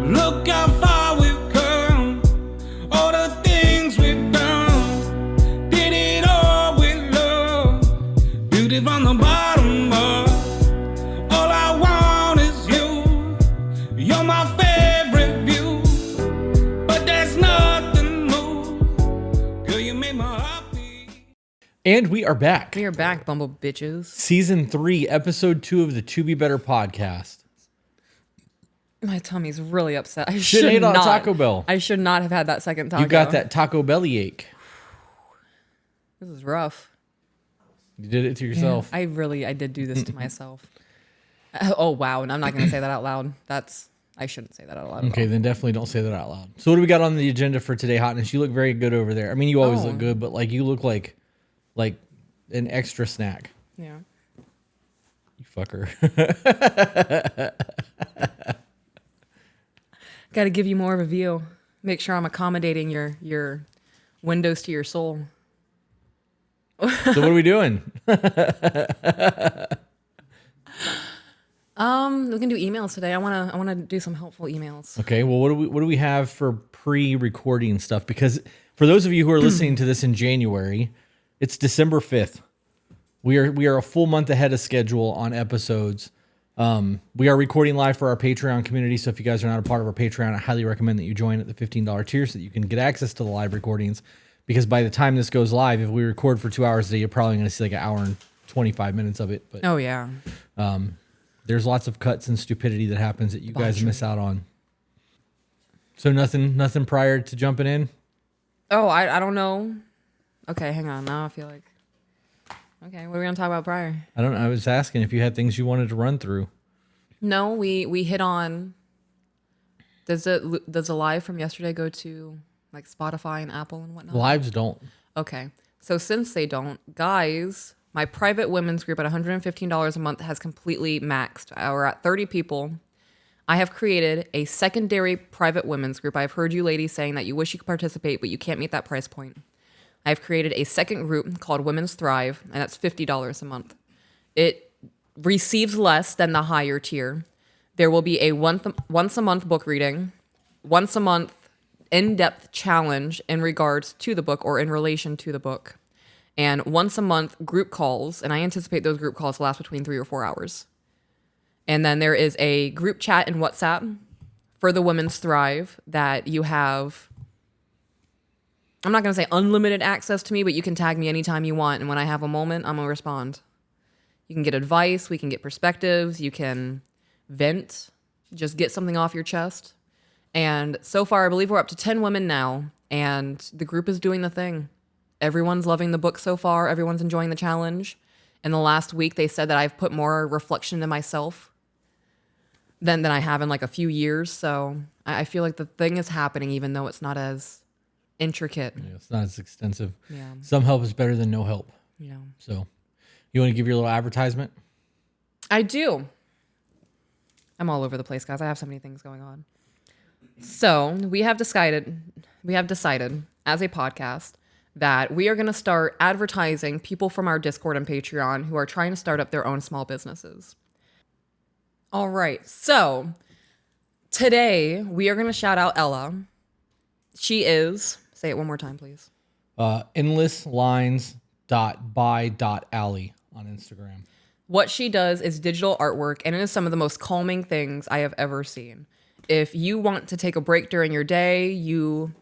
Look how far we've come, all the things we've done. Did it all with love, beauty from the bottom up. All I want is you, you're my favorite view. But there's nothing new, girl, you made my heart beat. And we are back. We are back, bumble bitches. Season 3, episode 2 of the To Be Better podcast. My tummy's really upset. I Should should ate on not. Taco Bell. I should not have had that second taco. You got that taco belly ache. This is rough. You did it to yourself. I did do this to myself. Oh, wow. And I'm not going to say that out loud. I shouldn't say that out loud. Okay, then definitely don't say that out loud. So what do we got on the agenda for today, Hotness? You look very good over there. I mean, you always look good, but like you look like an extra snack. Yeah. You fucker. Got to give you more of a view. Make sure I'm accommodating your windows to your soul. So what are we doing? We can do emails today. I wanna do some helpful emails. Okay, well, what do we have for pre-recording stuff? Because for those of you who are listening to this in January, it's December 5th. We are a full month ahead of schedule on episodes. We are recording live for our Patreon community, so if you guys are not a part of our Patreon, I highly recommend that you join at the $15 tier so that you can get access to the live recordings. Because by the time this goes live, if we record for 2 hours a day, you're probably going to see like an hour and 25 minutes of it. But Oh yeah. there's lots of cuts and stupidity that happens that you guys miss out on. So nothing prior to jumping in? Oh, I don't know. Okay, hang on. Now I feel like. Okay, what are we gonna talk about prior? I don't know. I was asking if you had things you wanted to run through. No, we hit on. Does the live from yesterday go to like Spotify and Apple and whatnot? Lives don't. Okay, so since they don't, guys, my private women's group at $115 a month has completely maxed. We're at 30 people. I have created a secondary private women's group. I've heard you ladies saying that you wish you could participate, but you can't meet that price point. I've created a second group called Women's Thrive, and that's $50 a month. It receives less than the higher tier. There will be a once a month book reading, once a month in-depth challenge in regards to the book or in relation to the book, and once a month group calls, and I anticipate those group calls to last between 3 or 4 hours. And then there is a group chat in WhatsApp for the Women's Thrive that you have. I'm not going to say unlimited access to me, but you can tag me anytime you want. And when I have a moment, I'm going to respond. You can get advice. We can get perspectives. You can vent. Just get something off your chest. And so far, I believe we're up to 10 women now. And the group is doing the thing. Everyone's loving the book so far. Everyone's enjoying the challenge. In the last week, they said that I've put more reflection in myself than I have in like a few years. So I feel like the thing is happening, even though it's not as intricate. Yeah, it's not as extensive. Yeah. Some help is better than no help. Yeah. So you want to give your little advertisement? I do. I'm all over the place, guys. I have so many things going on. So we have decided as a podcast that we are going to start advertising people from our Discord and Patreon who are trying to start up their own small businesses. All right. So today we are going to shout out Ella. She is, say it one more time, please. endlesslines.by.alley on Instagram. What she does is digital artwork, and it is some of the most calming things I have ever seen. If you want to take a break during your day, you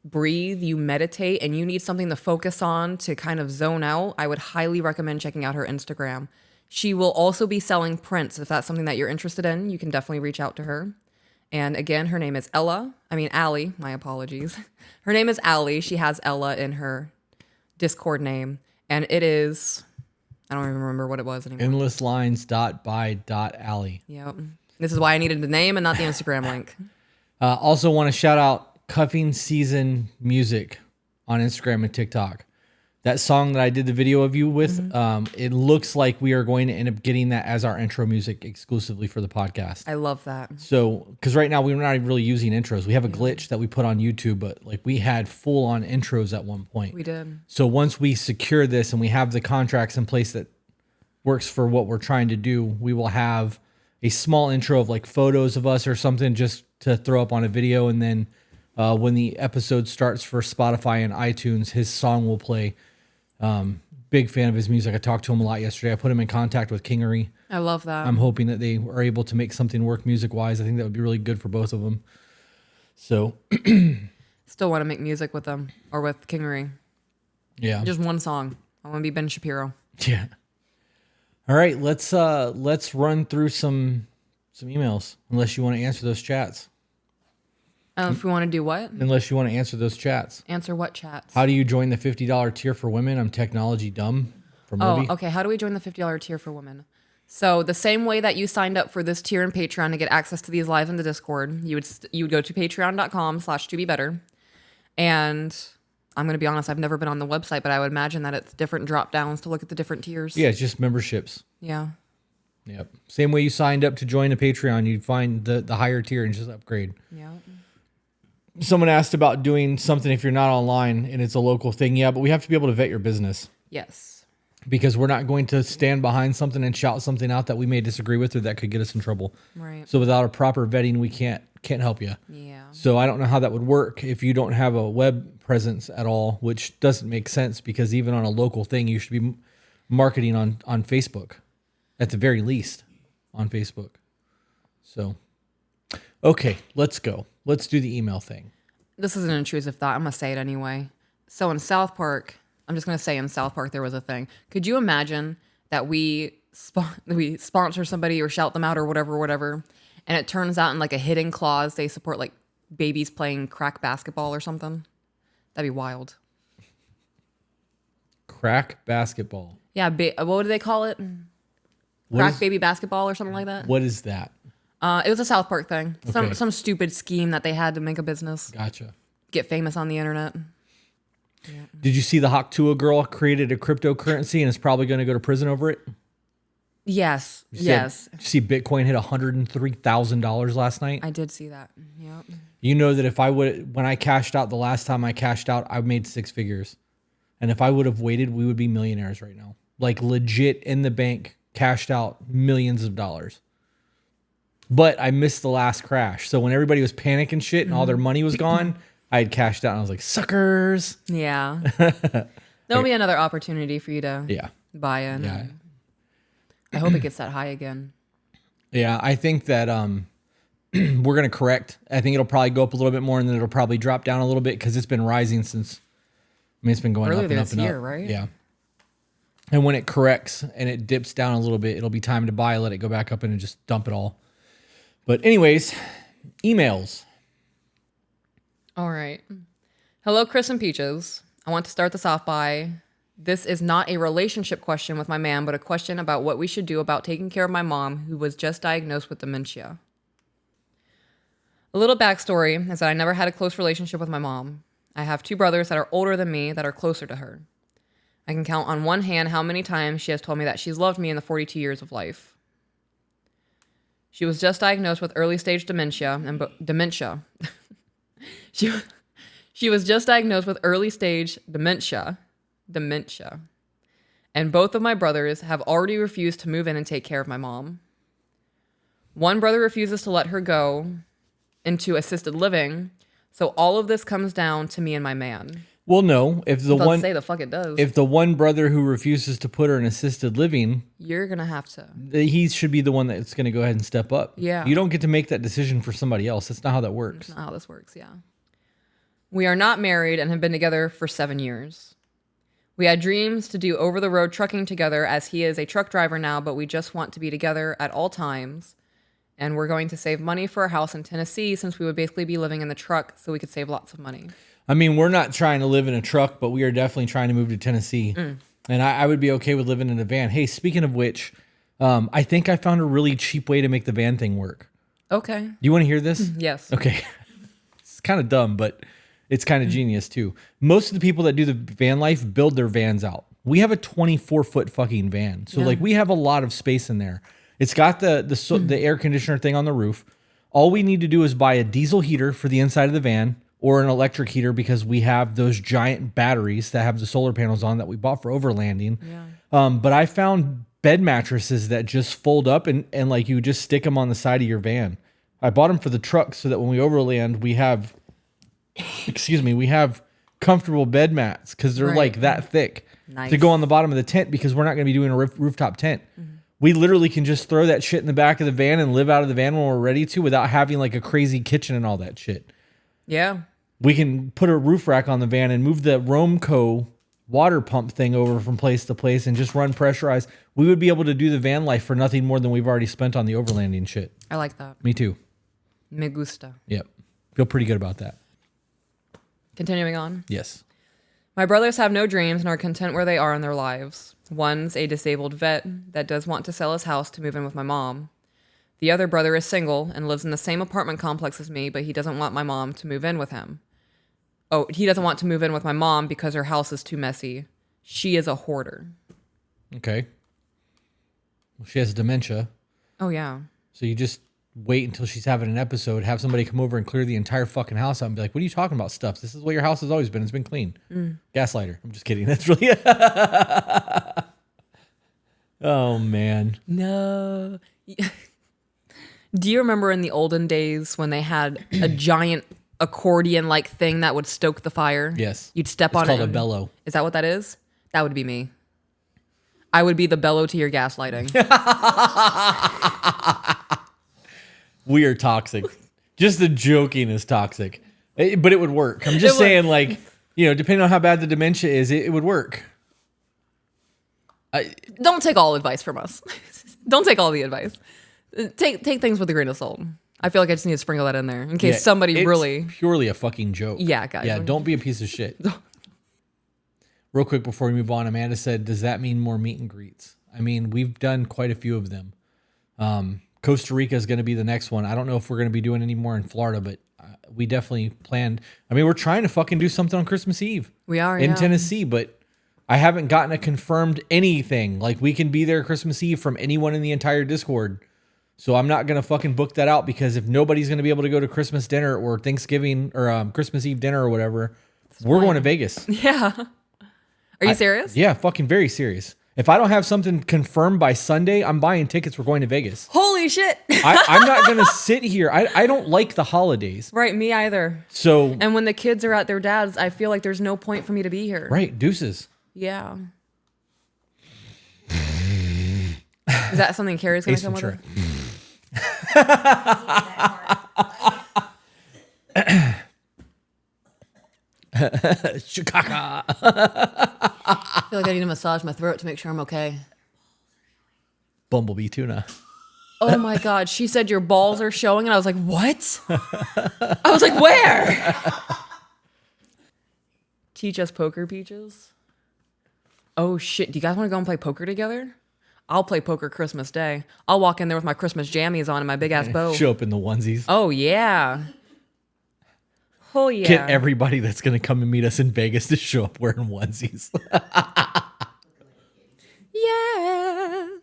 breathe, you meditate, and you need something to focus on to kind of zone out, I would highly recommend checking out her Instagram. She will also be selling prints. If that's something that you're interested in, you can definitely reach out to her. And again, her name is Allie, my apologies. Her name is Allie. She has Ella in her Discord name. And it is, I don't even remember what it was anymore. endlesslines.by.alley. Yep. This is why I needed the name and not the Instagram link. Also want to shout out Cuffing Season Music on Instagram and TikTok. That song that I did the video of you with, it looks like we are going to end up getting that as our intro music exclusively for the podcast. I love that. So, because right now we're not even really using intros. We have a glitch that we put on YouTube, but like we had full on intros at one point. We did. So once we secure this and we have the contracts in place that works for what we're trying to do, we will have a small intro of like photos of us or something just to throw up on a video. And then when the episode starts for Spotify and iTunes, his song will play. Big fan of his music. I talked to him a lot yesterday. I put him in contact with Kingery. I love that. I'm hoping that they are able to make something work music-wise. I think that would be really good for both of them. So, Still want to make music with them or with Kingery. yeah. Just one song. I want to be Ben Shapiro. Yeah. All right, let's run through some emails. Unless you want to answer those chats. If we want to do what? Unless you want to answer those chats. Answer what chats? How do you join the $50 tier for women? I'm technology dumb. From Libby. Okay. How do we join the $50 tier for women? So the same way that you signed up for this tier in Patreon to get access to these live in the Discord, you would go to patreon.com/tobebetter. And I'm going to be honest, I've never been on the website, but I would imagine that it's different drop downs to look at the different tiers. Yeah, it's just memberships. Yeah. Yep. Same way you signed up to join a Patreon, you'd find the higher tier and just upgrade. Yeah. Someone asked about doing something if you're not online and it's a local thing. Yeah, but we have to be able to vet your business. Yes. Because we're not going to stand behind something and shout something out that we may disagree with or that could get us in trouble. Right. So without a proper vetting, we can't help you. Yeah. So I don't know how that would work if you don't have a web presence at all, which doesn't make sense because even on a local thing, you should be marketing on Facebook, at the very least, on Facebook. So, okay, let's go. Let's do the email thing. This is an intrusive thought. I'm going to say it anyway. So in South Park, I'm just going to say in South Park there was a thing. Could you imagine that we sponsor somebody or shout them out or whatever, and it turns out in like a hidden clause they support like babies playing crack basketball or something? That'd be wild. Crack basketball. Yeah, what do they call it? Crack baby basketball or something like that? What is that? It was a South Park thing. Okay. Some stupid scheme that they had to make a business. Gotcha. Get famous on the internet. Yeah. Did you see the Haktua girl created a cryptocurrency and is probably going to go to prison over it? Yes. Did Yes. you see Bitcoin hit $103,000 last night? I did see that. Yep. You know that if I would, when I cashed out the last time I cashed out, I made 6 figures. And if I would have waited, we would be millionaires right now. Like legit in the bank, cashed out millions of dollars. But I missed the last crash. So when everybody was panicking shit and all their money was gone, I had cashed out and I was like, suckers. Yeah. There'll be another opportunity for you to buy in. Yeah. I hope it gets that high again. Yeah, I think that we're going to correct. I think it'll probably go up a little bit more and then it'll probably drop down a little bit because it's been rising since, it's been going up and up and up. Right? Yeah. And when it corrects and it dips down a little bit, it'll be time to buy, let it go back up and just dump it all. But anyways, emails. All right. Hello, Chris and Peaches. I want to start this off by, this is not a relationship question with my man, but a question about what we should do about taking care of my mom who was just diagnosed with dementia. A little backstory is that I never had a close relationship with my mom. I have 2 brothers that are older than me that are closer to her. I can count on one hand how many times she has told me that she's loved me in the 42 years of life. She was just diagnosed with early stage dementia She was just diagnosed with early stage dementia. And both of my brothers have already refused to move in and take care of my mom. One brother refuses to let her go into assisted living. So all of this comes down to me and my man. Well, no, if the one say the fuck it does. if the one brother who refuses to put her in assisted living, You're going to have to. he should be the one that's going to go ahead and step up. Yeah. You don't get to make that decision for somebody else. That's not how that works. That's not how this works, yeah. We are not married and have been together for 7 years. We had dreams to do over-the-road trucking together as he is a truck driver now, but we just want to be together at all times. And we're going to save money for a house in Tennessee since we would basically be living in the truck so we could save lots of money. I mean, we're not trying to live in a truck, but we are definitely trying to move to Tennessee. And I would be okay with living in a van. Hey, speaking of which, I think I found a really cheap way to make the van thing work. Okay. Do you want to hear this? Yes. Okay. It's kind of dumb, but it's kind of genius too. Most of the people that do the van life build their vans out. We have a 24-foot fucking van. So like we have a lot of space in there. It's got the air conditioner thing on the roof. All we need to do is buy a diesel heater for the inside of the van or an electric heater because we have those giant batteries that have the solar panels on that we bought for overlanding. Yeah. But I found bed mattresses that just fold up and like you just stick them on the side of your van. I bought them for the truck so that when we overland, we have, we have comfortable bed mats because they're like that thick to go on the bottom of the tent because we're not going to be doing a rooftop tent. We literally can just throw that shit in the back of the van and live out of the van when we're ready to without having like a crazy kitchen and all that shit. Yeah. We can put a roof rack on the van and move the Romco water pump thing over from place to place and just run pressurized. We would be able to do the van life for nothing more than we've already spent on the overlanding shit. I like that. Me too. Me gusta. Yep. Feel pretty good about that. Continuing on. Yes. My brothers have no dreams and are content where they are in their lives. One's a disabled vet that does want to sell his house to move in with my mom. The other brother is single and lives in the same apartment complex as me, but he doesn't want my mom to move in with him. Oh, he doesn't want to move in with my mom because her house is too messy. She is a hoarder. Okay. Well, she has dementia. Oh, yeah. So you just wait until she's having an episode, have somebody come over and clear the entire fucking house out and be like, what are you talking about, stuff? This is what your house has always been. It's been clean. Gaslighter. I'm just kidding. That's really... Oh, man. No. Do you remember in the olden days when they had a giant accordion-like thing that would stoke the fire? Yes. You'd step on it. It's called a bellow. Is that what that is? That would be me. I would be the bellow to your gaslighting. We are toxic. Just the joking is toxic. But it would work. I'm just saying, like, depending on how bad the dementia is, it would work. Don't take all advice from us. Don't take all the advice. Take things with a grain of salt. I feel like I just need to sprinkle that in there in case somebody really... purely a fucking joke. Yeah, guys. Yeah, don't be a piece of shit. Real quick before we move on, Amanda said, does that mean more meet and greets? I mean, we've done quite a few of them. Costa Rica is going to be the next one. I don't know if we're going to be doing any more in Florida, but we definitely planned. I mean, we're trying to fucking do something on Christmas Eve. We are, in Tennessee, but I haven't gotten a confirmed anything. Like, we can be there Christmas Eve from anyone in the entire Discord. So I'm not going to fucking book that out because if nobody's going to be able to go to Christmas dinner or Thanksgiving or Christmas Eve dinner or whatever, we're going to Vegas. Yeah. Are you serious? Yeah, fucking very serious. If I don't have something confirmed by Sunday, I'm buying tickets. We're going to Vegas. Holy shit. I'm not going to sit here. I don't like the holidays. Right, me either. So, and when the kids are at their dad's, I feel like there's no point for me to be here. Right, deuces. Yeah. Is that something Carrie's going to come with her? Chicago. I feel like I need to massage my throat to make sure I'm okay. Bumblebee tuna. Oh my God. She said your balls are showing, and I was like, what? I was like, where? Teach us poker, Peaches. Oh shit. Do you guys want to go and play poker together? I'll play poker Christmas Day. I'll walk in there with my Christmas jammies on and my big ass bow. Show up in the onesies. Oh yeah. Oh yeah. Get everybody that's going to come and meet us in Vegas to show up wearing onesies. Yes.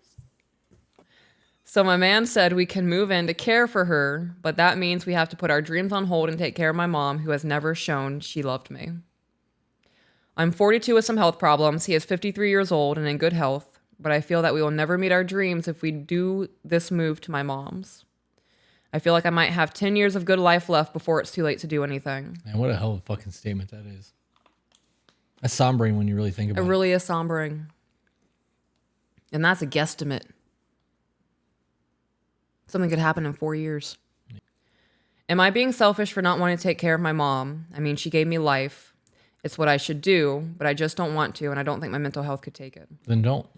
So my man said we can move in to care for her, but that means we have to put our dreams on hold and take care of my mom, who has never shown she loved me. I'm 42 with some health problems. He is 53 years old and in good health, but I feel that we will never meet our dreams if we do this move to my mom's. I feel like I might have 10 years of good life left before it's too late to do anything. Man, what a hell of a fucking statement that is. That's sombering when you really think about it. It really is sombering. And that's a guesstimate. Something could happen in 4 years. Am I being selfish for not wanting to take care of my mom? I mean, she gave me life. It's what I should do, but I just don't want to, and I don't think my mental health could take it. Then don't.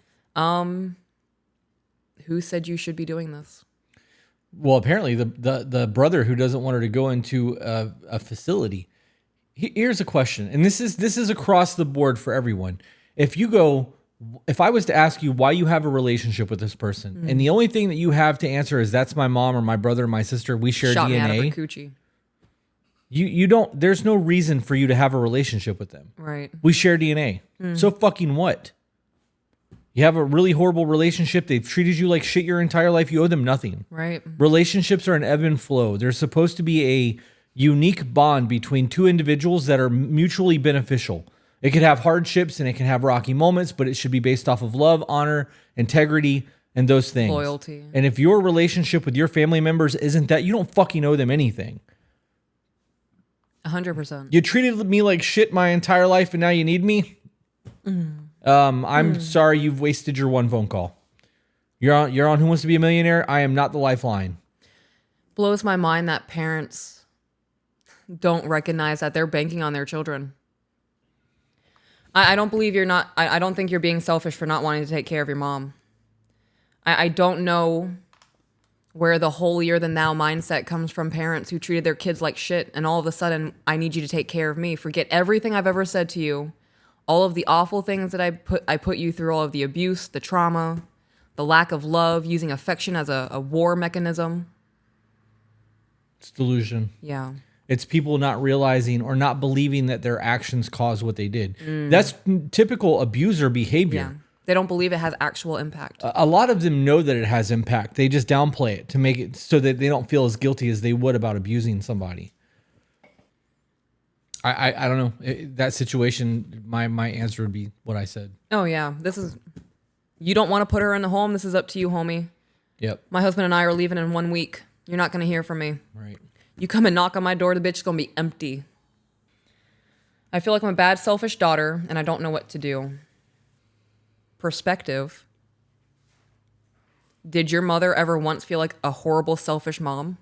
Who said you should be doing this? Well, apparently the brother who doesn't want her to go into a facility. Here's a question, and this is across the board for everyone. If I was to ask you why you have a relationship with this person, and the only thing that you have to answer is that's my mom or my brother or my sister, we share Shot DNA. Me out of her coochie. You don't. There's no reason for you to have a relationship with them. Right. We share DNA. So fucking what? You have a really horrible relationship. They've treated you like shit your entire life. You owe them nothing. Right. Relationships are an ebb and flow. There's supposed to be a unique bond between two individuals that are mutually beneficial. It could have hardships and it can have rocky moments, but it should be based off of love, honor, integrity, and those things. Loyalty. And if your relationship with your family members isn't that, you don't fucking owe them anything. 100%. You treated me like shit my entire life and now you need me? I'm sorry you've wasted your one phone call. You're on Who Wants to Be a Millionaire? I am not the lifeline. Blows my mind that parents don't recognize that they're banking on their children. I don't believe you're not, I don't think you're being selfish for not wanting to take care of your mom. I don't know where the holier than thou mindset comes from parents who treated their kids like shit and all of a sudden, I need you to take care of me. Forget everything I've ever said to you, all of the awful things that I put you through, all of the abuse, the trauma, the lack of love, using affection as a war mechanism. It's delusion. Yeah. It's people not realizing or not believing that their actions caused what they did. That's typical abuser behavior. Yeah. They don't believe it has actual impact. A lot of them know that it has impact. They just downplay it to make it so that they don't feel as guilty as they would about abusing somebody. I don't know. That situation, my answer would be what I said. Oh, yeah. You don't want to put her in the home. This is up to you, homie. Yep. My husband and I are leaving in 1 week. You're not going to hear from me. Right. You come and knock on my door, the bitch is going to be empty. I feel like I'm a bad, selfish daughter, and I don't know what to do. Perspective. Did your mother ever once feel like a horrible, selfish mom?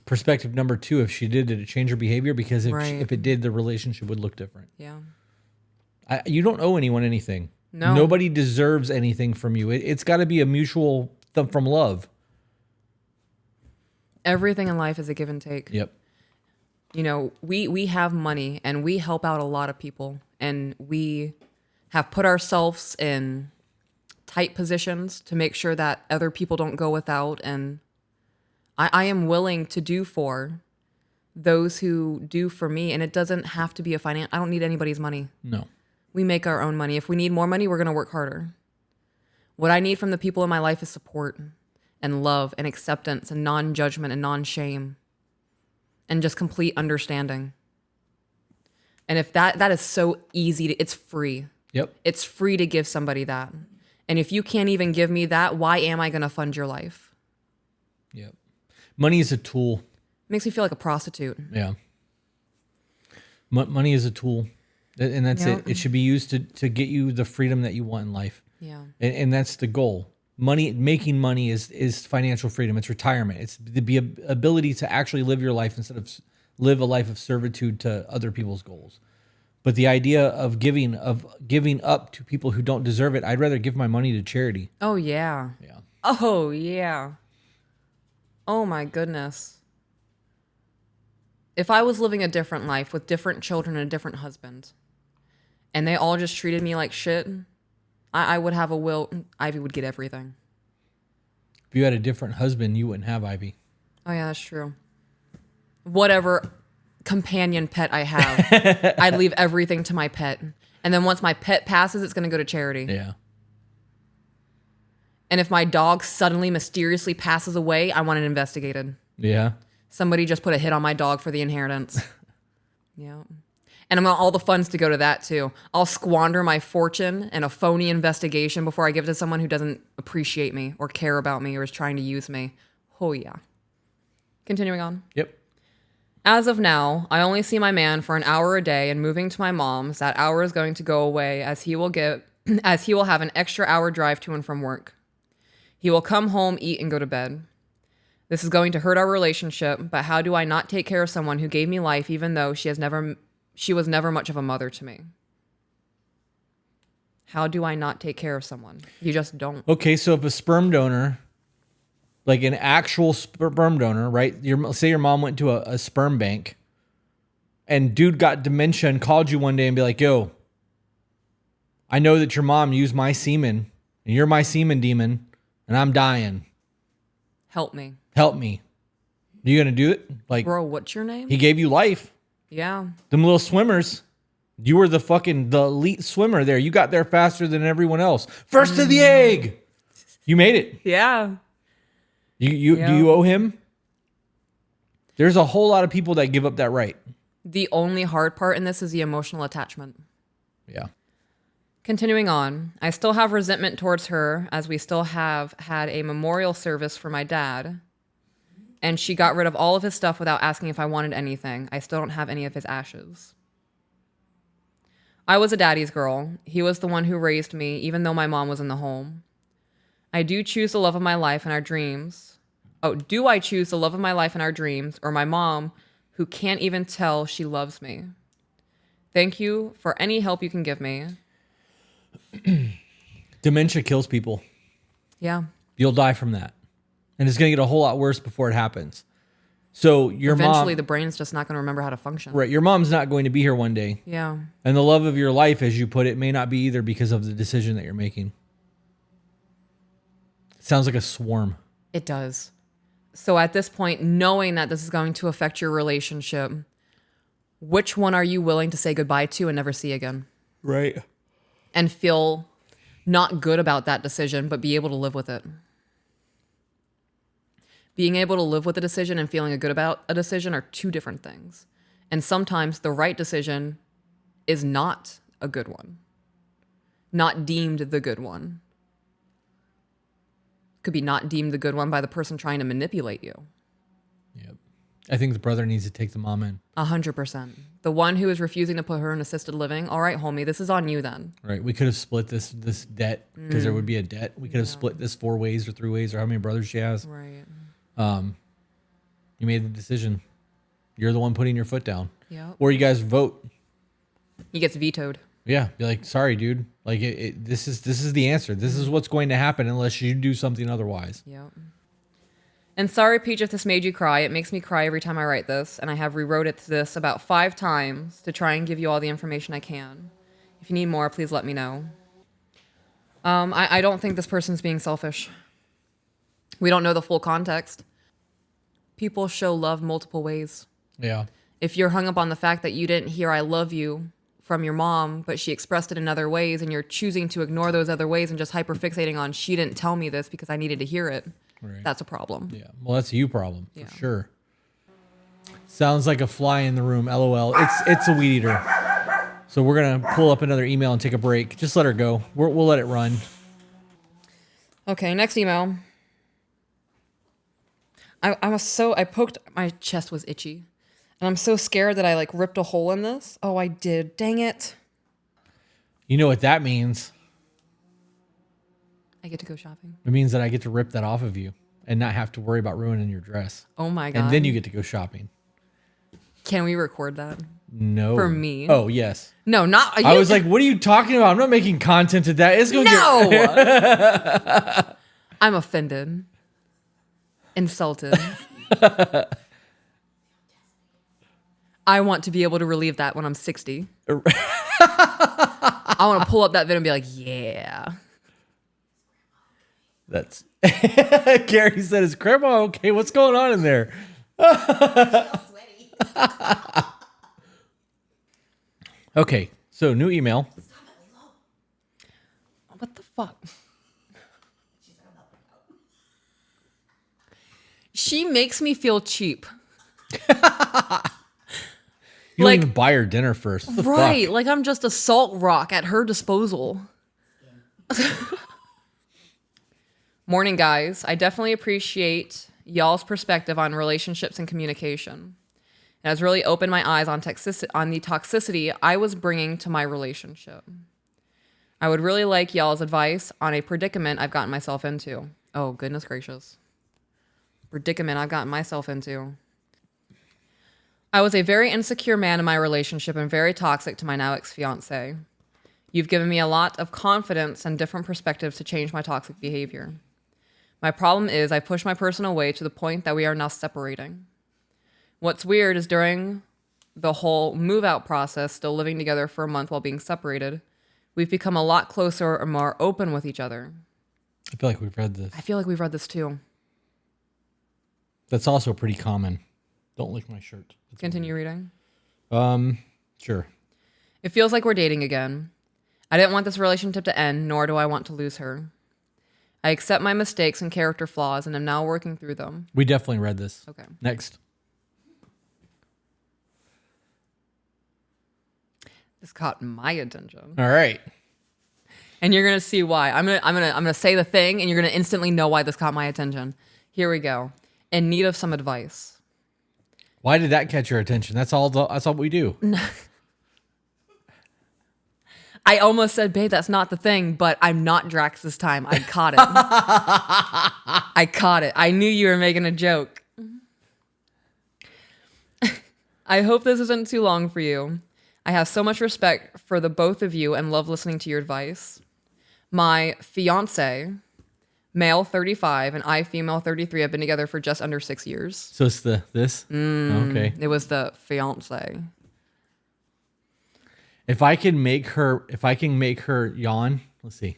Perspective number 2, if she did it change her behavior? Because if it did, the relationship would look different. Yeah. You don't owe anyone anything. No. Nobody deserves anything from you. It's got to be a mutual from love. Everything in life is a give and take. Yep. You know, we have money and we help out a lot of people, and we have put ourselves in tight positions to make sure that other people don't go without. And I am willing to do for those who do for me. And it doesn't have to be I don't need anybody's money. No. We make our own money. If we need more money, we're going to work harder. What I need from the people in my life is support and love and acceptance and non-judgment and non-shame and just complete understanding. And if that is so easy, it's free. Yep. It's free to give somebody that. And if you can't even give me that, why am I going to fund your life? Yep. Money is a tool. Makes me feel like a prostitute. Yeah. Money is a tool. And that's Yep. it. It should be used to get you the freedom that you want in life. Yeah. And that's the goal. Making money is financial freedom. It's retirement. It's the ability to actually live your life instead of live a life of servitude to other people's goals. But the idea of giving up to people who don't deserve it, I'd rather give my money to charity. Oh, yeah. Yeah. Oh, yeah. Oh, my goodness. If I was living a different life with different children and a different husband, and they all just treated me like shit, I would have a will. Ivy would get everything. If you had a different husband, you wouldn't have Ivy. Oh, yeah, that's true. Whatever companion pet I have, I'd leave everything to my pet. And then once my pet passes, it's going to go to charity. Yeah. And if my dog suddenly mysteriously passes away, I want it investigated. Yeah. Somebody just put a hit on my dog for the inheritance. Yeah. And I want all the funds to go to that too. I'll squander my fortune in a phony investigation before I give it to someone who doesn't appreciate me or care about me or is trying to use me. Oh, yeah. Continuing on. Yep. As of now, I only see my man for an hour a day, and moving to my mom's, that hour is going to go away as he will have an extra hour drive to and from work. He will come home, eat, and go to bed. This is going to hurt our relationship, but how do I not take care of someone who gave me life even though she was never much of a mother to me? How do I not take care of someone? You just don't. Okay, so if a sperm donor, like an actual sperm donor, right? Say your mom went to a sperm bank and dude got dementia and called you one day and be like, yo, I know that your mom used my semen and you're my semen demon and I'm dying. Help me. Help me. Are you going to do it? Like, Bro, what's your name? he gave you life. Yeah. Them little swimmers. You were the elite swimmer there. You got there faster than everyone else. First to the egg. You made it. Yeah. Do you owe him? There's a whole lot of people that give up that right. The only hard part in this is the emotional attachment. Yeah. Continuing on, I still have resentment towards her as we still have had a memorial service for my dad. And she got rid of all of his stuff without asking if I wanted anything. I still don't have any of his ashes. I was a daddy's girl. He was the one who raised me, even though my mom was in the home. I do choose the love of my life and our dreams. Oh, do I choose the love of my life and our dreams, or my mom, who can't even tell she loves me? Thank you for any help you can give me. Dementia kills people. Yeah. You'll die from that. And it's going to get a whole lot worse before it happens. So your Eventually, mom, the brain's just not going to remember how to function. right? Your mom's not going to be here one day. Yeah. And the love of your life, as you put it, may not be either because of the decision that you're making. It sounds like a swarm. It does. So at this point, knowing that this is going to affect your relationship, which one are you willing to say goodbye to and never see again? Right. And feel not good about that decision, but be able to live with it. Being able to live with a decision and feeling good about a decision are two different things. And sometimes the right decision is not a good one, not deemed the good one. Could be not deemed the good one by the person trying to manipulate you. Yep. I think the brother needs to take the mom in. 100%. The one who is refusing to put her in assisted living. All right, homie, this is on you then. Right. We could have split this debt because there would be a debt. We could have split this 4 ways or 3 ways or how many brothers she has. Right. You made the decision. You're the one putting your foot down. Yep. Or you guys vote. He gets vetoed. Yeah. Be like, sorry, dude. Like this is the answer. This is what's going to happen unless you do something otherwise. Yep. And sorry, Peach, if this made you cry. It makes me cry every time I write this, and I have rewrote this about 5 times to try and give you all the information I can. If you need more, please let me know. I don't think this person's being selfish. We don't know the full context. People show love multiple ways. Yeah. If you're hung up on the fact that you didn't hear I love you from your mom, but she expressed it in other ways, and you're choosing to ignore those other ways and just hyperfixating on she didn't tell me this because I needed to hear it, Right. that's a problem. Yeah. Well, that's a you problem for Yeah. sure. Sounds like a fly in the room. LOL. It's a weed eater. So we're gonna pull up another email and take a break. Just let her go. We'll let it run. Okay, next email. I poked, my chest was itchy. And I'm so scared that I like ripped a hole in this. Oh, I did. Dang it. You know what that means? I get to go shopping. It means that I get to rip that off of you and not have to worry about ruining your dress. Oh my God. And then you get to go shopping. Can we record that? No. For me? Oh, yes. No, not. I was like, what are you talking about? I'm not making content to that. It's going to No! I'm offended. Insulted. I want to be able to relieve that when I'm 60. I want to pull up that video and be like, yeah. That's Gary said, is grandma okay? What's going on in there? Okay, so new email. What the fuck? She makes me feel cheap. You Like- don't even buy her dinner first. What the Right. fuck? Like I'm just a salt rock at her disposal. Morning, guys. I definitely appreciate y'all's perspective on relationships and communication. It has really opened my eyes on the toxicity I was bringing to my relationship. I would really like y'all's advice on a predicament I've gotten myself into. Oh, goodness gracious. Predicament I've gotten myself into. I was a very insecure man in my relationship and very toxic to my now ex-fiance. You've given me a lot of confidence and different perspectives to change my toxic behavior. My problem is I push my person away to the point that we are now separating. What's weird is during the whole move-out process, still living together for a month while being separated, we've become a lot closer and more open with each other. I feel like we've read this. I feel like we've read this too. That's also pretty common. Don't lick my shirt. That's Continue reading. Sure. It feels like we're dating again. I didn't want this relationship to end, nor do I want to lose her. I accept my mistakes and character flaws and am now working through them. We definitely read this. Okay. Next. This caught my attention. All right. And you're gonna see why. I'm gonna say the thing, and you're gonna instantly know why this caught my attention. Here we go. In need of some advice. Why did that catch your attention? That's all we do. I almost said, babe, that's not the thing, but I'm not Drax this time. I caught it. I caught it. I knew you were making a joke. I hope this isn't too long for you. I have so much respect for the both of you and love listening to your advice. My fiance, male 35, and I, female 33, have been together for just under 6 years. So it's this? Okay. It was the fiance. If I can make her yawn, let's see.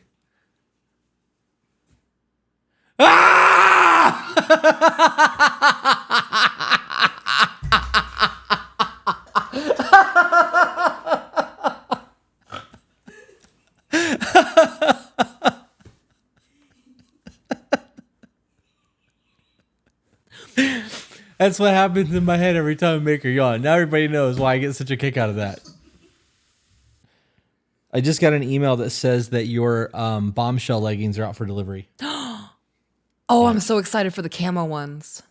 That's what happens in my head every time I make her yawn. Now everybody knows why I get such a kick out of that. I just got an email that says that your bombshell leggings are out for delivery. Oh, I'm so excited for the camo ones.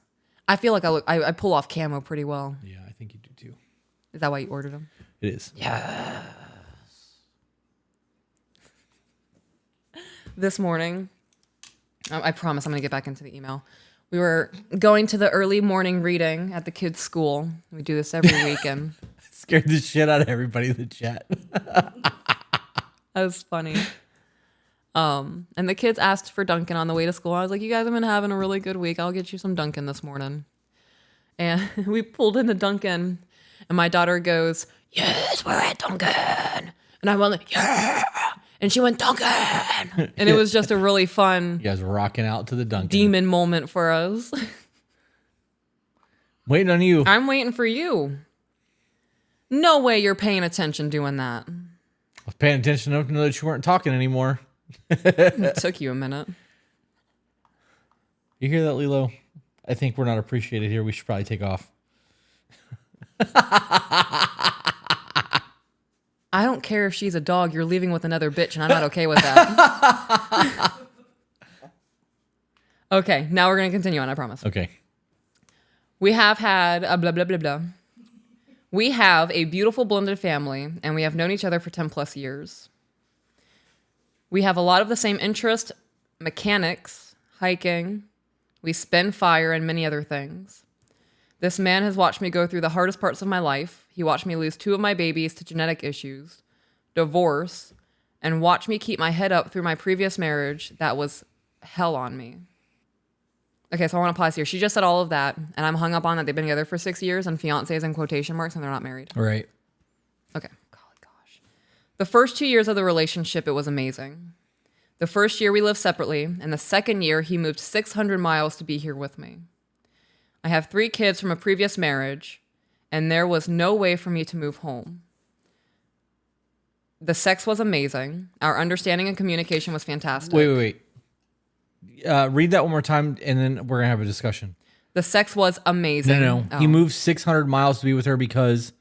I feel like I pull off camo pretty well. Yeah, I think you do too. Is that why you ordered them? It is. Yes. This morning, I promise I'm going to get back into the email. We were going to the early morning reading at the kids' school. We do this every weekend. Scared the shit out of everybody in the chat. That was funny. And the kids asked for Dunkin' on the way to school. I was like, you guys have been having a really good week. I'll get you some Dunkin' this morning. And we pulled into Dunkin', and my daughter goes, yes, we're at Dunkin'. And I went like, yeah. And she went, Dunkin'. And it was just a really fun You guys were rocking out to the Dunkin'. demon moment for us. Waiting on you. I'm waiting for you. No way you're paying attention doing that. I was paying attention enough to know that you weren't talking anymore. It took you a minute. You hear that, Lilo? I think we're not appreciated here. We should probably take off. I don't care if she's a dog. You're leaving with another bitch, and I'm not okay with that. Okay, now we're going to continue on, I promise. Okay. We have had a blah, blah, blah, blah. We have a beautiful blended family, and we have known each other for 10 plus years. We have a lot of the same interest, mechanics, hiking. We spin fire and many other things. This man has watched me go through the hardest parts of my life. He watched me lose 2 of my babies to genetic issues, divorce, and watched me keep my head up through my previous marriage that was hell on me. Okay, so I want to pause here. She just said all of that, and I'm hung up on that they've been together for 6 years, and fiancés in quotation marks, and they're not married. All right. Okay. Gosh. The first 2 years of the relationship, it was amazing. The first year we lived separately, and the second year he moved 600 miles to be here with me. I have 3 kids from a previous marriage, and there was no way for me to move home. The sex was amazing. Our understanding and communication was fantastic. Wait. Read that one more time, and then we're going to have a discussion. The sex was amazing. No. Oh. He moved 600 miles to be with her because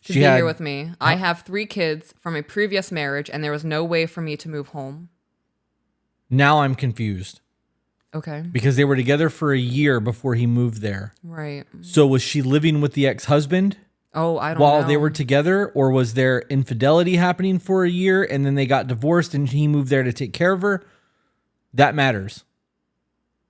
To be here with me. I have 3 kids from a previous marriage, and there was no way for me to move home. Now I'm confused. Okay. Because they were together for a year before he moved there. Right. So was she living with the ex-husband Oh, I don't know. while they were together, or was there infidelity happening for a year and then they got divorced and he moved there to take care of her? That matters.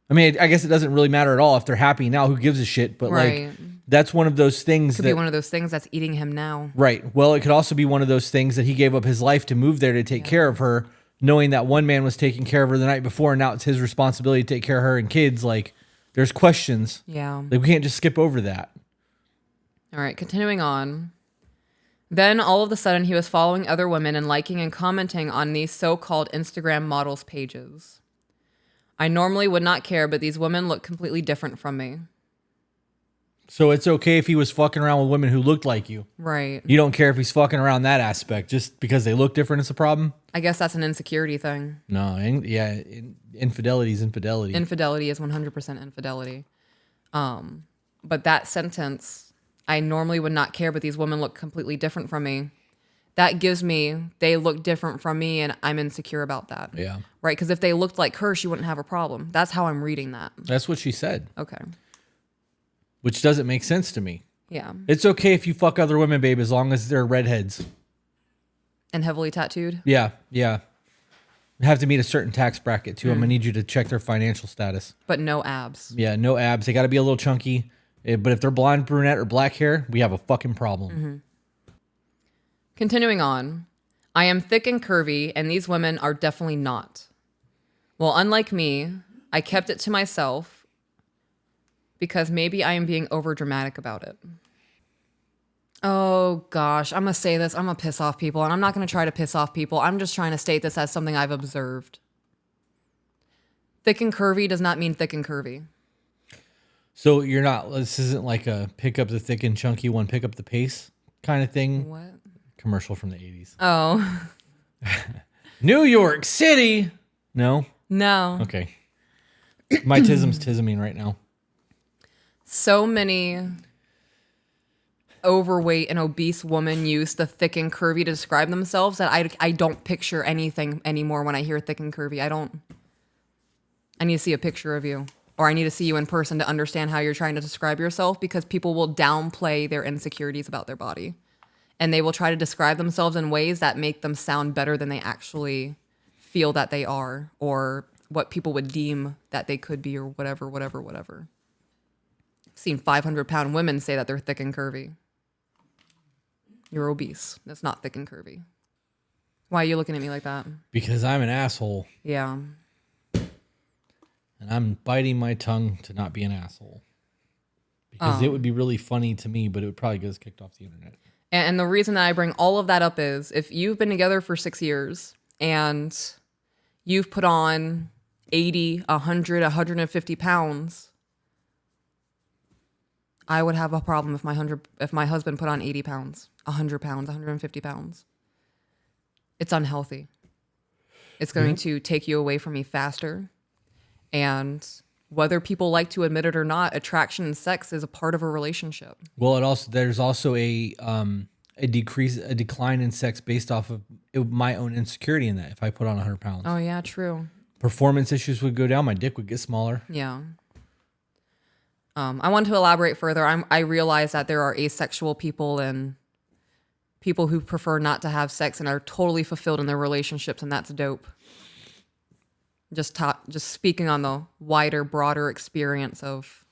I mean, I guess it doesn't really matter at all if they're happy now. Who gives a shit? But Right. like, that's one of those things Could be one of those things that's eating him now. Right. Well, it could also be one of those things that he gave up his life to move there to take care of her, knowing that one man was taking care of her the night before, and now it's his responsibility to take care of her and kids. Like, there's questions. Yeah. Like, we can't just skip over that. All right, continuing on. Then all of a sudden he was following other women and liking and commenting on these so-called Instagram models pages. I normally would not care, but these women look completely different from me. So it's okay if he was fucking around with women who looked like you. Right. You don't care if he's fucking around that aspect. Just because they look different is a problem? I guess that's an insecurity thing. No. Infidelity is infidelity. Infidelity is 100% infidelity. But that sentence, I normally would not care, but these women look completely different from me. that gives me, they look different from me and I'm insecure about that. Yeah. Right? Because if they looked like her, she wouldn't have a problem. That's how I'm reading that. That's what she said. Okay. Which doesn't make sense to me. Yeah. It's okay if you fuck other women, babe, as long as they're redheads. And heavily tattooed? Yeah. You have to meet a certain tax bracket, too. I'm going to need you to check their financial status. But no abs. Yeah, no abs. They got to be a little chunky. But if they're blonde, brunette, or black hair, we have a fucking problem. Continuing on. I am thick and curvy, and these women are definitely not. Well, unlike me, I kept it to myself because maybe I am being over dramatic about it. Oh gosh, I'm going to say this. I'm going to piss off people, and I'm not going to try to piss off people. I'm just trying to state this as something I've observed. Thick and curvy does not mean thick and curvy. So you're not, this isn't like a pick up the thick and chunky one, pick up the pace kind of thing. What? Commercial from the 80s. Oh. New York City. No? No. Okay. My tism's tisming right now. So many overweight and obese women use the thick and curvy to describe themselves that I don't picture anything anymore when I hear thick and curvy. I need to see a picture of you, or I need to see you in person to understand how you're trying to describe yourself, because people will downplay their insecurities about their body and they will try to describe themselves in ways that make them sound better than they actually feel that they are, or what people would deem that they could be, or whatever. I've seen 500-pound women say that they're thick and curvy. You're obese. That's not thick and curvy. Why are you looking at me like that? Because I'm an asshole. Yeah. And I'm biting my tongue to not be an asshole. Because it would be really funny to me, but it would probably get us kicked off the internet. And the reason that I bring all of that up is if you've been together for 6 years and you've put on 80, 100, 150 pounds, I would have a problem if my husband put on 80 pounds, 100 pounds, 150 pounds. It's unhealthy. It's going to take you away from me faster. And whether people like to admit it or not, attraction and sex is a part of a relationship. Well, there's also a decline in sex based off of my own insecurity in that. If I put on 100 pounds, Oh yeah, true. performance issues would go down. My dick would get smaller. Yeah. I want to elaborate further. I realize that there are asexual people and people who prefer not to have sex and are totally fulfilled in their relationships, and that's dope. Just speaking on the wider, broader experience of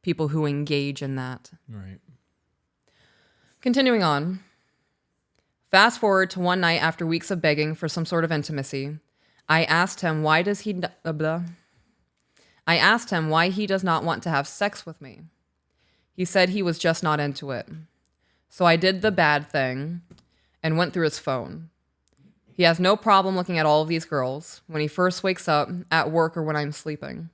people who engage in that. Right. Continuing on. Fast forward to one night after weeks of begging for some sort of intimacy. I asked him why he does not want to have sex with me. He said he was just not into it. So I did the bad thing and went through his phone. He has no problem looking at all of these girls when he first wakes up, at work, or when I'm sleeping.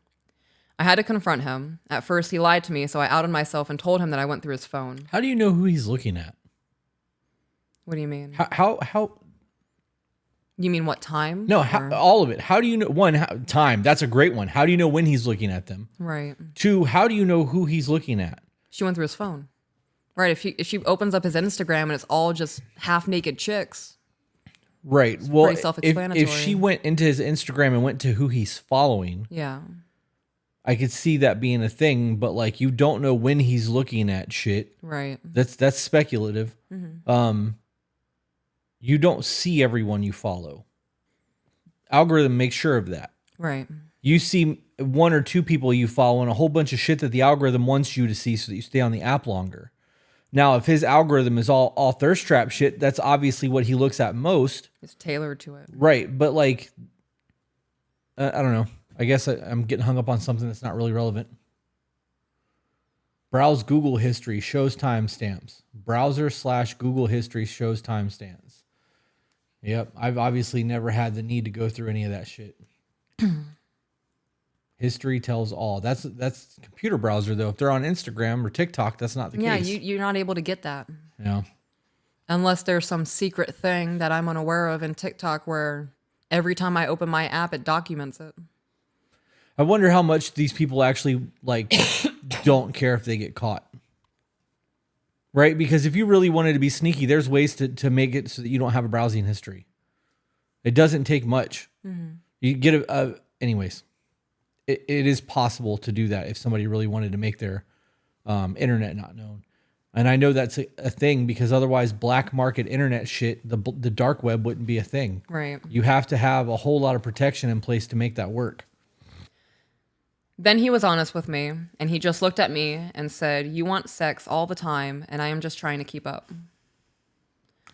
I had to confront him. At first, he lied to me, so I outed myself and told him that I went through his phone. How do you know who he's looking at? What do you mean? How? You mean what time? No, Or- all of it. How do you know? One, time. That's a great one. How do you know when he's looking at them? Right. Two, how do you know who he's looking at? She went through his phone. Right. If she opens up his Instagram and it's all just half naked chicks. Right. Well, pretty self-explanatory. if she went into his Instagram and went to who he's following, Yeah. I could see that being a thing. But like, you don't know when he's looking at shit. Right. That's speculative. You don't see everyone you follow. Algorithm makes sure of that. Right. You see one or two people you follow and a whole bunch of shit that the algorithm wants you to see so that you stay on the app longer. Now, if his algorithm is all thirst trap shit, that's obviously what he looks at most. It's tailored to it. Right. But like, I don't know. I guess I'm getting hung up on something that's not really relevant. Browse Google history shows timestamps. Browser/Google history shows timestamps. Yep. I've obviously never had the need to go through any of that shit. History tells all. That's computer browser though. If they're on Instagram or TikTok, that's not the case. Yeah, you're not able to get that. Yeah. Unless there's some secret thing that I'm unaware of in TikTok where every time I open my app, it documents it. I wonder how much these people actually like don't care if they get caught. Right? Because if you really wanted to be sneaky, there's ways to make it so that you don't have a browsing history. It doesn't take much. You get anyways, it is possible to do that if somebody really wanted to make their internet not known. And I know that's a thing because otherwise black market internet shit, the dark web wouldn't be a thing. Right. You have to have a whole lot of protection in place to make that work. Then he was honest with me, and he just looked at me and said, "You want sex all the time, and I am just trying to keep up."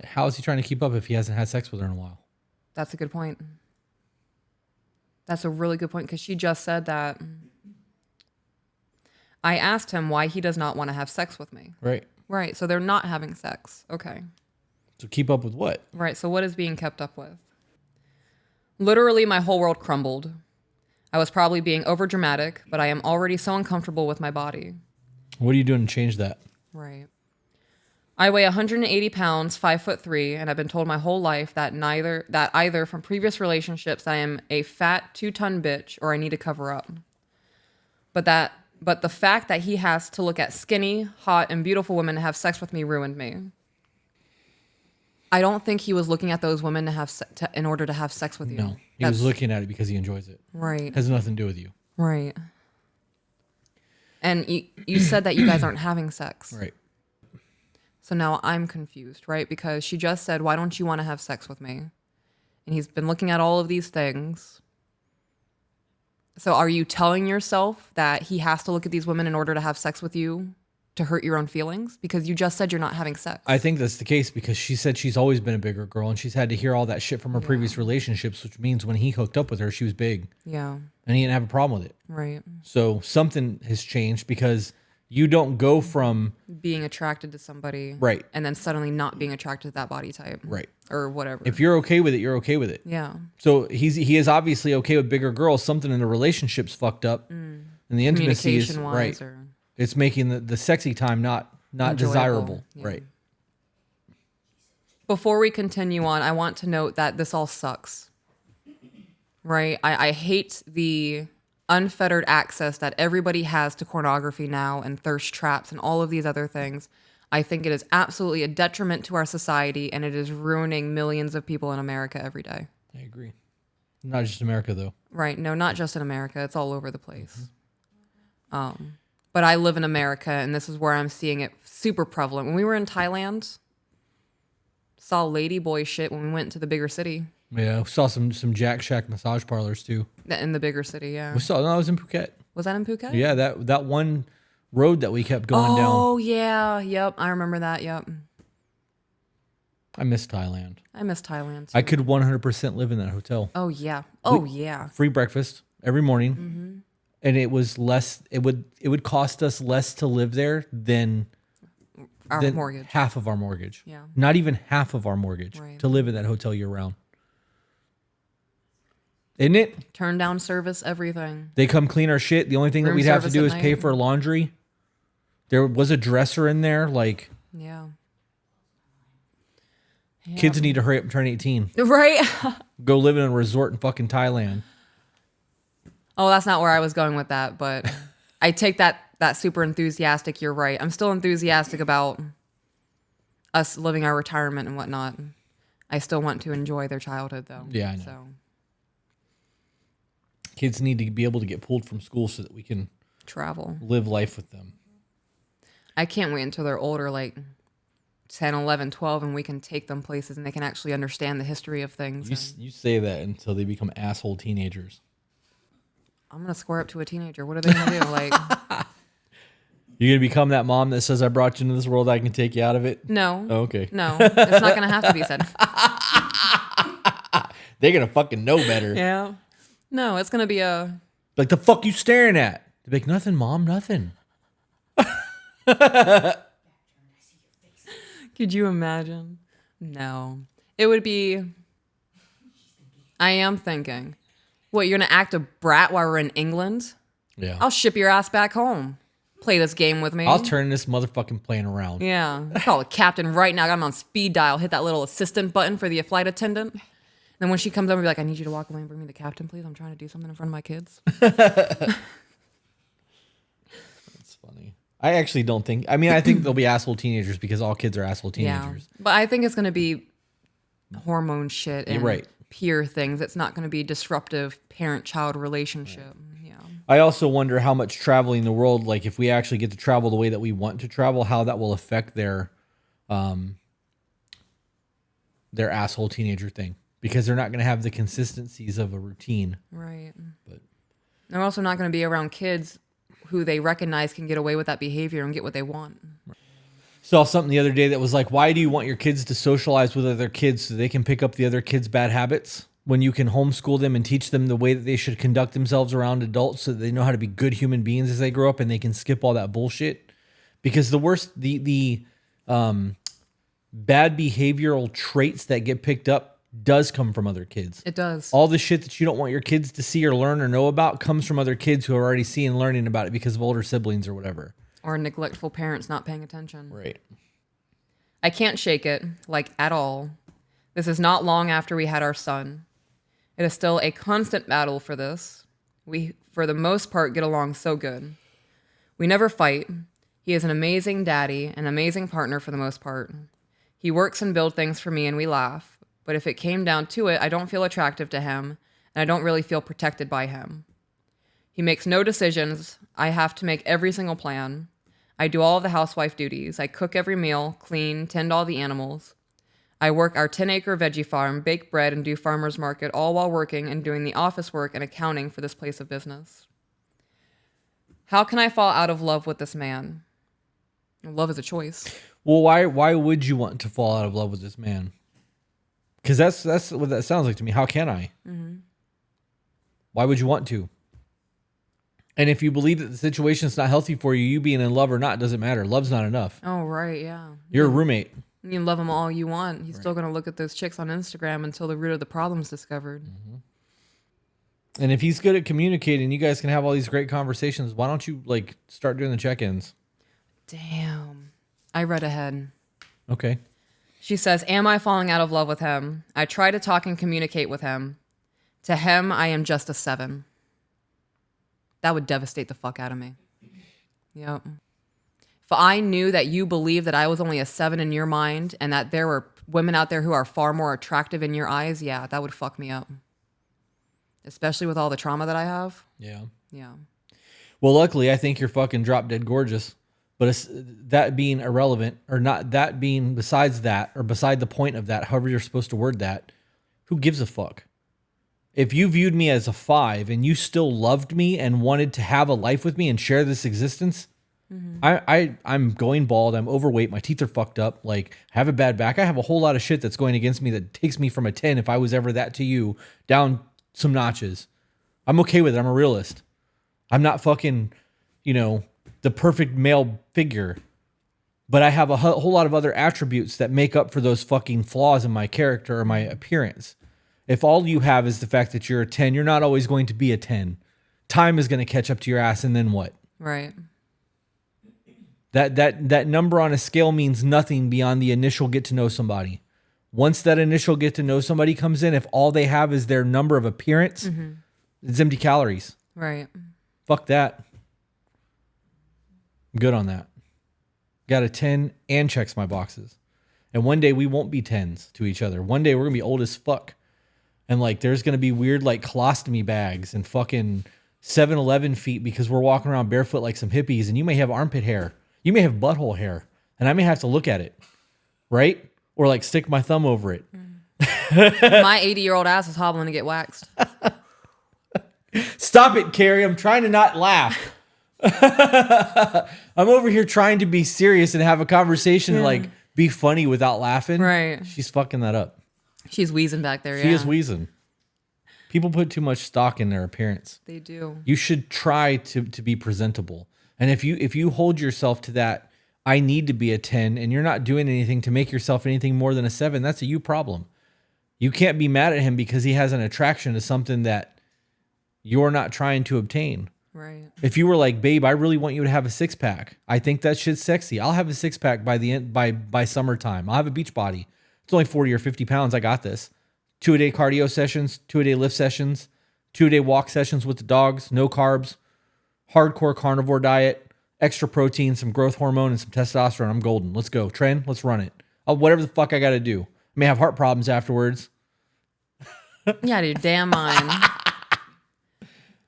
How is he trying to keep up if he hasn't had sex with her in a while? That's a good point. That's a really good point because she just said that. I asked him why he does not want to have sex with me. Right. Right. So they're not having sex. Okay. So keep up with what? Right. So what is being kept up with? Literally, my whole world crumbled. I was probably being overdramatic, but I am already so uncomfortable with my body. What are you doing to change that? Right. I weigh 180 pounds, 5'3", and I've been told my whole life that either from previous relationships I am a fat 2-ton bitch or I need to cover up. But the fact that he has to look at skinny, hot, and beautiful women to have sex with me ruined me. I don't think he was looking at those women in order to have sex with you. No, he was looking at it because he enjoys it. Right. Has nothing to do with you. Right. And you said that you guys aren't having sex. Right. So now I'm confused, right? Because she just said, "Why don't you want to have sex with me?" And he's been looking at all of these things. So are you telling yourself that he has to look at these women in order to have sex with you to hurt your own feelings? Because you just said you're not having sex. I think that's the case because she said she's always been a bigger girl and she's had to hear all that shit from her previous relationships, which means when he hooked up with her, she was big. Yeah. And he didn't have a problem with it. Right. So something has changed because you don't go from being attracted to somebody. Right. And then suddenly not being attracted to that body type. Right. Or whatever. If you're okay with it, you're okay with it. Yeah. So he is obviously okay with bigger girls. Something in the relationship's fucked up. And the intimacy is right. It's making the sexy time not desirable. Yeah. Right. Before we continue on, I want to note that this all sucks. Right? I hate the unfettered access that everybody has to pornography now and thirst traps and all of these other things. I think it is absolutely a detriment to our society, and it is ruining millions of people in America every day. I agree. Not just America, though. Right. No, not just in America. It's all over the place. But I live in America, and this is where I'm seeing it super prevalent. When we were in Thailand, saw ladyboy shit when we went to the bigger city. Yeah, we saw some Jack Shack massage parlors, too. In the bigger city, yeah. I was in Phuket. Was that in Phuket? Yeah, that one road that we kept going down. Oh, yeah. Yep. I remember that. Yep. I miss Thailand. I miss Thailand, too. I could 100% live in that hotel. Oh, yeah. Oh, yeah. Free breakfast every morning. And it was less, it would cost us less to live there than Our mortgage. half of our mortgage. Yeah. Not even half of our mortgage Right. to live in that hotel year round. Isn't it? Turn down service, everything. They come clean our shit. The only thing that Room we'd have to service do at is pay night. for laundry. There was a dresser in there. Like, Yeah. kids need to hurry up and turn 18. Right? Go live in a resort in fucking Thailand. Oh, that's not where I was going with that, but I take that super enthusiastic. You're right. I'm still enthusiastic about us living our retirement and whatnot. I still want to enjoy their childhood, though. Yeah, I know. So Kids need to be able to get pulled from school so that we can travel. live life with them. I can't wait until they're older, like 10, 11, 12, and we can take them places and they can actually understand the history of things. You say that until they become asshole teenagers. I'm going to square up to a teenager. What are they going to do? Like, You're going to become that mom that says, I brought you into this world, I can take you out of it? no. Oh, okay. No, it's not going to have to be said. They're going to fucking know better. Yeah. No, it's going to be a... Like, the fuck you staring at? They're like, nothing, Mom, nothing. Could you imagine? No. It would be... I am thinking, what, you're going to act a brat while we're in England? Yeah. I'll ship your ass back home. Play this game with me. I'll turn this motherfucking plane around. Yeah. I'll call the captain right now. I got him on speed dial. Hit that little assistant button for the flight attendant. Then when she comes over, be like, I need you to walk away and bring me the captain, please. I'm trying to do something in front of my kids. That's funny. I actually don't think. I mean, I think they'll be asshole teenagers because all kids are asshole teenagers. Yeah. But I think it's going to be hormone shit and right. peer things. It's not going to be disruptive parent-child relationship. Right. Yeah. I also wonder how much traveling the world, like if we actually get to travel the way that we want to travel, how that will affect their asshole teenager thing, because they're not going to have the consistencies of a routine. Right. But they're also not going to be around kids who they recognize can get away with that behavior and get what they want. Saw something the other day that was like, why do you want your kids to socialize with other kids so they can pick up the other kids' bad habits when you can homeschool them and teach them the way that they should conduct themselves around adults so that they know how to be good human beings as they grow up and they can skip all that bullshit? Because the bad behavioral traits that get picked up does come from other kids. It does. All the shit that you don't want your kids to see or learn or know about comes from other kids who are already seeing and learning about it because of older siblings or whatever. Or neglectful parents not paying attention. Right. I can't shake it, like at all. This is not long after we had our son. It is still a constant battle for this. We, for the most part, get along so good. We never fight. He is an amazing daddy, an amazing partner for the most part. He works and builds things for me and we laugh. But if it came down to it, I don't feel attractive to him, and I don't really feel protected by him. He makes no decisions. I have to make every single plan. I do all of the housewife duties. I cook every meal, clean, tend all the animals. I work our 10-acre veggie farm, bake bread, and do farmer's market, all while working and doing the office work and accounting for this place of business. How can I fall out of love with this man? Love is a choice. Well, why would you want to fall out of love with this man? Because that's what that sounds like to me. How can I? Mm-hmm. Why would you want to? And if you believe that the situation's not healthy for you, you being in love or not doesn't matter. Love's not enough. Oh, right, yeah. You're a roommate. You can love him all you want. He's still going to look at those chicks on Instagram until the root of the problem's discovered. Mm-hmm. And if he's good at communicating, you guys can have all these great conversations. Why don't you start doing the check-ins? Damn. I read ahead. Okay. She says, am I falling out of love with him? I try to talk and communicate with him. To him, I am just a 7. That would devastate the fuck out of me. Yep. If I knew that you believed that I was only a 7 in your mind and that there were women out there who are far more attractive in your eyes, yeah, that would fuck me up. Especially with all the trauma that I have. Yeah. Yeah. Well, luckily, I think you're fucking drop dead gorgeous. But it's, that being irrelevant, or not that being besides that, or beside the point of that, however you're supposed to word that, who gives a fuck? If you viewed me as a 5 and you still loved me and wanted to have a life with me and share this existence, mm-hmm. I'm going bald. I'm overweight. My teeth are fucked up. I have a bad back. I have a whole lot of shit that's going against me that takes me from a 10, if I was ever that to you, down some notches. I'm okay with it. I'm a realist. I'm not fucking, the perfect male figure, but I have a whole lot of other attributes that make up for those fucking flaws in my character or my appearance. If all you have is the fact that you're a 10, you're not always going to be a 10. Time is going to catch up to your ass, and then what? Right. That number on a scale means nothing beyond the initial get to know somebody. Once that initial get to know somebody comes in, if all they have is their number of appearance, mm-hmm. it's empty calories. Right. Fuck that. I'm good on that. Got a 10 and checks my boxes. And one day we won't be 10s to each other. One day we're going to be old as fuck. And there's going to be weird colostomy bags and fucking 7-Eleven feet because we're walking around barefoot like some hippies, and you may have armpit hair. You may have butthole hair. And I may have to look at it. Right? Or stick my thumb over it. My 80-year-old ass is hobbling to get waxed. Stop it, Carrie. I'm trying to not laugh. I'm over here trying to be serious and have a conversation and be funny without laughing. Right. She's fucking that up. She's wheezing back there. She is wheezing. People put too much stock in their appearance. They do. You should try to be presentable. And if you hold yourself to that, I need to be a 10, and you're not doing anything to make yourself anything more than a 7, that's a you problem. You can't be mad at him because he has an attraction to something that you're not trying to obtain. Right. If you were like, babe, I really want you to have a 6-pack. I think that shit's sexy. I'll have a 6-pack by the end by summertime. I'll have a beach body. It's only 40 or 50 pounds. I got this. 2-a-day cardio sessions, 2-a-day lift sessions, 2-a-day walk sessions with the dogs, no carbs, hardcore carnivore diet, extra protein, some growth hormone, and some testosterone. I'm golden. Let's go. Tren, let's run it. Whatever the fuck I got to do. I may have heart problems afterwards. Yeah, dude, damn mind.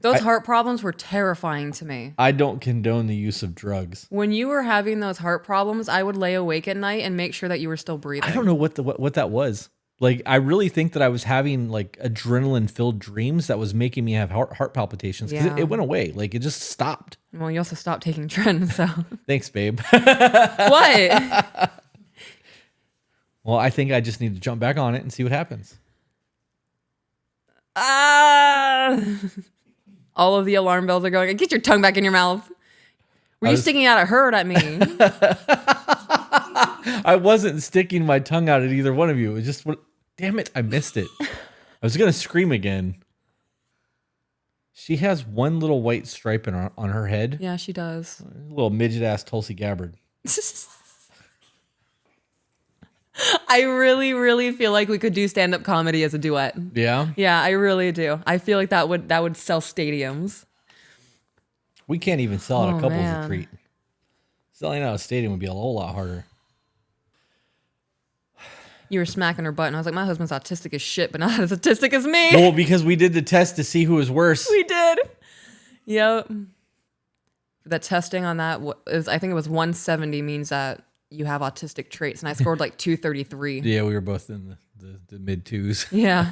Those heart problems were terrifying to me. I don't condone the use of drugs. When you were having those heart problems, I would lay awake at night and make sure that you were still breathing. I don't know what that was. Like, I really think that I was having like adrenaline-filled dreams that was making me have heart palpitations because Yeah. it went away. Like, it just stopped. Well, you also stopped taking Tren, so. Thanks, babe. What? Well, I think I just need to jump back on it and see what happens. Ah! All of the alarm bells are going. Get your tongue back in your mouth. Were you sticking out a hurt at me? I wasn't sticking my tongue out at either one of you. It just, damn it, I missed it. I was going to scream again. She has one little white stripe on her head. Yeah, she does. A little midget-ass Tulsi Gabbard. I really, really feel like we could do stand-up comedy as a duet. Yeah? Yeah, I really do. I feel like that would sell stadiums. We can't even sell at a couples man. retreat. Selling out a stadium would be a whole lot harder. You were smacking her butt, and I was like, my husband's autistic as shit, but not as autistic as me. Well, because we did the test to see who was worse. We did. Yep. The testing on that I think it was 170 means that you have autistic traits, and I scored like 233. Yeah, we were both in the mid twos. Yeah.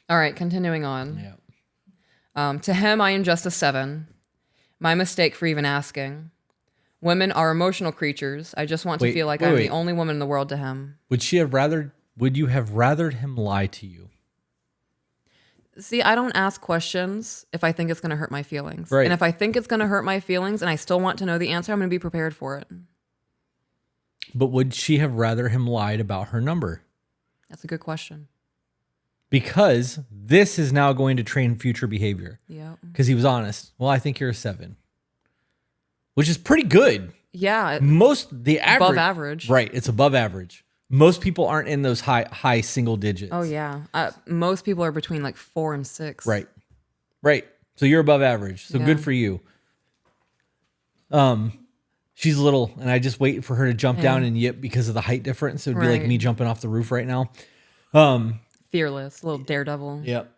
All right, continuing on. Yeah. To him, I am just a 7. My mistake for even asking. Women are emotional creatures. I just want to feel like I'm the only woman in the world to him. Would you have rathered him lie to you? See, I don't ask questions if I think it's going to hurt my feelings. Right. And if I think it's going to hurt my feelings and I still want to know the answer, I'm going to be prepared for it. But would she have rather him lied about her number? That's a good question. Because this is now going to train future behavior. Yeah. Because he was honest. Well, I think you're a 7. Which is pretty good. Yeah. The average. Above average. Right. It's above average. Most people aren't in those high single digits. Oh, yeah. Most people are between like 4 and 6. Right. Right. So you're above average. So Yeah. good for you. She's little, and I just wait for her to jump down and yip because of the height difference. It would be like Right. me jumping off the roof right now. Fearless. Little daredevil. Yep.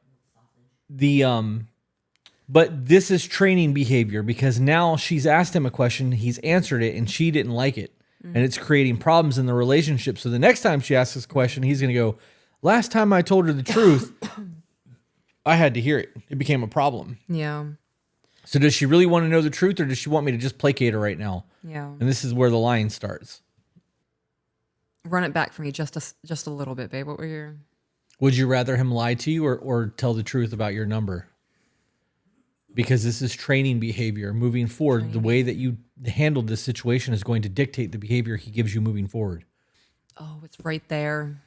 But this is training behavior because now she's asked him a question, he's answered it, and she didn't like it. And it's creating problems in the relationship. So the next time she asks this question, he's going to go, last time I told her the truth, I had to hear it. It became a problem. Yeah. So does she really want to know the truth, or does she want me to just placate her right now? Yeah. And this is where the line starts. Run it back for me just a little bit, babe. What were your... Would you rather him lie to you or tell the truth about your number? Because this is training behavior. Moving forward, the way that you handled this situation is going to dictate the behavior he gives you moving forward. Oh, it's right there.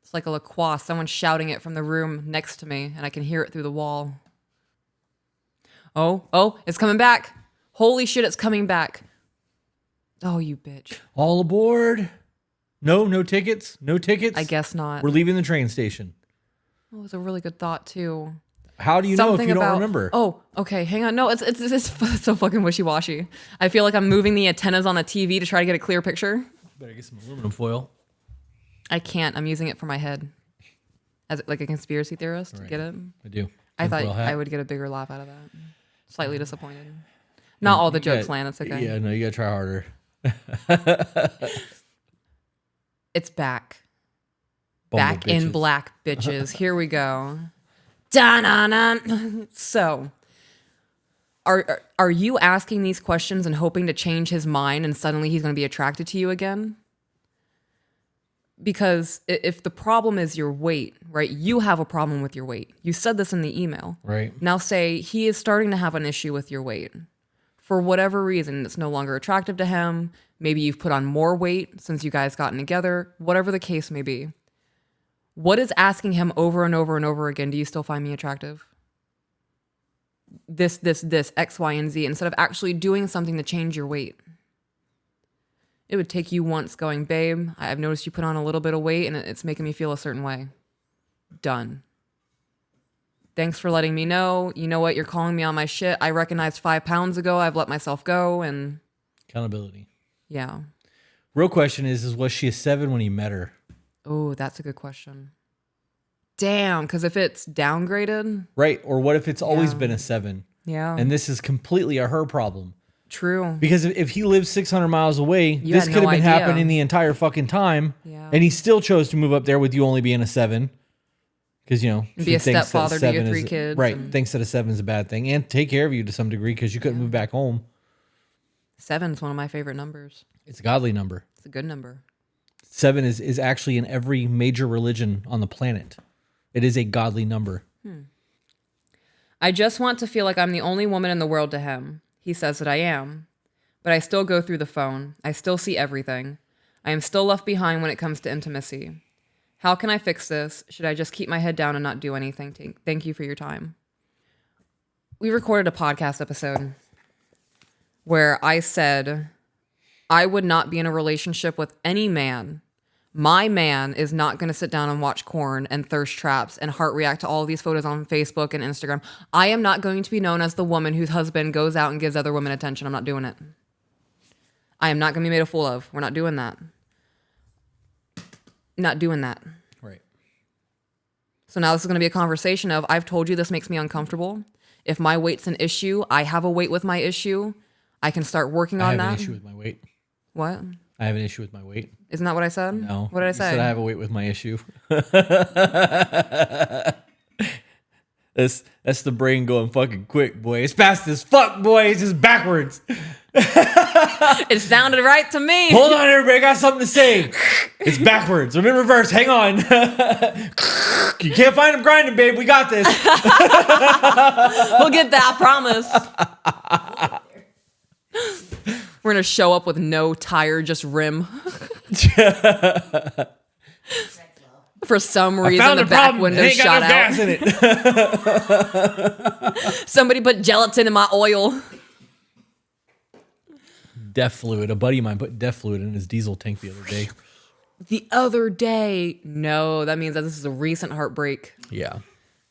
It's like a LaCroix. Someone's shouting it from the room next to me, and I can hear it through the wall. Oh, it's coming back. Holy shit, it's coming back. Oh, you bitch. All aboard. No tickets. No tickets. I guess not. We're leaving the train station. Oh, it was a really good thought, too. How do you know if you don't remember? Oh, okay, hang on. No, it's so fucking wishy-washy. I feel like I'm moving the antennas on a TV to try to get a clear picture. Better get some aluminum foil. I can't. I'm using it for my head. As like a conspiracy theorist. Right. Get it? I do. I thought Tinfoil hat. I would get a bigger laugh out of that. Slightly disappointed. Not all the jokes land. It's okay. Yeah, no, you gotta try harder. It's back. Bumble Back in bitches. black, bitches. Here we go. Dun-dun-dun. So, are you asking these questions and hoping to change his mind and suddenly he's going to be attracted to you again? Because if the problem is your weight, right? You have a problem with your weight. You said this in the email. Right. Now say he is starting to have an issue with your weight. For whatever reason, it's no longer attractive to him. Maybe you've put on more weight since you guys gotten together. Whatever the case may be. What is asking him over and over and over again? Do you still find me attractive? This, X, Y, and Z, instead of actually doing something to change your weight. It would take you once going, babe, I've noticed you put on a little bit of weight and it's making me feel a certain way. Done. Thanks for letting me know. You know what? You're calling me on my shit. I recognized 5 pounds ago. I've let myself go. And Accountability. yeah. Real question is was she a 7 when you met her? Oh, that's a good question. Damn, because if it's downgraded. Right. Or what if it's always been a 7? Yeah. And this is completely a her problem. True. Because if he lives 600 miles away, this had could no have been idea. happening the entire fucking time. Yeah. And he still chose to move up there with you only being a 7. Because, you know, Be she a thinks that stepfather to your 7 3 is- kids. Right. and Thinks that a 7 is a bad thing. And take care of you to some degree because you couldn't move back home. 7 is one of my favorite numbers. It's a godly number. It's a good number. 7 is actually in every major religion on the planet. It is a godly number. I just want to feel like I'm the only woman in the world to him. He says that I am. But I still go through the phone. I still see everything. I am still left behind when it comes to intimacy. How can I fix this? Should I just keep my head down and not do anything? Thank you for your time. We recorded a podcast episode where I said I would not be in a relationship with any man. My man is not going to sit down and watch porn and thirst traps and heart react to all these photos on Facebook and Instagram. I am not going to be known as the woman whose husband goes out and gives other women attention. I'm not doing it. I am not going to be made a fool of. We're not doing that. Not doing that. Right. So now this is going to be a conversation of, I've told you this makes me uncomfortable. If my weight's an issue, I have a weight with my issue. I can start working I on have that. an issue with my weight. What? I have an issue with my weight. Isn't that what I said? No. What did I You say? said I have a weight with my issue. That's the brain going fucking quick, boy. It's fast as fuck, boy. It's just backwards. It sounded right to me. Hold on, everybody. I got something to say. It's backwards. I'm in reverse. Hang on. You can't find him grinding, babe. We got this. We'll get that, I promise. We're going to show up with no tire, just rim. For some reason, the back window Ain't shot got no out. gas in it. Somebody put gelatin in my oil. Death fluid. A buddy of mine put death fluid in his diesel tank the other day. The other day. No, that means that this is a recent heartbreak. Yeah.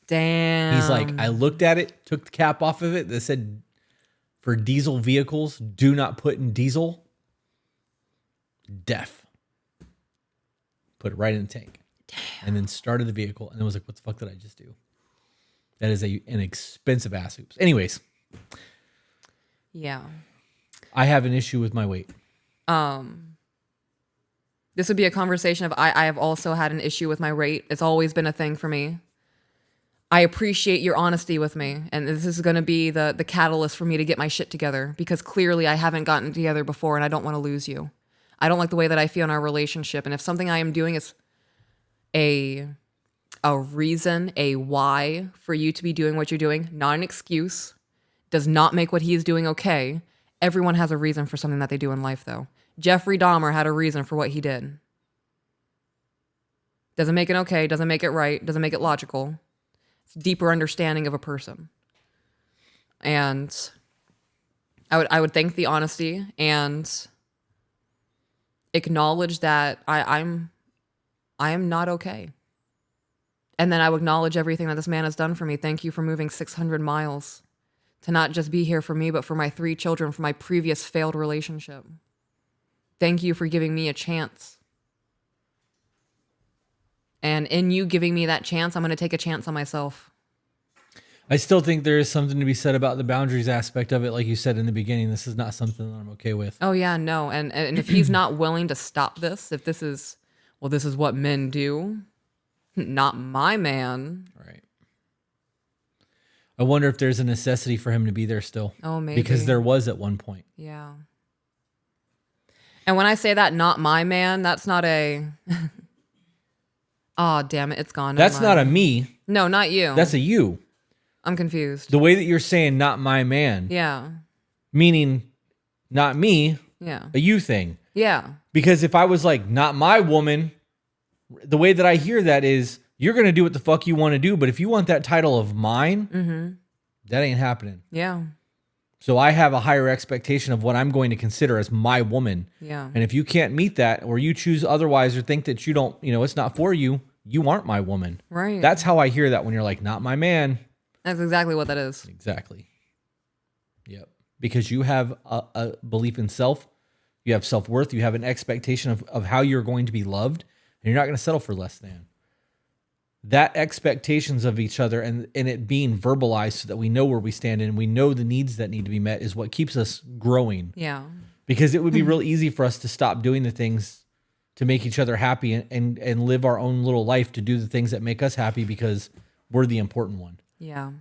Damn. He's like, I looked at it, took the cap off of it that said, for diesel vehicles, do not put in diesel. Deaf. Put it right in the tank. Damn. And then started the vehicle and then was like, what the fuck did I just do? That is an expensive ass oops. Anyways. Yeah. I have an issue with my weight. This would be a conversation of I have also had an issue with my weight. It's always been a thing for me. I appreciate your honesty with me. And this is going to be the catalyst for me to get my shit together because clearly I haven't gotten together before and I don't want to lose you. I don't like the way that I feel in our relationship. And if something I am doing is a reason, a why for you to be doing what you're doing, not an excuse, does not make what he is doing okay. Everyone has a reason for something that they do in life, though. Jeffrey Dahmer had a reason for what he did. Doesn't make it okay, doesn't make it right, doesn't make it logical. It's a deeper understanding of a person. And I would thank the honesty and acknowledge that I am not okay. And then I would acknowledge everything that this man has done for me. Thank you for moving 600 miles to not just be here for me, but for my 3 children, for my previous failed relationship. Thank you for giving me a chance. And in you giving me that chance, I'm going to take a chance on myself. I still think there is something to be said about the boundaries aspect of it. Like you said in the beginning, this is not something that I'm okay with. Oh, yeah, no. And if he's not willing to stop this, if this is, well, this is what men do, not my man. Right. I wonder if there's a necessity for him to be there still. Oh, maybe. Because there was at one point. Yeah. And when I say that, not my man, that's not a, oh, damn it, it's gone. That's not a me. No, not you. That's a you. I'm confused. The way that you're saying not my man. Yeah. Meaning not me. Yeah. A you thing. Yeah. Because if I was like, not my woman, the way that I hear that is, you're going to do what the fuck you want to do. But if you want that title of mine, that ain't happening. Yeah. So I have a higher expectation of what I'm going to consider as my woman. Yeah. And if you can't meet that, or you choose otherwise, or think that you don't, it's not for you, you aren't my woman. Right. That's how I hear that when you're like, not my man. That's exactly what that is. Exactly. Yep. Because you have a belief in self, you have self-worth, you have an expectation of how you're going to be loved, and you're not going to settle for less than. That expectations of each other and it being verbalized so that we know where we stand and we know the needs that need to be met is what keeps us growing. Yeah. Because it would be real easy for us to stop doing the things to make each other happy and live our own little life to do the things that make us happy because we're the important one. Yeah.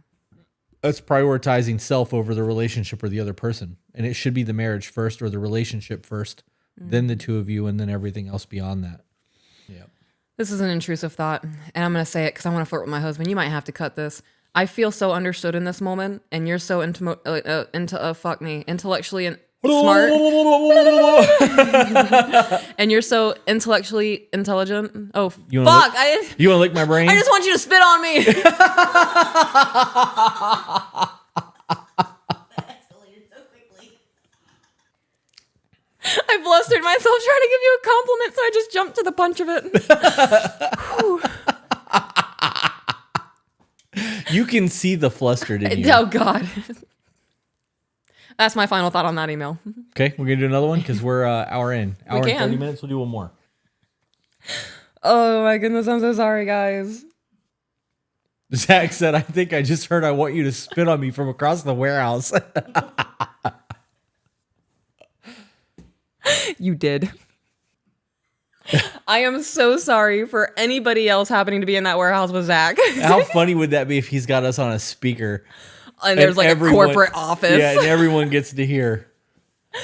Us prioritizing self over the relationship or the other person. And it should be the marriage first or the relationship first, then the two of you, and then everything else beyond that. Yeah. This is an intrusive thought, and I'm going to say it because I want to flirt with my husband. You might have to cut this. I feel so understood in this moment, and you're so intellectually and smart. And you're so intellectually intelligent. Oh, You fuck. want to lick my brain? I just want you to spit on me. I flustered myself trying to give you a compliment, so I just jumped to the punch of it. You can see the flustered in you. Oh, God. That's my final thought on that email. Okay, we're going to do another one because we're hour in. Hour and 30 minutes, we'll do one more. Oh, my goodness. I'm so sorry, guys. Zach said, I think I just heard I want you to spit on me from across the warehouse. You did. I am so sorry for anybody else happening to be in that warehouse with Zach. How funny would that be if he's got us on a speaker? And there's like a corporate office. Yeah, and everyone gets to hear.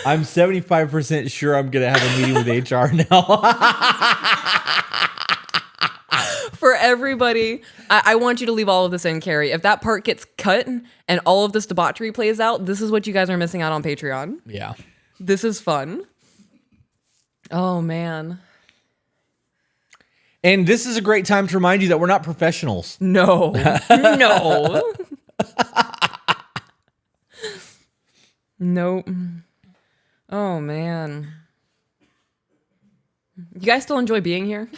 I'm 75% sure I'm going to have a meeting with HR now. For everybody, I want you to leave all of this in, Carrie. If that part gets cut and all of this debauchery plays out, this is what you guys are missing out on Patreon. Yeah. This is fun. Oh, man. And this is a great time to remind you that we're not professionals. No. No. Nope. Oh, man. You guys still enjoy being here?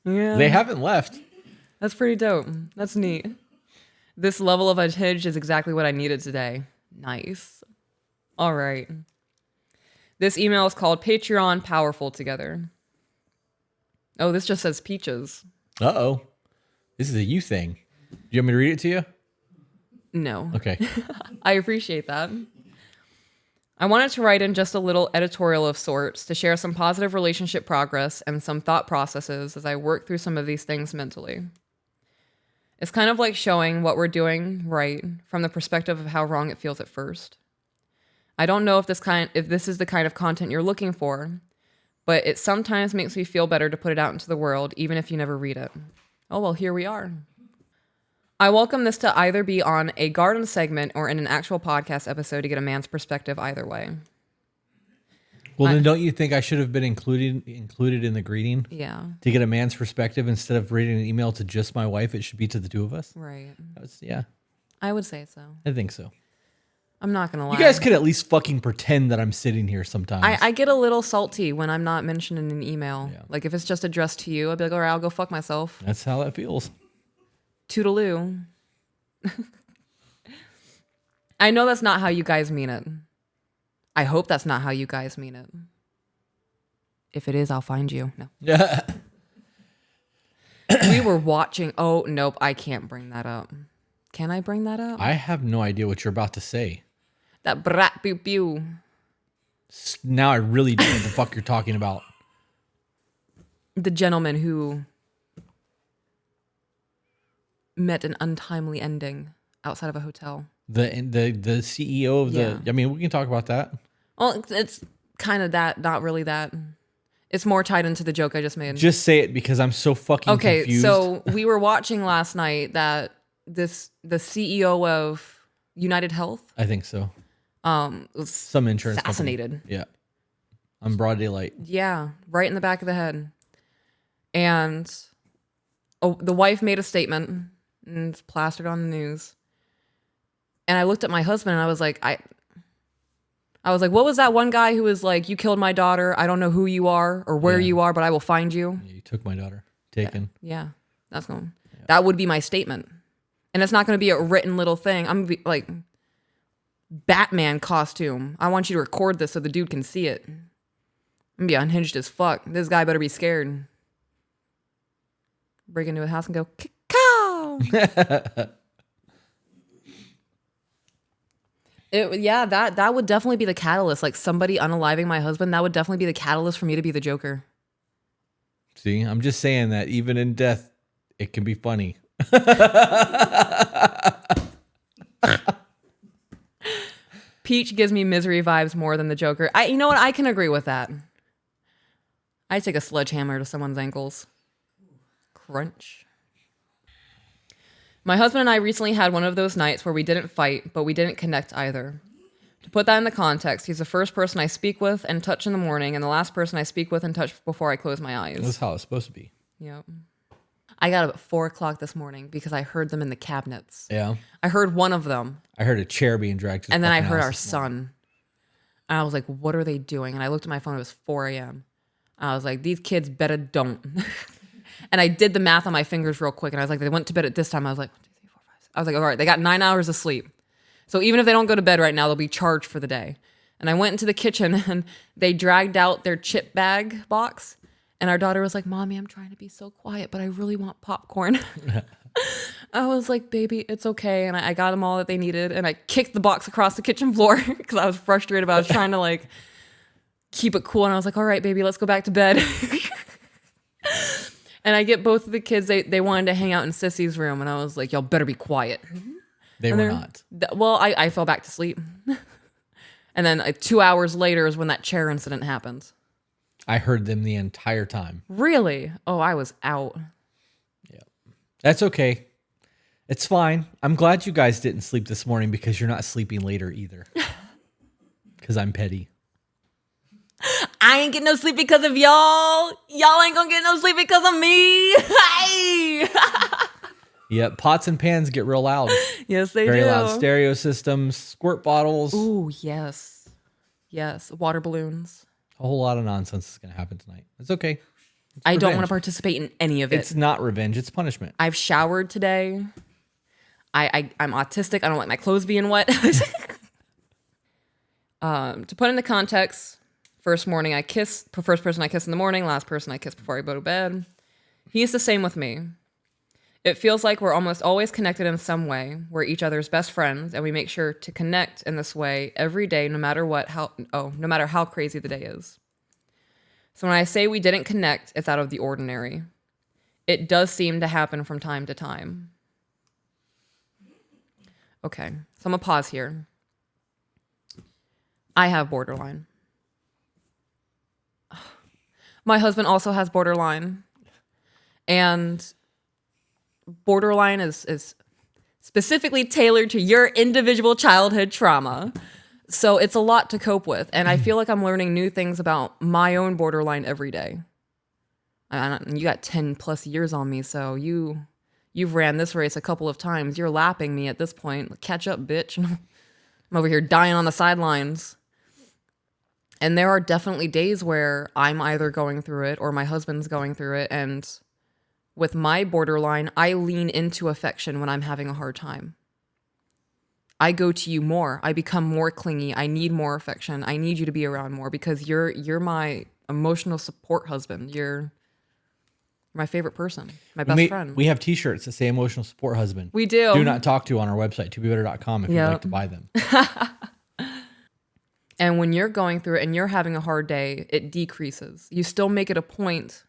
Yeah. They haven't left. That's pretty dope. That's neat. This level of unhinged is exactly what I needed today. Nice. All right. This email is called Patreon Powerful Together. Oh, this just says peaches. Uh-oh. This is a you thing. Do you want me to read it to you? No. Okay. I appreciate that. I wanted to write in just a little editorial of sorts to share some positive relationship progress and some thought processes as I work through some of these things mentally. It's kind of like showing what we're doing right from the perspective of how wrong it feels at first. I don't know if this is the kind of content you're looking for, but it sometimes makes me feel better to put it out into the world, even if you never read it. Oh, well, here we are. I welcome this to either be on a garden segment or in an actual podcast episode to get a man's perspective either way. Well, then don't you think I should have been included in the greeting? Yeah. To get a man's perspective instead of reading an email to just my wife, it should be to the two of us? Right. Yeah. I would say so. I think so. I'm not going to lie. You guys could at least fucking pretend that I'm sitting here sometimes. I get a little salty when I'm not mentioned in an email. Yeah. Like if it's just addressed to you, I'd be like, all right, I'll go fuck myself. That's how that feels. Toodaloo. I know that's not how you guys mean it. I hope that's not how you guys mean it. If it is, I'll find you. No. Yeah. We were watching. Oh, nope. I can't bring that up. Can I bring that up? I have no idea what you're about to say. That brat pew pew. Now I really don't know what the fuck you're talking about. The gentleman who met an untimely ending outside of a hotel. The CEO of the... Yeah. I mean, we can talk about that. Well, it's kind of that, not really that. It's more tied into the joke I just made. Just say it because I'm so fucking confused. So we were watching last night that the CEO of United Health I think so. was Some insurance assassinated. company. Yeah. On broad daylight. Yeah, right in the back of the head. And the wife made a statement and it's plastered on the news. And I looked at my husband and I was like, what was that one guy who was like, you killed my daughter. I don't know who you are or where you are, but I will find you. Yeah, you took my daughter. Taken. Yeah, that's going. Yeah. That would be my statement. And it's not going to be a written little thing. I'm going to be like, Batman costume. I want you to record this so the dude can see it. I'm going to be unhinged as fuck. This guy better be scared. Break into a house and go, cow. That would definitely be the catalyst. Like somebody unaliving my husband, that would definitely be the catalyst for me to be the Joker. See, I'm just saying that even in death, it can be funny. Peach gives me misery vibes more than the Joker. You know what? I can agree with that. I take a sledgehammer to someone's ankles. Crunch. My husband and I recently had one of those nights where we didn't fight, but we didn't connect either. To put that in the context, he's the first person I speak with and touch in the morning, and the last person I speak with and touch before I close my eyes. That's how it's supposed to be. Yep. I got up at 4 o'clock this morning because I heard them in the cabinets. Yeah. I heard one of them. I heard a chair being dragged to the And then I fucking heard house our this morning. son. And I was like, what are they doing? And I looked at my phone, it was 4 a.m. I was like, these kids better don't. And I did the math on my fingers real quick. And I was like, they went to bed at this time. I was like, 1, 2, 3, 4, 5, 6. I was like, all right, they got 9 hours of sleep. So even if they don't go to bed right now, they'll be charged for the day. And I went into the kitchen and they dragged out their chip bag box. And our daughter was like, Mommy, I'm trying to be so quiet, but I really want popcorn. I was like, baby, it's okay. And I got them all that they needed. And I kicked the box across the kitchen floor because I was frustrated. But I was trying to like keep it cool. And I was like, all right, baby, let's go back to bed. And I get both of the kids, they wanted to hang out in Sissy's room. And I was like, y'all better be quiet. They were not. Well, I fell back to sleep. And then 2 hours later is when that chair incident happened. I heard them the entire time. Really? Oh, I was out. Yeah. That's okay. It's fine. I'm glad you guys didn't sleep this morning because you're not sleeping later either. Because I'm petty. I ain't getting no sleep because of y'all. Y'all ain't gonna get no sleep because of me. Hey! Yep. Pots and pans get real loud. Yes, they Very do. loud stereo systems, squirt bottles. Ooh, yes. Yes. Water balloons. A whole lot of nonsense is going to happen tonight. It's okay. It's I don't revenge. want to participate in any of it. It's not revenge. It's punishment. I've showered today. I'm autistic. I don't like my clothes being wet. To put into context, first person I kiss in the morning, last person I kiss before I go to bed. He's the same with me. It feels like we're almost always connected in some way. We're each other's best friends, and we make sure to connect in this way every day, no matter how crazy the day is. So when I say we didn't connect, it's out of the ordinary. It does seem to happen from time to time. Okay, so I'm gonna pause here. I have borderline. My husband also has borderline. And borderline is specifically tailored to your individual childhood trauma. So it's a lot to cope with. And I feel like I'm learning new things about my own borderline every day. And you got 10 plus years on me, so you've ran this race a couple of times. You're lapping me at this point. Catch up, bitch. I'm over here dying on the sidelines. And there are definitely days where I'm either going through it or my husband's going through it. And with my borderline, I lean into affection when I'm having a hard time. I go to you more. I become more clingy. I need more affection. I need you to be around more because you're my emotional support husband. You're my favorite person, my best friend. We have t-shirts that say emotional support husband. We do. Do not talk to on our website, tobebetter.com, if you'd like to buy them. And when you're going through it and you're having a hard day, it decreases. You still make it a point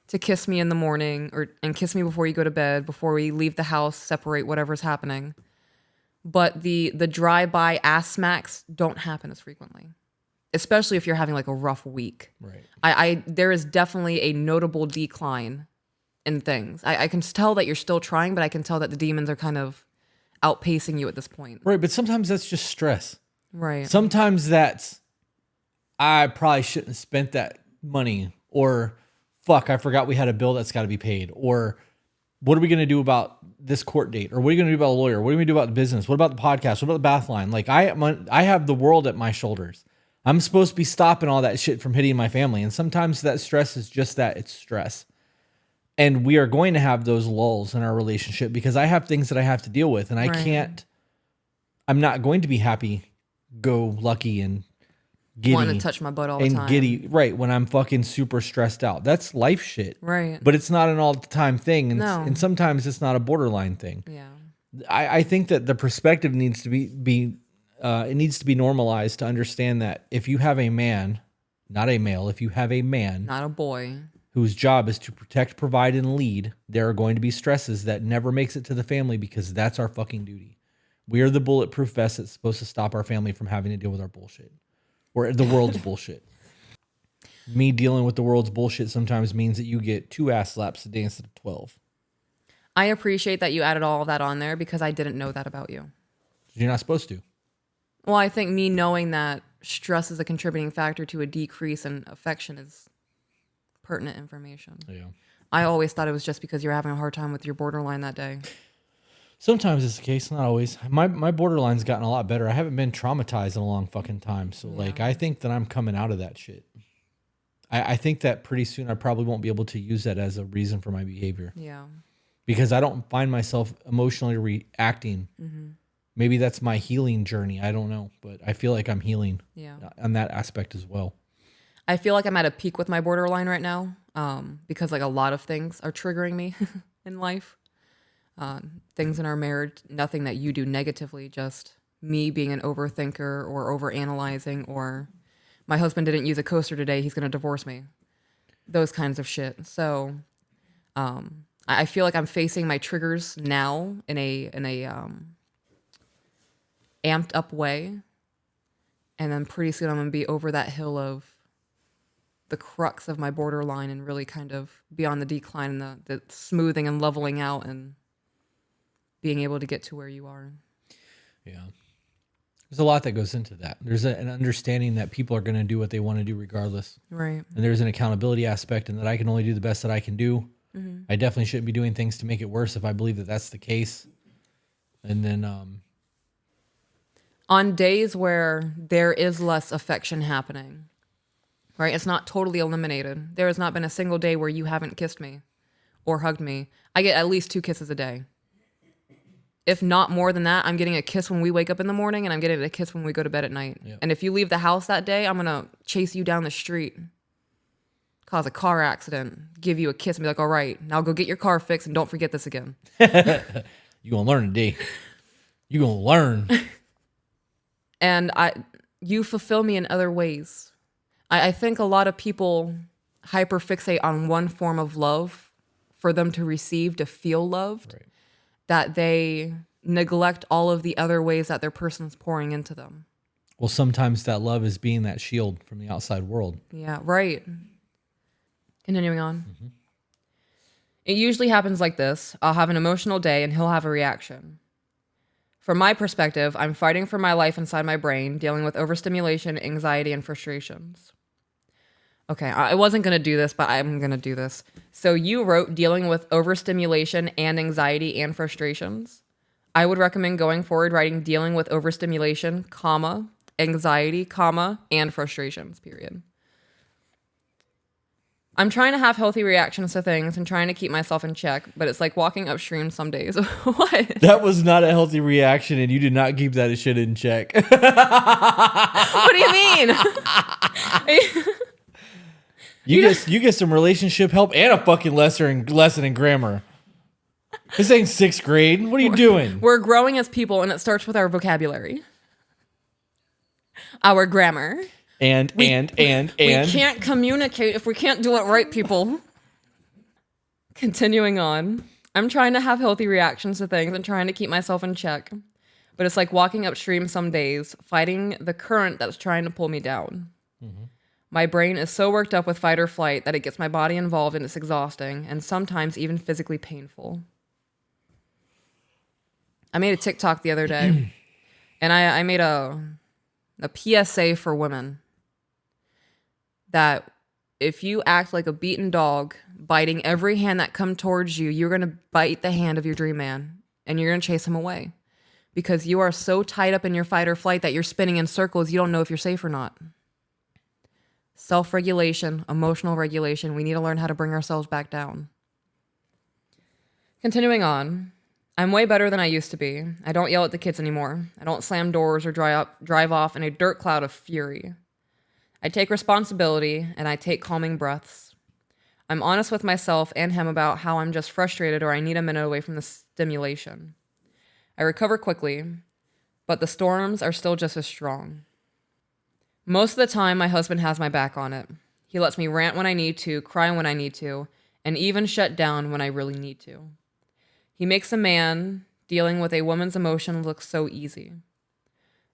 to kiss me in the morning and kiss me before you go to bed, before we leave the house, separate whatever's happening. But the drive-by ass smacks don't happen as frequently, especially if you're having like a rough week. Right. There is definitely a notable decline in things. I can tell that you're still trying, but I can tell that the demons are kind of outpacing you at this point. Right, but sometimes that's just stress. Right. Sometimes that's, I probably shouldn't have spent that money, or fuck, I forgot we had a bill that's got to be paid, or what are we going to do about this court date, or what are you going to do about a lawyer? What are we going to do about the business? What about the podcast? What about the bath line? Like I have the world at my shoulders. I'm supposed to be stopping all that shit from hitting my family. And sometimes that stress is just that, it's stress. And we are going to have those lulls in our relationship because I have things that I have to deal with, and I'm not going to be happy, go lucky and giddy. Wanting to touch my butt all the and time. giddy, right, when I'm fucking super stressed out. That's life shit. Right. But it's not an all the time thing. And, No. and sometimes it's not a borderline thing. Yeah. I think that the perspective needs to be it needs to be normalized to understand that if you have a man, not a male, if you have a man, Not a boy. whose job is to protect, provide, and lead, there are going to be stresses that never makes it to the family because that's our fucking duty. We are the bulletproof vest that's supposed to stop our family from having to deal with our bullshit or the world's bullshit. Me dealing with the world's bullshit sometimes means that you get 2 ass slaps a day instead of 12. I appreciate that you added all of that on there because I didn't know that about you. You're not supposed to. Well, I think me knowing that stress is a contributing factor to a decrease in affection is pertinent information. Yeah. I always thought it was just because you're having a hard time with your borderline that day. Sometimes it's the case, not always. My borderline's gotten a lot better. I haven't been traumatized in a long fucking time. So, like, I think that I'm coming out of that shit. I think that pretty soon I probably won't be able to use that as a reason for my behavior. Yeah. Because I don't find myself emotionally reacting. Mm-hmm. Maybe that's my healing journey. I don't know. But I feel like I'm healing on that aspect as well. I feel like I'm at a peak with my borderline right now because, like, a lot of things are triggering me in life. Things in our marriage, nothing that you do negatively, just me being an overthinker or overanalyzing, or my husband didn't use a coaster today, he's going to divorce me. Those kinds of shit. So I feel like I'm facing my triggers now in a amped up way. And then pretty soon I'm going to be over that hill of the crux of my borderline and really kind of be on the decline and the smoothing and leveling out and being able to get to where you are. Yeah. There's a lot that goes into that. There's an understanding that people are going to do what they want to do regardless. Right. And there's an accountability aspect and that I can only do the best that I can do. Mm-hmm. I definitely shouldn't be doing things to make it worse if I believe that that's the case. And then on days where there is less affection happening, right? It's not totally eliminated. There has not been a single day where you haven't kissed me or hugged me. I get at least 2 kisses a day. If not more than that, I'm getting a kiss when we wake up in the morning and I'm getting a kiss when we go to bed at night. Yep. And if you leave the house that day, I'm going to chase you down the street, cause a car accident, give you a kiss and be like, all right, now go get your car fixed and don't forget this again. You going to learn today. You going to learn. And you fulfill me in other ways. I think a lot of people hyperfixate on one form of love for them to receive, to feel loved. Right. That they neglect all of the other ways that their person's pouring into them. Well, sometimes that love is being that shield from the outside world. Yeah, right. Continuing on. Mm-hmm. It usually happens like this. I'll have an emotional day and he'll have a reaction. From my perspective, I'm fighting for my life inside my brain, dealing with overstimulation, anxiety, and frustrations. Okay, I wasn't going to do this, but I'm going to do this. So you wrote dealing with overstimulation and anxiety and frustrations. I would recommend going forward writing dealing with overstimulation, comma, anxiety, comma, and frustrations, period. I'm trying to have healthy reactions to things and trying to keep myself in check, but it's like walking upstream some days. What? That was not a healthy reaction, and you did not keep that shit in check. What do you mean? You get some relationship help and a fucking lesson in grammar. This ain't 6th grade. What are you doing? We're growing as people, and it starts with our vocabulary, our grammar. And. We can't communicate if we can't do it right, people. Continuing on. I'm trying to have healthy reactions to things and trying to keep myself in check. But it's like walking upstream some days, fighting the current that's trying to pull me down. Mm-hmm. My brain is so worked up with fight or flight that it gets my body involved and it's exhausting and sometimes even physically painful. I made a TikTok the other day and I made a PSA for women that if you act like a beaten dog, biting every hand that comes towards you, you're going to bite the hand of your dream man and you're going to chase him away because you are so tied up in your fight or flight that you're spinning in circles. You don't know if you're safe or not. Self-regulation, emotional regulation. We need to learn how to bring ourselves back down. Continuing on. I'm way better than I used to be. I don't yell at the kids anymore. I don't slam doors or drive off in a dirt cloud of fury. I take responsibility and I take calming breaths. I'm honest with myself and him about how I'm just frustrated or I need a minute away from the stimulation. I recover quickly, but the storms are still just as strong. Most of the time, my husband has my back on it. He lets me rant when I need to, cry when I need to, and even shut down when I really need to. He makes a man dealing with a woman's emotion look so easy.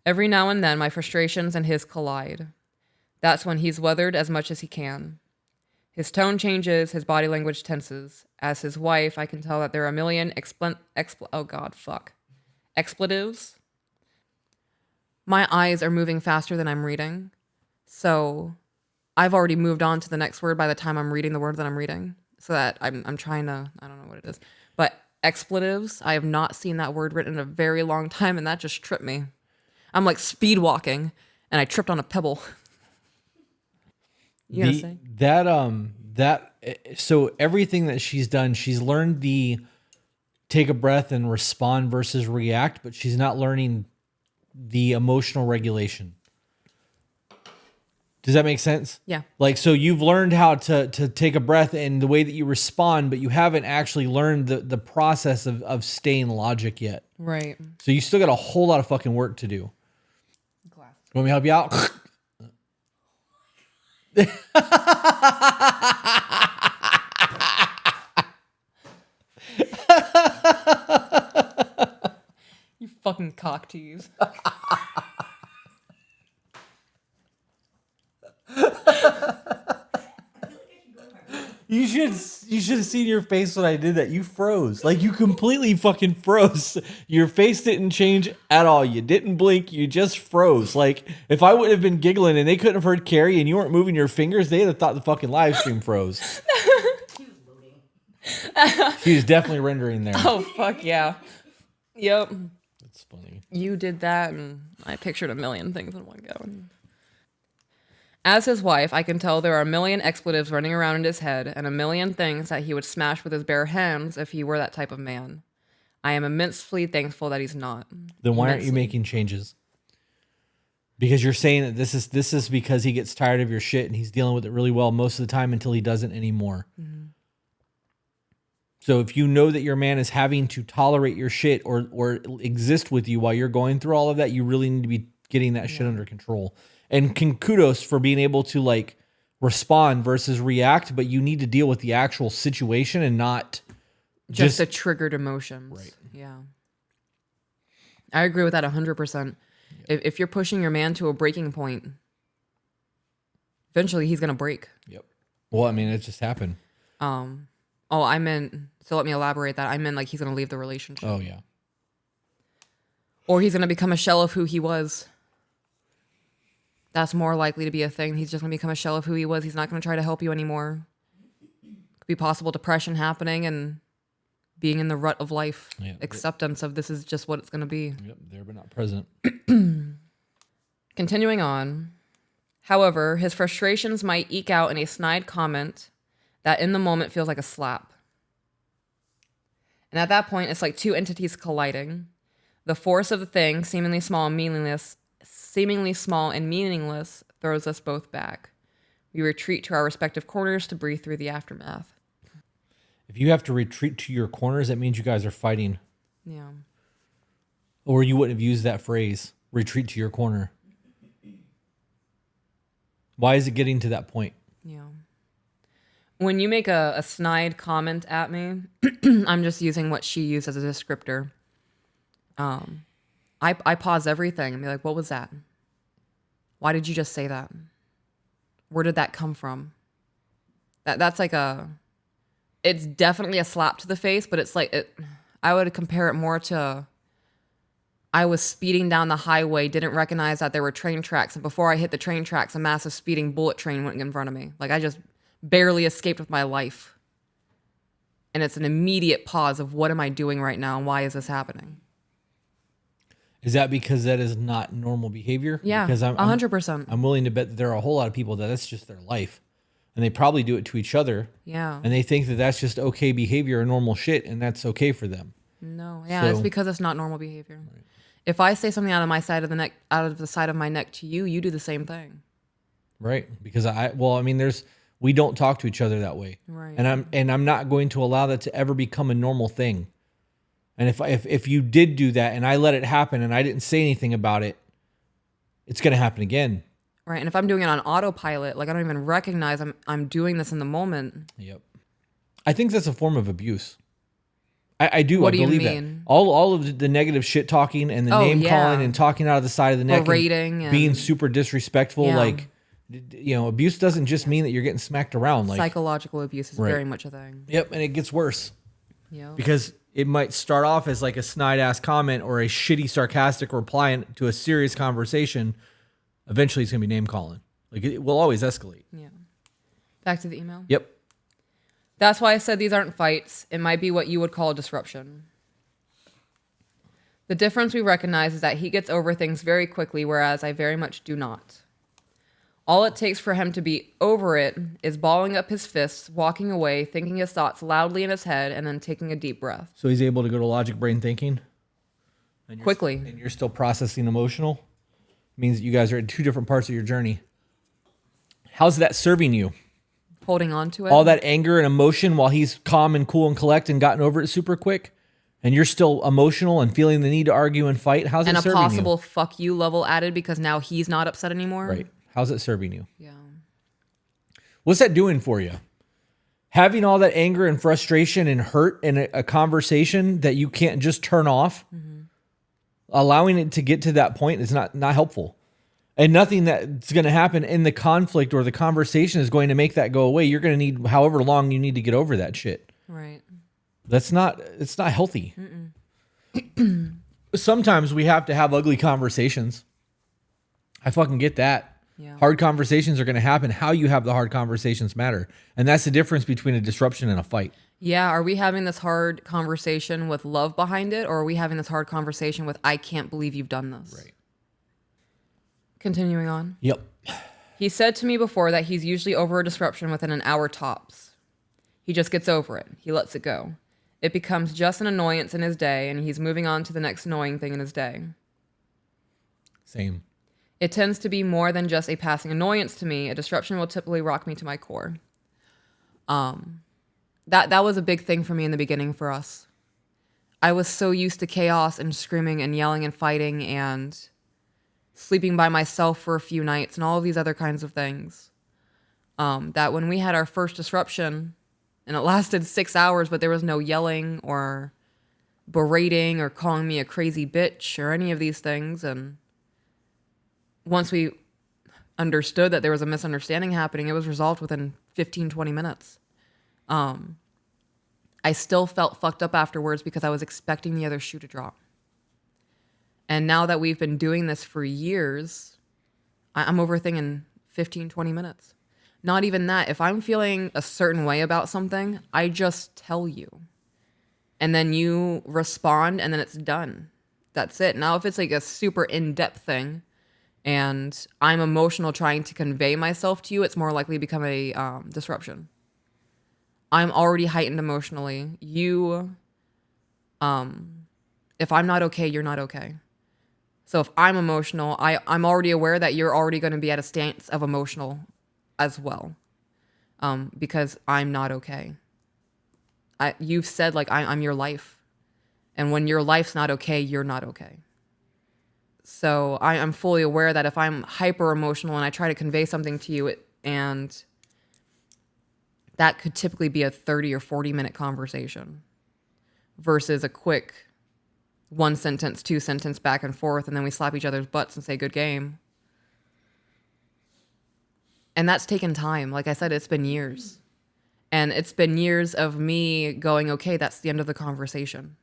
Every now and then, my frustrations and his collide. That's when he's weathered as much as he can. His tone changes, his body language tenses. As his wife, I can tell that there are a million expletives. My eyes are moving faster than I'm reading. So I've already moved on to the next word by the time I'm reading the word that I'm reading. So that I'm trying to, I don't know what it is. But expletives, I have not seen that word written in a very long time, and that just tripped me. I'm like speed walking, and I tripped on a pebble. You gonna say? So everything that she's done, she's learned the take a breath and respond versus react, but she's not learning the emotional regulation. Does that make sense? Yeah. Like, so you've learned how to take a breath and the way that you respond, but you haven't actually learned the process of staying logic yet. Right. So you still got a whole lot of fucking work to do. Glass. Want me to help you out? You fucking cock tease. You should have seen your face when I did that. You froze. Like, you completely fucking froze. Your face didn't change at all. You didn't blink. You just froze. Like, if I would have been giggling and they couldn't have heard Carrie and you weren't moving your fingers, they'd have thought the fucking live stream froze. She was definitely rendering there. Oh, fuck yeah. Yep. That's funny. You did that, and I pictured a million things in one go. As his wife, I can tell there are a million expletives running around in his head and a million things that he would smash with his bare hands if he were that type of man. I am immensely thankful that he's not. Then why aren't you making changes? Because you're saying that this is because he gets tired of your shit and he's dealing with it really well most of the time until he doesn't anymore. Mm-hmm. So if you know that your man is having to tolerate your shit or exist with you while you're going through all of that, you really need to be getting that shit under control. And kudos for being able to like respond versus react, but you need to deal with the actual situation and not just the triggered emotions. Right. Yeah. I agree with that 100%. Yep. If you're pushing your man to a breaking point, eventually he's going to break. Yep. Well, I mean, it just happened. So let me elaborate that. I meant like he's going to leave the relationship. Oh, yeah. Or he's going to become a shell of who he was. That's more likely to be a thing. He's just going to become a shell of who he was. He's not going to try to help you anymore. Could be possible depression happening and being in the rut of life. Yeah, acceptance of this is just what it's going to be. Yep, there but not present. Continuing on. However, his frustrations might eke out in a snide comment that in the moment feels like a slap. And at that point, it's like two entities colliding. The force of the thing, seemingly small and meaningless, throws us both back. We retreat to our respective corners to breathe through the aftermath. If you have to retreat to your corners, that means you guys are fighting. Yeah. Or you wouldn't have used that phrase, retreat to your corner. Why is it getting to that point? Yeah. When you make a snide comment at me, I'm just using what she used as a descriptor. I pause everything and be like, what was that? Why did you just say that? Where did that come from? That's like it's definitely a slap to the face, but it's like, I would compare it more to, I was speeding down the highway, didn't recognize that there were train tracks. And before I hit the train tracks, a massive speeding bullet train went in front of me. Like I just barely escaped with my life. And it's an immediate pause of what am I doing right now? And why is this happening? Is that because that is not normal behavior? Yeah, because 100%. I'm willing to bet that there are a whole lot of people that's just their life. and they probably do it to each other. Yeah. And they think that that's just okay behavior or normal shit, and that's okay for them. No. Yeah, it's So- because it's not normal behavior. Right. If I say something out of the side of my neck to you, you do the same thing. Right. Because we don't talk to each other that way. Right. And I'm not going to allow that to ever become a normal thing. And if you did do that and I let it happen and I didn't say anything about it, it's going to happen again. Right. And if I'm doing it on autopilot, like I don't even recognize I'm doing this in the moment. Yep. I think that's a form of abuse. I do. What I do you believe mean? that. All of the negative shit talking and the name calling and talking out of the side of the neck, berating, and being super disrespectful. Yeah. Like, abuse doesn't just mean that you're getting smacked around. Like, psychological abuse is very much a thing. Yep. And it gets worse. Yeah. Because it might start off as like a snide ass comment or a shitty sarcastic reply to a serious conversation. Eventually it's going to be name calling. Like, it will always escalate. Yeah. Back to the email. Yep. That's why I said these aren't fights. It might be what you would call a disruption. The difference we recognize is that he gets over things very quickly, whereas I very much do not. All it takes for him to be over it is balling up his fists, walking away, thinking his thoughts loudly in his head, and then taking a deep breath. So he's able to go to logic, brain thinking? Quickly. And you're still processing emotional? It means that you guys are at two different parts of your journey. How's that serving you? Holding on to it. All that anger and emotion while he's calm and cool and collect and gotten over it super quick, and you're still emotional and feeling the need to argue and fight. How's it serving you? And a possible fuck you level added because now he's not upset anymore. Right. How's it serving you? Yeah. What's that doing for you? Having all that anger and frustration and hurt in a conversation that you can't just turn off, allowing it to get to that point is not helpful. And nothing that's going to happen in the conflict or the conversation is going to make that go away. You're going to need however long you need to get over that shit. Right. It's not healthy. Sometimes we have to have ugly conversations. I fucking get that. Yeah. Hard conversations are going to happen. How you have the hard conversations matter. And that's the difference between a disruption and a fight. Yeah. Are we having this hard conversation with love behind it? Or are we having this hard conversation with, I can't believe you've done this? Right. Continuing on. Yep. He said to me before that he's usually over a disruption within an hour tops. He just gets over it. He lets it go. It becomes just an annoyance in his day, and he's moving on to the next annoying thing in his day. Same. It tends to be more than just a passing annoyance to me. A disruption will typically rock me to my core. That was a big thing for me in the beginning for us. I was so used to chaos and screaming and yelling and fighting and sleeping by myself for a few nights and all of these other kinds of things. That when we had our first disruption, and it lasted 6 hours, but there was no yelling or berating or calling me a crazy bitch or any of these things. And once we understood that there was a misunderstanding happening, it was resolved within 15, 20 minutes. I still felt fucked up afterwards because I was expecting the other shoe to drop. And now that we've been doing this for years, I'm over a thing in 15, 20 minutes. Not even that. If I'm feeling a certain way about something, I just tell you. And then you respond, and then it's done. That's it. Now, if it's like a super in-depth thing, and I'm emotional trying to convey myself to you, it's more likely to become a disruption. I'm already heightened emotionally. If I'm not okay, you're not okay. So if I'm emotional, I'm already aware that you're already going to be at a stance of emotional as well, because I'm not okay. You've said like I'm your life, and when your life's not okay, you're not okay. So I'm fully aware that if I'm hyper emotional and I try to convey something to you, and that could typically be a 30 or 40-minute conversation versus a quick 1 sentence, 2 sentence back and forth, and then we slap each other's butts and say good game. And that's taken time. Like I said, it's been years. And it's been years of me going, okay, that's the end of the conversation.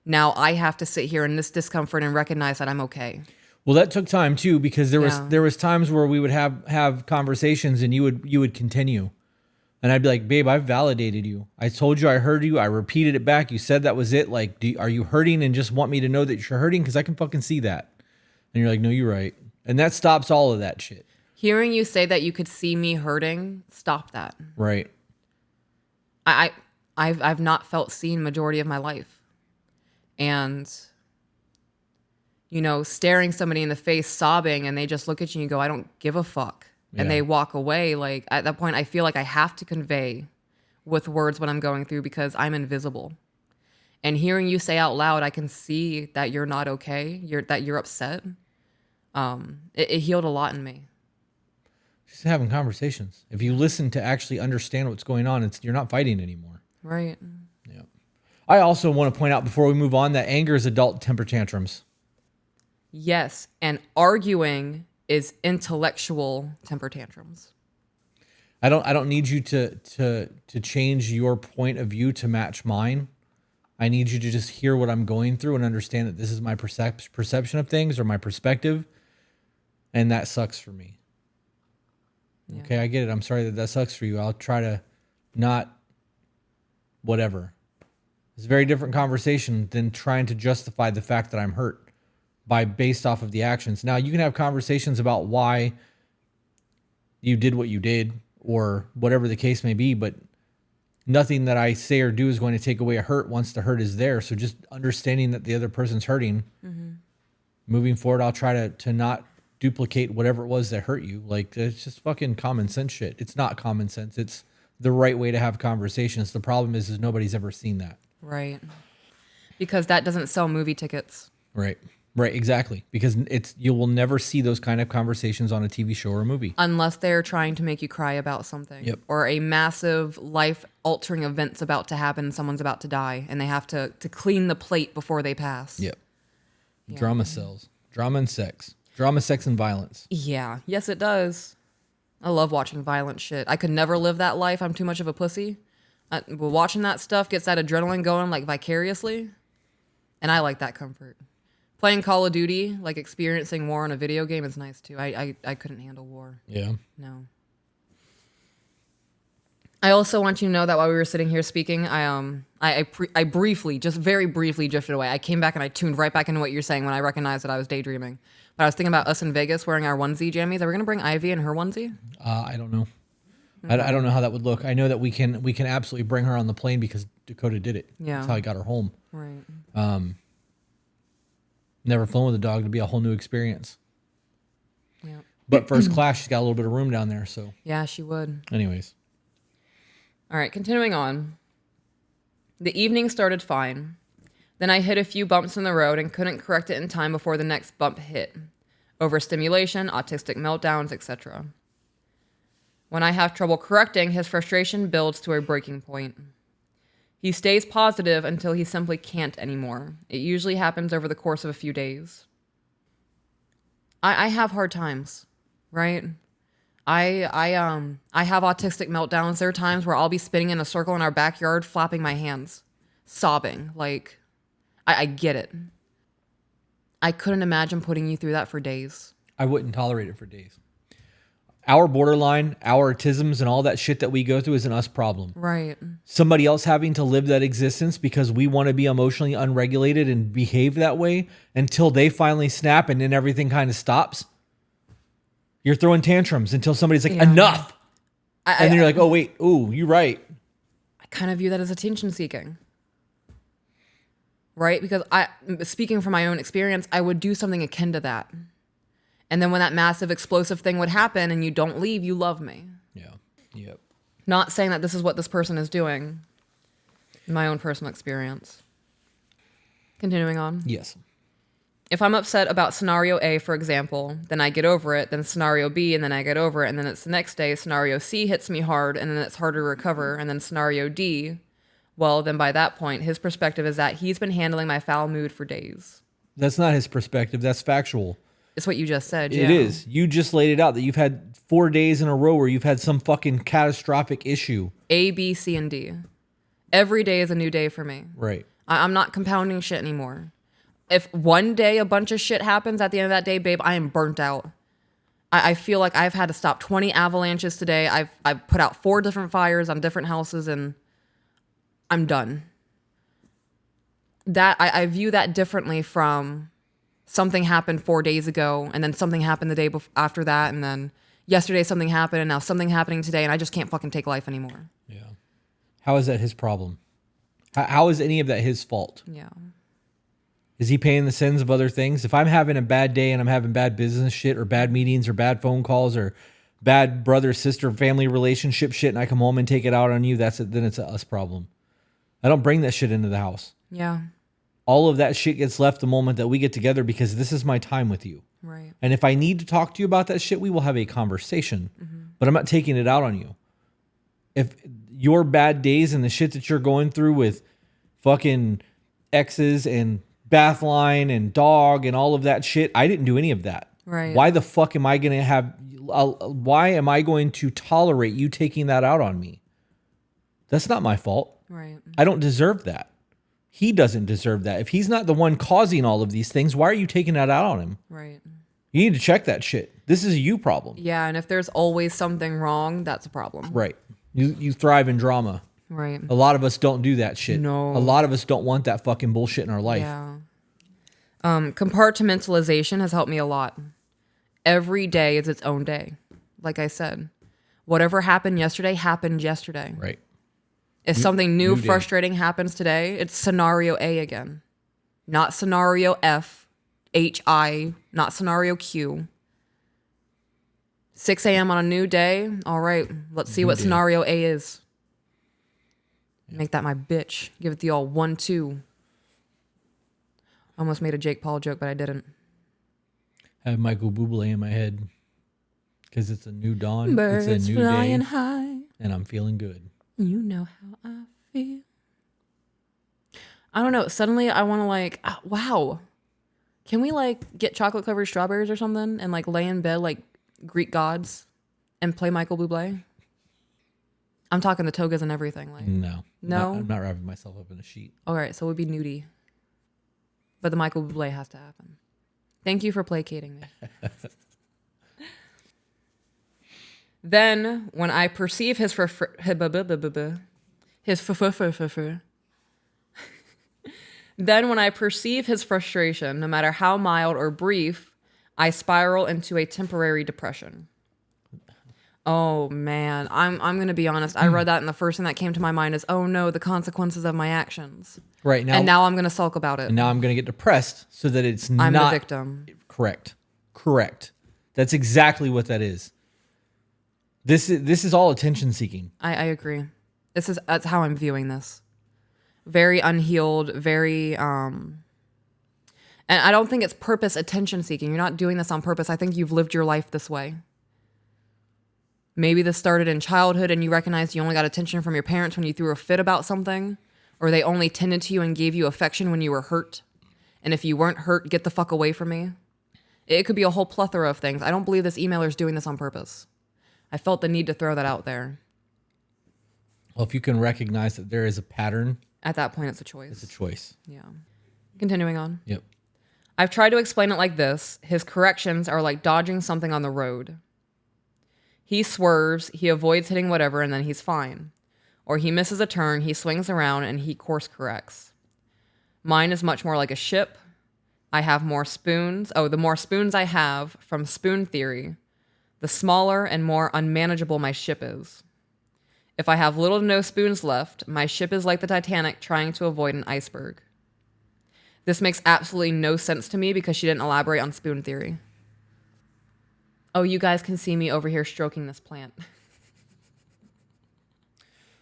Now I have to sit here in this discomfort and recognize that I'm okay. Well, that took time too, because there was times where we would have conversations and you would continue. And I'd be like, babe, I've validated you. I told you I heard you. I repeated it back. You said that was it. Like, are you hurting and just want me to know that you're hurting? Because I can fucking see that. And you're like, no, you're right. And that stops all of that shit. Hearing you say that you could see me hurting, stop that. Right. I've not felt seen majority of my life. And, you know, staring somebody in the face, sobbing, and they just look at you and you go, I don't give a fuck. And Yeah. they walk away. Like, at that point, I feel like I have to convey with words what I'm going through because I'm invisible. And hearing you say out loud, I can see that you're not okay, that you're upset. It healed a lot in me. Just having conversations. If you listen to actually understand what's going on, you're not fighting anymore. Right. Yeah. I also want to point out before we move on that anger is adult temper tantrums. Yes. And arguing is intellectual temper tantrums. I don't need you to change your point of view to match mine. I need you to just hear what I'm going through and understand that this is my perception of things or my perspective, and that sucks for me. Yeah. Okay, I get it. I'm sorry that sucks for you. I'll try to not whatever. It's a very different conversation than trying to justify the fact that I'm hurt based off of the actions. Now, you can have conversations about why you did what you did or whatever the case may be, but nothing that I say or do is going to take away a hurt once the hurt is there. So just understanding that the other person's hurting, moving forward, I'll try to not duplicate whatever it was that hurt you. Like, it's just fucking common sense shit. It's not common sense. It's the right way to have conversations. The problem is nobody's ever seen that. Right. Because that doesn't sell movie tickets. Right. Right, exactly. Because you will never see those kind of conversations on a TV show or a movie. Unless they're trying to make you cry about something. Yep. Or a massive life-altering event's about to happen, someone's about to die, and they have to clean the plate before they pass. Yep. Yeah. Drama sells. Drama and sex. Drama, sex, and violence. Yeah. Yes, it does. I love watching violent shit. I could never live that life. I'm too much of a pussy. But watching that stuff gets that adrenaline going like vicariously. And I like that comfort. Playing Call of Duty, like experiencing war in a video game is nice too. I couldn't handle war. Yeah. No. I also want you to know that while we were sitting here speaking, I briefly, just very briefly drifted away. I came back and I tuned right back into what you're saying when I recognized that I was daydreaming. But I was thinking about us in Vegas wearing our onesie jammies. Are we going to bring Ivy in her onesie? I don't know. I don't know how that would look. I know that we can absolutely bring her on the plane because Dakota did it. Yeah. That's how I got her home. Right. Never flown with a dog to be a whole new experience. Yeah. But first class, she's got a little bit of room down there. So Yeah, she would. anyways. All right, continuing on. The evening started fine. Then I hit a few bumps in the road and couldn't correct it in time before the next bump hit. Overstimulation, autistic meltdowns, etc. When I have trouble correcting, his frustration builds to a breaking point. He stays positive until he simply can't anymore. It usually happens over the course of a few days. I have hard times, right? I have autistic meltdowns. There are times where I'll be spinning in a circle in our backyard, flapping my hands, sobbing. Like, I get it. I couldn't imagine putting you through that for days. I wouldn't tolerate it for days. Our borderline, our autisms, and all that shit that we go through is an us problem. Right. Somebody else having to live that existence because we want to be emotionally unregulated and behave that way until they finally snap and then everything kind of stops. You're throwing tantrums until somebody's like, enough. And then you're like, oh, wait. Ooh, you're right. I kind of view that as attention seeking. Right? Because speaking from my own experience, I would do something akin to that. And then when that massive explosive thing would happen and you don't leave, you love me. Yeah. Yep. Not saying that this is what this person is doing. My own personal experience. Continuing on. Yes. If I'm upset about scenario A, for example, then I get over it, then scenario B, and then I get over it, and then it's the next day, scenario C hits me hard, and then it's harder to recover, and then scenario D, well, then by that point, his perspective is that he's been handling my foul mood for days. That's not his perspective. That's factual. It's what you just said, It is. You just laid it out that you've had 4 days in a row where you've had some fucking catastrophic issue. A, B, C, and D. Every day is a new day for me. Right. I'm not compounding shit anymore. If one day a bunch of shit happens at the end of that day, babe, I am burnt out. I feel like I've had to stop 20 avalanches today. I've put out 4 different fires on different houses, and I'm done. That I view that differently from something happened 4 days ago, and then something happened the day after that, and then yesterday something happened and now something happening today and I just can't fucking take life anymore. Yeah. How is that his problem? How is any of that his fault? Yeah. Is he paying the sins of other things? If I'm having a bad day and I'm having bad business shit or bad meetings or bad phone calls or bad brother, sister, family relationship shit and I come home and take it out on you, then it's a us problem. I don't bring that shit into the house. Yeah. All of that shit gets left the moment that we get together because this is my time with you. Right. And if I need to talk to you about that shit, we will have a conversation. But I'm not taking it out on you. If your bad days and the shit that you're going through with fucking exes and bath line and dog and all of that shit, I didn't do any of that. Right. Why the fuck am I going to why am I going to tolerate you taking that out on me? That's not my fault. Right. I don't deserve that. He doesn't deserve that. If he's not the one causing all of these things, why are you taking that out on him? Right. You need to check that shit. This is a you problem. Yeah, and if there's always something wrong, that's a problem. Right. You thrive in drama. Right. A lot of us don't do that shit. No. A lot of us don't want that fucking bullshit in our life. Yeah. Compartmentalization has helped me a lot. Every day is its own day. Like I said, whatever happened yesterday happened yesterday. Right. If something new, new day. frustrating happens today, it's scenario A again. Not scenario F, HI, not scenario Q. 6 a.m. on a new day. All right, let's see what day. scenario A is. Make that my bitch. Give it the all 1-2. Almost made a Jake Paul joke, but I didn't. I have Michael Bublé in my head because it's a new dawn. Birds it's a new flying day, high. and I'm feeling good. You know how I feel. I don't know. Suddenly I want to wow. Can we get chocolate covered strawberries or something and lay in bed like Greek gods and play Michael Bublé? I'm talking the togas and everything. No. No? I'm not wrapping myself up in a sheet. All right, so it would be nudie. But the Michael Bublé has to happen. Thank you for placating me. Then, when I perceive then when I perceive his frustration, no matter how mild or brief, I spiral into a temporary depression. Oh man, I'm gonna be honest. I read that and the first thing that came to my mind is, oh no, the consequences of my actions. Right now, And now I'm gonna sulk about it. and now I'm going to get depressed so that it's I'm not the victim. correct. That's exactly what that is. This is all attention seeking. I agree. That's how I'm viewing this. Very unhealed, very and I don't think it's purpose attention seeking. You're not doing this on purpose. I think you've lived your life this way. Maybe this started in childhood and you recognized you only got attention from your parents when you threw a fit about something, or they only tended to you and gave you affection when you were hurt. And if you weren't hurt, get the fuck away from me. It could be a whole plethora of things. I don't believe this emailer is doing this on purpose. I felt the need to throw that out there. Well, if you can recognize that there is a pattern, At that point, it's a choice. it's a choice. Yeah. Continuing on. Yep. I've tried to explain it like this. His corrections are like dodging something on the road. He swerves, he avoids hitting whatever, and then he's fine. Or he misses a turn, he swings around, and he course corrects. Mine is much more like a ship. I have more spoons. Oh, the more spoons I have from spoon theory, the smaller and more unmanageable my ship is. If I have little to no spoons left, my ship is like the Titanic trying to avoid an iceberg. This makes absolutely no sense to me because she didn't elaborate on spoon theory. Oh, you guys can see me over here stroking this plant.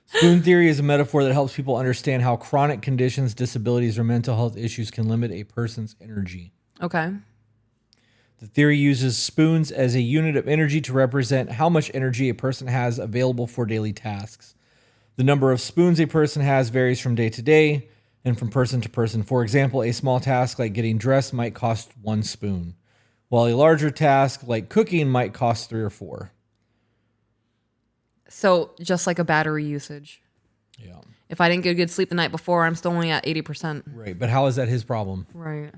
Spoon theory is a metaphor that helps people understand how chronic conditions, disabilities, or mental health issues can limit a person's energy. Okay. The theory uses spoons as a unit of energy to represent how much energy a person has available for daily tasks. The number of spoons a person has varies from day to day and from person to person. For example, a small task like getting dressed might cost 1 spoon, while a larger task like cooking might cost 3 or 4. So just like a battery usage. Yeah. If I didn't get good sleep the night before, I'm still only at 80%. Right. But how is that his problem? Right.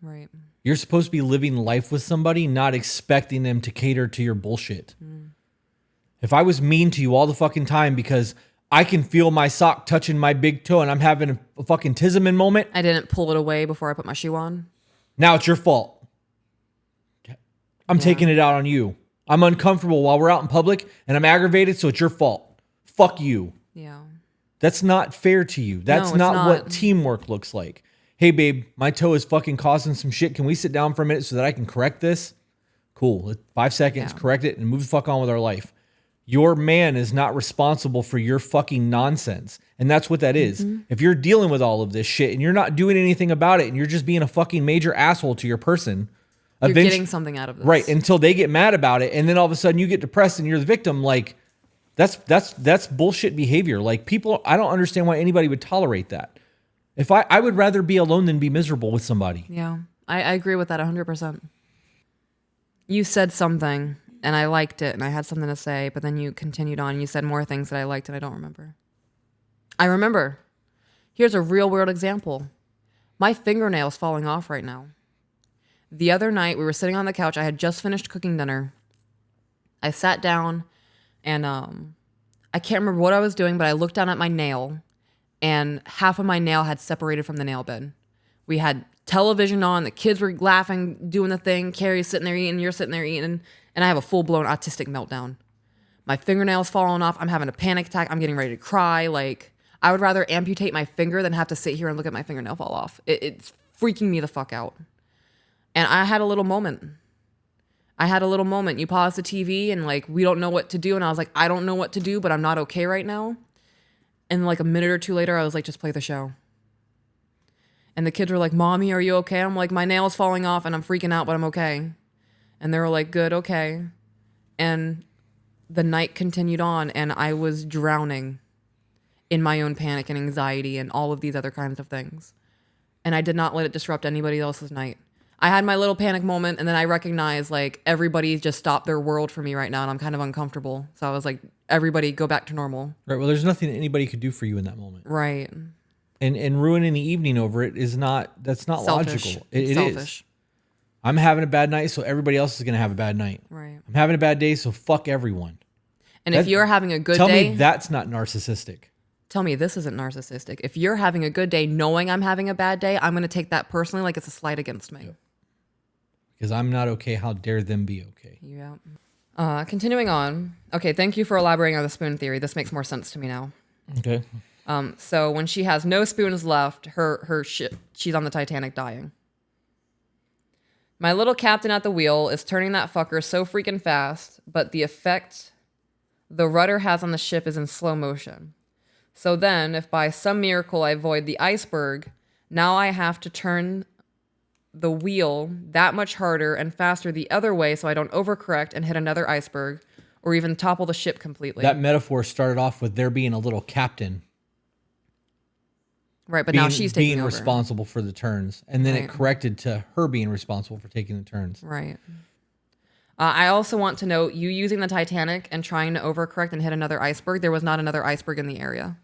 Right. You're supposed to be living life with somebody, not expecting them to cater to your bullshit. If I was mean to you all the fucking time because I can feel my sock touching my big toe and I'm having a fucking Tisman moment, I didn't pull it away before I put my shoe on. now it's your fault. I'm taking it out on you. I'm uncomfortable while we're out in public and I'm aggravated, so it's your fault. Fuck you. Yeah. That's not fair to you. That's No, it's not what not. teamwork looks like. Hey, babe, my toe is fucking causing some shit. Can we sit down for a minute so that I can correct this? Cool. 5 seconds, Yeah. correct it, and move the fuck on with our life. Your man is not responsible for your fucking nonsense. And that's what that is. If you're dealing with all of this shit and you're not doing anything about it and you're just being a fucking major asshole to your person, You're eventually- getting something out of this. right, until they get mad about it, and then all of a sudden you get depressed and you're the victim, like that's bullshit behavior. Like, people, I don't understand why anybody would tolerate that. If I would rather be alone than be miserable with somebody. Yeah. I agree with that 100%. You said something and I liked it and I had something to say, but then you continued on and you said more things that I liked and I don't remember. I remember. Here's a real world example. My fingernail's falling off right now. The other night we were sitting on the couch. I had just finished cooking dinner. I sat down and I can't remember what I was doing, but I looked down at my nail and half of my nail had separated from the nail bed. We had television on, the kids were laughing, doing the thing, Carrie's sitting there eating, you're sitting there eating, and I have a full-blown autistic meltdown. My fingernail's falling off, I'm having a panic attack, I'm getting ready to cry. Like, I would rather amputate my finger than have to sit here and look at my fingernail fall off. It's freaking me the fuck out. And I had a little moment. You pause the TV and like, we don't know what to do. And I was like, I don't know what to do, but I'm not okay right now. And like a minute or two later, I was like, just play the show. And the kids were like, Mommy, are you okay? I'm like, my nail's falling off and I'm freaking out, but I'm okay. And they were like, good, okay. And the night continued on and I was drowning in my own panic and anxiety and all of these other kinds of things. And I did not let it disrupt anybody else's night. I had my little panic moment and then I recognized like everybody just stopped their world for me right now and I'm kind of uncomfortable. So I was like, everybody go back to normal. Right. Well, there's nothing anybody could do for you in that moment. Right. And ruining the evening over it that's not Selfish. logical. It Selfish. is. I'm having a bad night, so everybody else is going to have a bad night. Right. I'm having a bad day, so fuck everyone. And if you're having a good Tell day, me that's not narcissistic. tell me this isn't narcissistic. If you're having a good day knowing I'm having a bad day, I'm going to take that personally like it's a slight against me. Because I'm not okay. How dare them be okay? Yeah. Continuing on. Okay, thank you for elaborating on the spoon theory. This makes more sense to me now. Okay. So when she has no spoons left, she's on the Titanic dying. My little captain at the wheel is turning that fucker so freaking fast, but the effect the rudder has on the ship is in slow motion. So then, if by some miracle I avoid the iceberg, now I have to turn the wheel that much harder and faster the other way so I don't overcorrect and hit another iceberg or even topple the ship completely. That metaphor started off with there being a little captain. Right, but now she's taking over. responsible for the turns. And then Right. it corrected to her being responsible for taking the turns. Right. I also want to note, you using the Titanic and trying to overcorrect and hit another iceberg, there was not another iceberg in the area.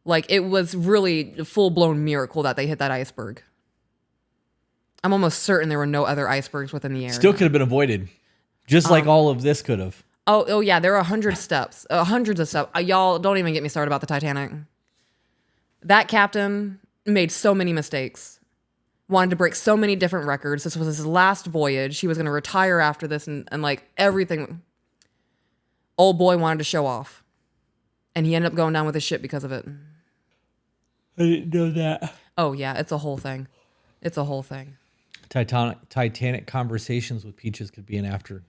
Like, it was really a full-blown miracle that they hit that iceberg. I'm almost certain there were no other icebergs within the area. Still could have been avoided. Just like all of this could have. Oh yeah, there are hundreds of steps. Y'all, don't even get me started about the Titanic. That captain made so many mistakes. Wanted to break so many different records. This was his last voyage. He was going to retire after this and like everything. Old boy wanted to show off. And he ended up going down with his ship because of it. I didn't know that. Oh yeah, it's a whole thing. It's a whole thing. Titanic conversations with Peaches could be an after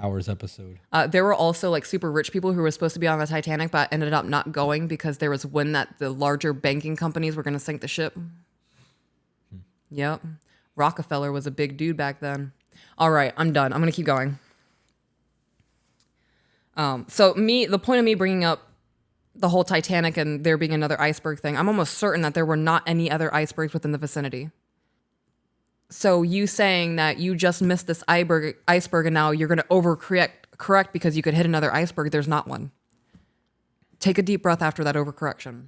hours episode. There were also like super rich people who were supposed to be on the Titanic but ended up not going because there was wind that the larger banking companies were going to sink the ship. Yep. Rockefeller was a big dude back then. All right, I'm done. I'm going to keep going. The point of me bringing up the whole Titanic and there being another iceberg thing, I'm almost certain that there were not any other icebergs within the vicinity. So you saying that you just missed this iceberg and now you're going to overcorrect because you could hit another iceberg, there's not one. Take a deep breath after that overcorrection.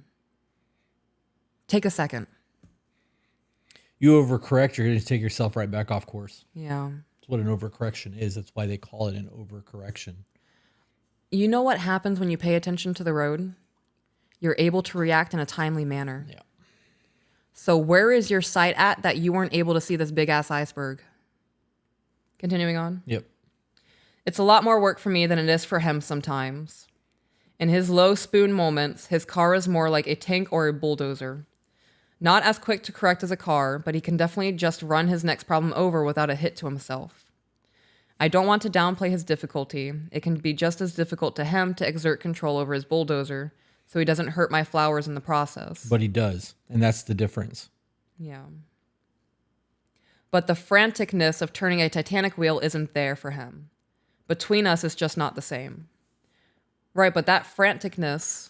Take a second. You overcorrect, you're going to take yourself right back off course. Yeah. That's what an overcorrection is. That's why they call it an overcorrection. You know what happens when you pay attention to the road? You're able to react in a timely manner. Yeah. So where is your sight at that you weren't able to see this big ass iceberg? Continuing on. Yep. It's a lot more work for me than it is for him sometimes. In his low spoon moments, his car is more like a tank or a bulldozer. Not as quick to correct as a car, but he can definitely just run his next problem over without a hit to himself. I don't want to downplay his difficulty. It can be just as difficult to him to exert control over his bulldozer, so he doesn't hurt my flowers in the process. But he does, and that's the difference. Yeah. But the franticness of turning a Titanic wheel isn't there for him. Between us, it's just not the same. Right, but that franticness...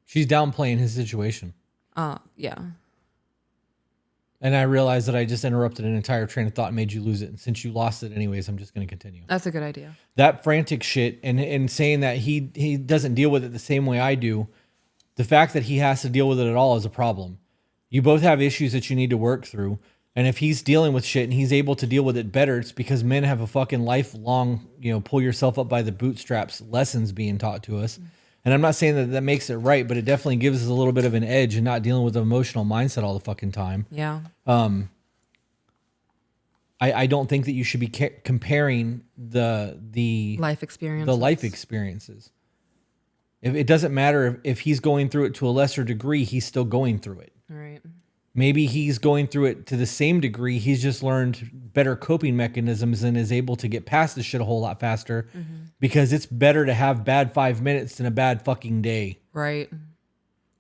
She's downplaying his situation. Yeah. And I realized that I just interrupted an entire train of thought and made you lose it. And since you lost it anyways, I'm just going to continue. That's a good idea. That frantic shit and saying that he doesn't deal with it the same way I do, the fact that he has to deal with it at all is a problem. You both have issues that you need to work through. And if he's dealing with shit and he's able to deal with it better, it's because men have a fucking lifelong, pull yourself up by the bootstraps lessons being taught to us. And I'm not saying that that makes it right, but it definitely gives us a little bit of an edge in not dealing with the emotional mindset all the fucking time. Yeah. I don't think that you should be comparing the life experiences. The life experiences. If it doesn't matter if he's going through it to a lesser degree, he's still going through it. Right. Maybe he's going through it to the same degree. He's just learned better coping mechanisms and is able to get past this shit a whole lot faster because it's better to have bad 5 minutes than a bad fucking day. Right.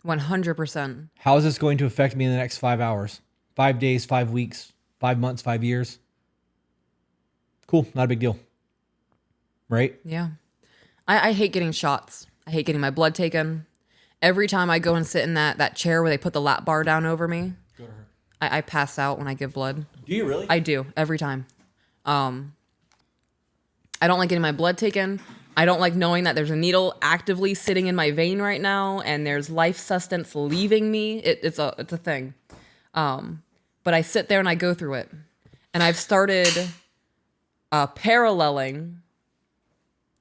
100%. How is this going to affect me in the next 5 hours, 5 days, 5 weeks, 5 months, 5 years? Cool. Not a big deal. Right? Yeah. I hate getting shots. I hate getting my blood taken. Every time I go and sit in that chair where they put the lap bar down over me, go to her. I pass out when I give blood. Do you really? I do, every time. I don't like getting my blood taken. I don't like knowing that there's a needle actively sitting in my vein right now and there's life sustenance leaving me. It's a thing. But I sit there and I go through it. And I've started paralleling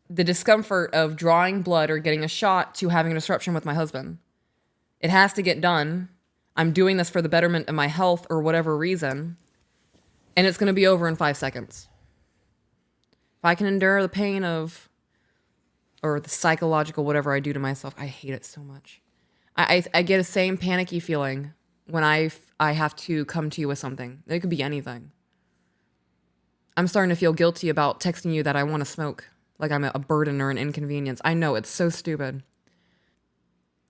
the discomfort of drawing blood or getting a shot to having a disruption with my husband. It has to get done. I'm doing this for the betterment of my health or whatever reason. And it's going to be over in 5 seconds. If I can endure the pain of, or the psychological whatever I do to myself, I hate it so much. I get the same panicky feeling when I have to come to you with something. It could be anything. I'm starting to feel guilty about texting you that I want to smoke. Like I'm a burden or an inconvenience. I know, it's so stupid.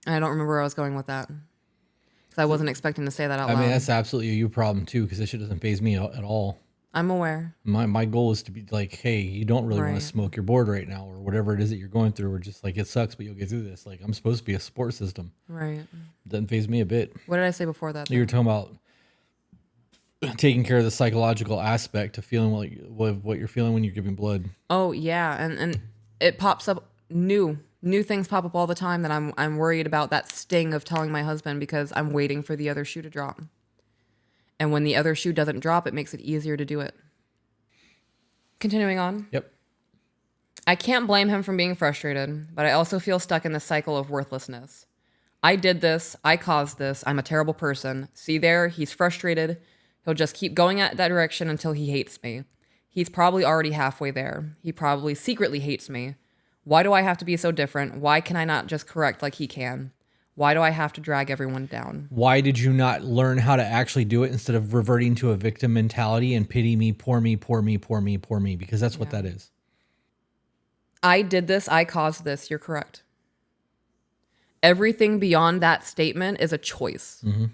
And I don't remember where I was going with that. Because I wasn't expecting to say that out loud. I mean, that's absolutely a you problem too, because this shit doesn't faze me at all. I'm aware. My goal is to be like, hey, you don't really want Right. to smoke, you're bored right now, or whatever it is that you're going through, or just like, it sucks, but you'll get through this. Like, I'm supposed to be a support system. Right. Doesn't faze me a bit. What did I say before that? You were talking about taking care of the psychological aspect of feeling what you're feeling when you're giving blood. Oh yeah, and it pops up new things pop up all the time that I'm worried about that sting of telling my husband because I'm waiting for the other shoe to drop. And when the other shoe doesn't drop, it makes it easier to do it. Continuing on. Yep. I can't blame him for being frustrated, but I also feel stuck in the cycle of worthlessness. I did this, I caused this, I'm a terrible person. See there, he's frustrated. He'll just keep going at that direction until he hates me. He's probably already halfway there. He probably secretly hates me. Why do I have to be so different? Why can I not just correct like he can? Why do I have to drag everyone down? Why did you not learn how to actually do it instead of reverting to a victim mentality and pity me, poor me, poor me, poor me, poor me? Because that's what that is. I did this, I caused this. You're correct. Everything beyond that statement is a choice. Mm-hmm.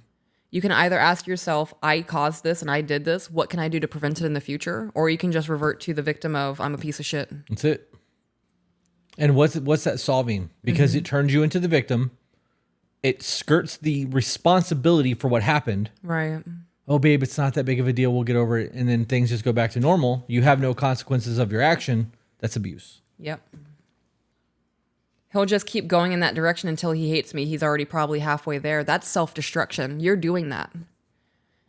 You can either ask yourself, I caused this and I did this. What can I do to prevent it in the future? Or you can just revert to the victim of, I'm a piece of shit. That's it. And what's that solving? Because it turns you into the victim. It skirts the responsibility for what happened. Right. Oh, babe, it's not that big of a deal. We'll get over it. And then things just go back to normal. You have no consequences of your action. That's abuse. Yep. He'll just keep going in that direction until he hates me. He's already probably halfway there. That's self-destruction. You're doing that.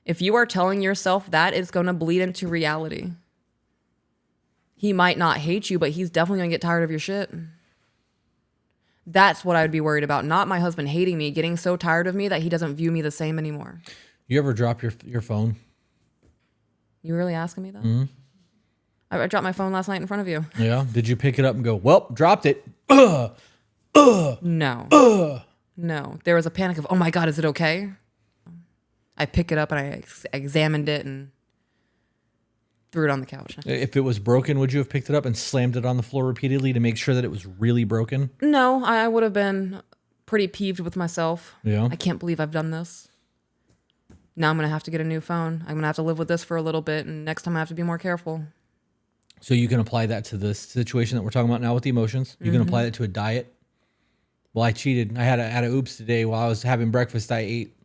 If you are telling yourself that, it's going to bleed into reality. He might not hate you, but he's definitely going to get tired of your shit. That's what I would be worried about. Not my husband hating me, getting so tired of me that he doesn't view me the same anymore. You ever drop your phone? You really asking me that? Mm-hmm. I dropped my phone last night in front of you. Yeah. Did you pick it up and go, well, dropped it? No. No. There was a panic of, oh my God, is it okay? I pick it up and I examined it and threw it on the couch. If it was broken, would you have picked it up and slammed it on the floor repeatedly to make sure that it was really broken? No, I would have been pretty peeved with myself. Yeah. I can't believe I've done this. Now I'm going to have to get a new phone. I'm going to have to live with this for a little bit, and next time I have to be more careful. So you can apply that to this situation that we're talking about now with the emotions. You can apply that to a diet. Well, I cheated. I had a oops today while I was having breakfast. I ate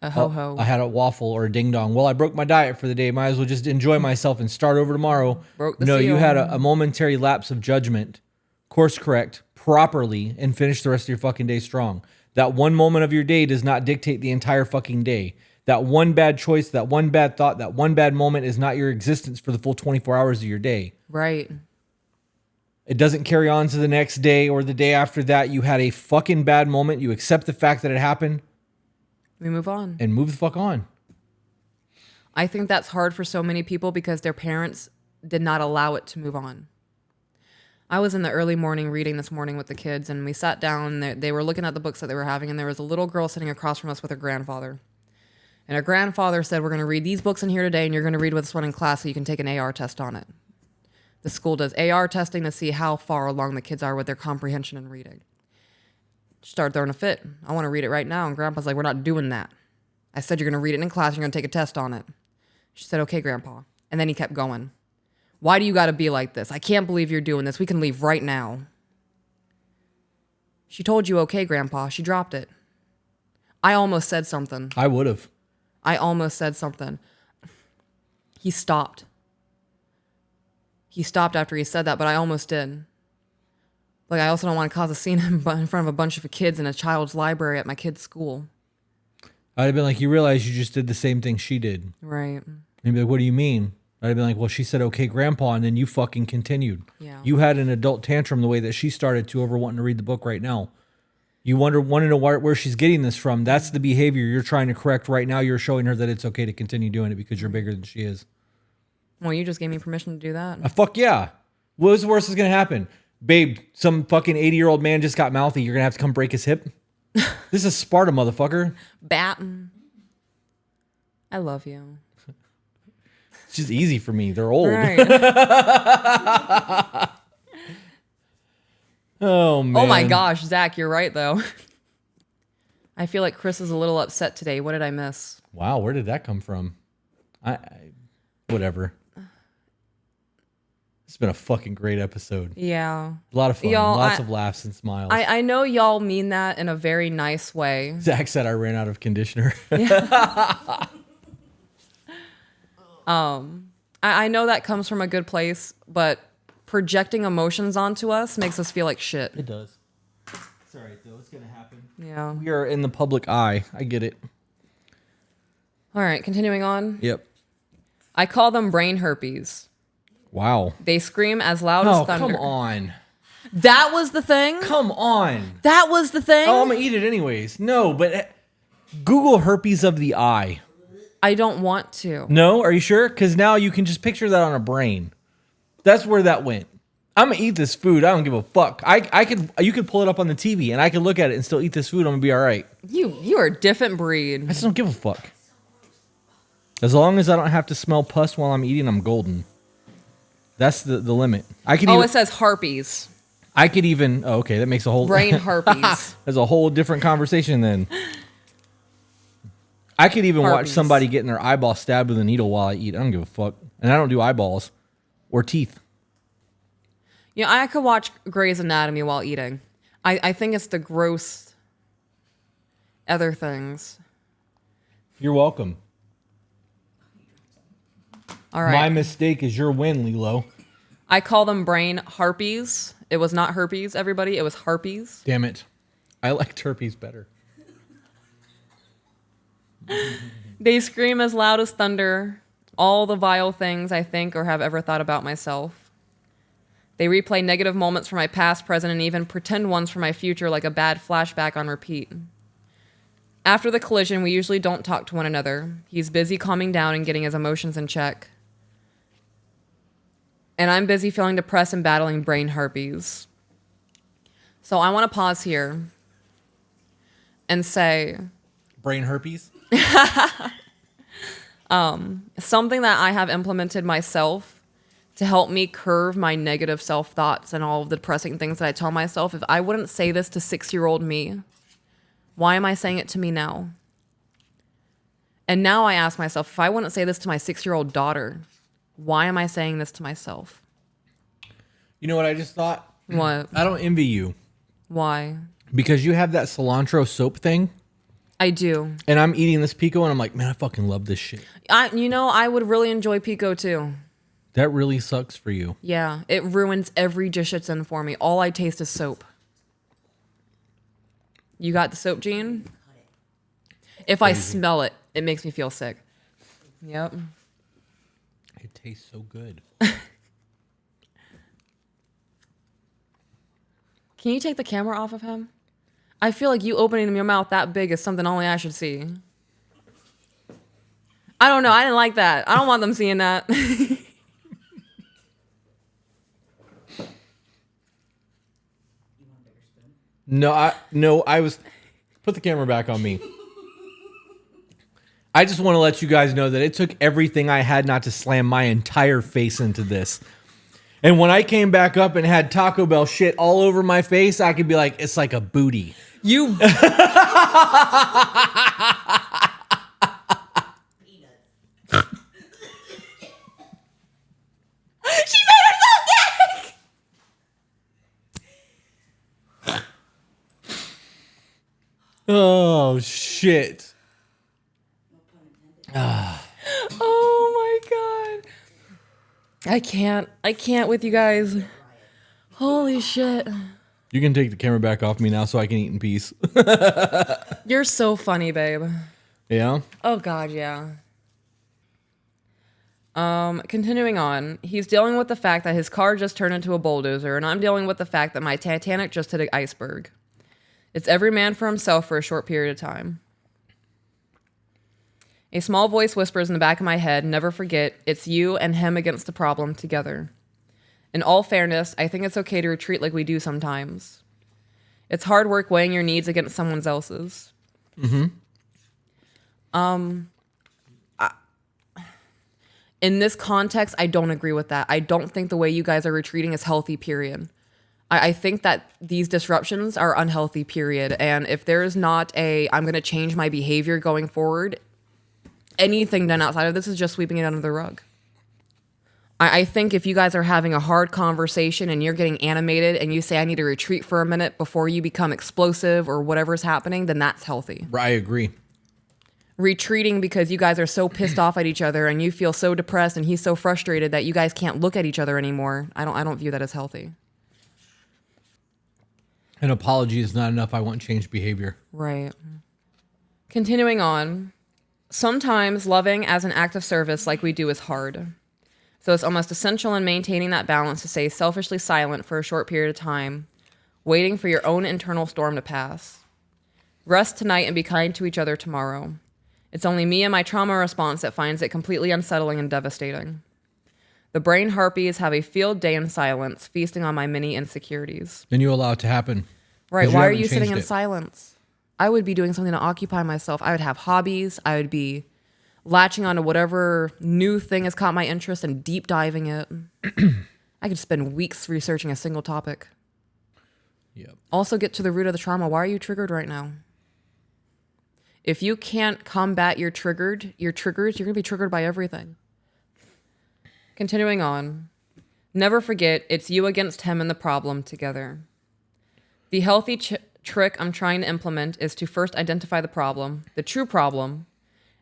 A ho-ho. I had a waffle or a ding dong. Well, I broke my diet for the day. Might as well just enjoy myself and start over tomorrow. Broke the No, you seal. had a momentary lapse of judgment. Course correct properly and finish the rest of your fucking day strong. That one moment of your day does not dictate the entire fucking day. That one bad choice, that one bad thought, that one bad moment is not your existence for the full 24 hours of your day. Right. It doesn't carry on to the next day or the day after that. You had a fucking bad moment. You accept the fact that it happened We move on. and move the fuck on. I think that's hard for so many people because their parents did not allow it to move on. I was in the early morning reading this morning with the kids, and we sat down. They were looking at the books that they were having, and there was a little girl sitting across from us with her grandfather. And her grandfather said, we're going to read these books in here today, and you're going to read with this one in class so you can take an AR test on it. The school does AR testing to see how far along the kids are with their comprehension and reading. She started throwing a fit. I want to read it right now. And Grandpa's like, we're not doing that. I said, you're going to read it in class. You're going to take a test on it. She said, okay, Grandpa. And then he kept going. Why do you got to be like this? I can't believe you're doing this. We can leave right now. She told you, okay, Grandpa. She dropped it. I almost said something. I would have. I almost said something. He stopped. He stopped after he said that, but I almost did. Like, I also don't want to cause a scene in front of a bunch of kids in a child's library at my kid's school. I'd have been like, you realize you just did the same thing she did. Right. And he'd be like, what do you mean? I'd have been like, well, she said, okay, Grandpa, and then you fucking continued. Yeah. You had an adult tantrum the way that she started to over wanting to read the book right now. You want to know where she's getting this from. That's the behavior you're trying to correct right now. You're showing her that it's okay to continue doing it because you're bigger than she is. Well, you just gave me permission to do that. Fuck yeah. What's the worst that's going to happen? Babe, some fucking 80-year-old man just got mouthy. You're going to have to come break his hip? This is Sparta, motherfucker. Batten. I love you. It's just easy for me. They're old. Right. Oh, man. Oh my gosh, Zach, you're right, though. I feel like Chris is a little upset today. What did I miss? Wow, where did that come from? Whatever. It's been a fucking great episode. Yeah. A lot of fun. Y'all, Lots of laughs and smiles. I know y'all mean that in a very nice way. Zach said I ran out of conditioner. I know that comes from a good place, but projecting emotions onto us makes us feel like shit. It does. It's all right, though. It's going to happen. Yeah. We are in the public eye. I get it. All right, continuing on. Yep. I call them brain herpes. Wow. They scream as loud as Oh, thunder. come on. That was the thing? Come on. That was the thing? Oh, I'm going to eat it anyways. No, but Google herpes of the eye. I don't want to. No? Are you sure? Because now you can just picture that on a brain. That's where that went. I'm going to eat this food. I don't give a fuck. You could pull it up on the TV and I could look at it and still eat this food. I'm going to be all right. You are a different breed. I just don't give a fuck. As long as I don't have to smell pus while I'm eating, I'm golden. That's the limit. It says harpies. I could even. Oh, okay, that makes a whole Brain harpies. That's a whole different conversation then. I could even watch Harpies. somebody getting their eyeball stabbed with a needle while I eat. I don't give a fuck, and I don't do eyeballs or teeth. Yeah, I could watch Grey's Anatomy while eating. I think it's the gross other things. You're welcome. All right. My mistake is your win, Lilo. I call them brain harpies. It was not herpes, everybody. It was harpies. Damn it, I liked herpes better. They scream as loud as thunder. All the vile things I think or have ever thought about myself. They replay negative moments from my past, present, and even pretend ones from my future like a bad flashback on repeat. After the collision, we usually don't talk to one another. He's busy calming down and getting his emotions in check. and I'm busy feeling depressed and battling brain herpes. So I want to pause here and say Brain herpes? something that I have implemented myself to help me curve my negative self-thoughts and all of the depressing things that I tell myself. If I wouldn't say this to 6-year-old me, why am I saying it to me now? And now I ask myself, if I wouldn't say this to my 6-year-old daughter, why am I saying this to myself? You know what I just thought? What? I don't envy you. Why? Because you have that cilantro soap thing. I do. And I'm eating this pico and I'm like, man, I fucking love this shit. I would really enjoy pico too. That really sucks for you. Yeah, it ruins every dish it's in for me. All I taste is soap. You got the soap, Gene? If I smell it, it makes me feel sick. Yep. It tastes so good. Can you take the camera off of him? I feel like you opening your mouth that big is something only I should see. I don't know. I didn't like that. I don't want them seeing that. No, I was... Put the camera back on me. I just want to let you guys know that it took everything I had not to slam my entire face into this. And when I came back up and had Taco Bell shit all over my face, I could be like, it's like a booty. You... She made herself gay! Oh, shit. Oh my god. I can't with you guys. Holy shit. You can take the camera back off me now so I can eat in peace. You're so funny, babe. Yeah? Oh god, yeah. Continuing on, he's dealing with the fact that his car just turned into a bulldozer, and I'm dealing with the fact that my Titanic just hit an iceberg. It's every man for himself for a short period of time. A small voice whispers in the back of my head, never forget, it's you and him against the problem together. In all fairness, I think it's okay to retreat like we do sometimes. It's hard work weighing your needs against someone else's. Mm-hmm. In this context, I don't agree with that. I don't think the way you guys are retreating is healthy, period. I think that these disruptions are unhealthy, period. And if there's not I'm going to change my behavior going forward, anything done outside of this is just sweeping it under the rug. I think if you guys are having a hard conversation and you're getting animated and you say, I need to retreat for a minute before you become explosive or whatever's happening, then that's healthy. I agree. Retreating because you guys are so pissed off at each other and you feel so depressed and he's so frustrated that you guys can't look at each other anymore. I don't view that as healthy. An apology is not enough. I want changed behavior. Right. Continuing on. Sometimes loving as an act of service like we do is hard. So it's almost essential in maintaining that balance to stay selfishly silent for a short period of time, waiting for your own internal storm to pass. Rest tonight and be kind to each other tomorrow. It's only me and my trauma response that finds it completely unsettling and devastating. The brain harpies have a field day in silence, feasting on my many insecurities. And you allow it to happen. Right, why are you sitting in silence? I would be doing something to occupy myself. I would have hobbies. I would be latching onto whatever new thing has caught my interest and deep diving it. I could spend weeks researching a single topic. Yep. Also get to the root of the trauma. Why are you triggered right now? If you can't combat your triggers, you're going to be triggered by everything. Continuing on. Never forget, it's you against him and the problem together. The healthy trick I'm trying to implement is to first identify the problem, the true problem,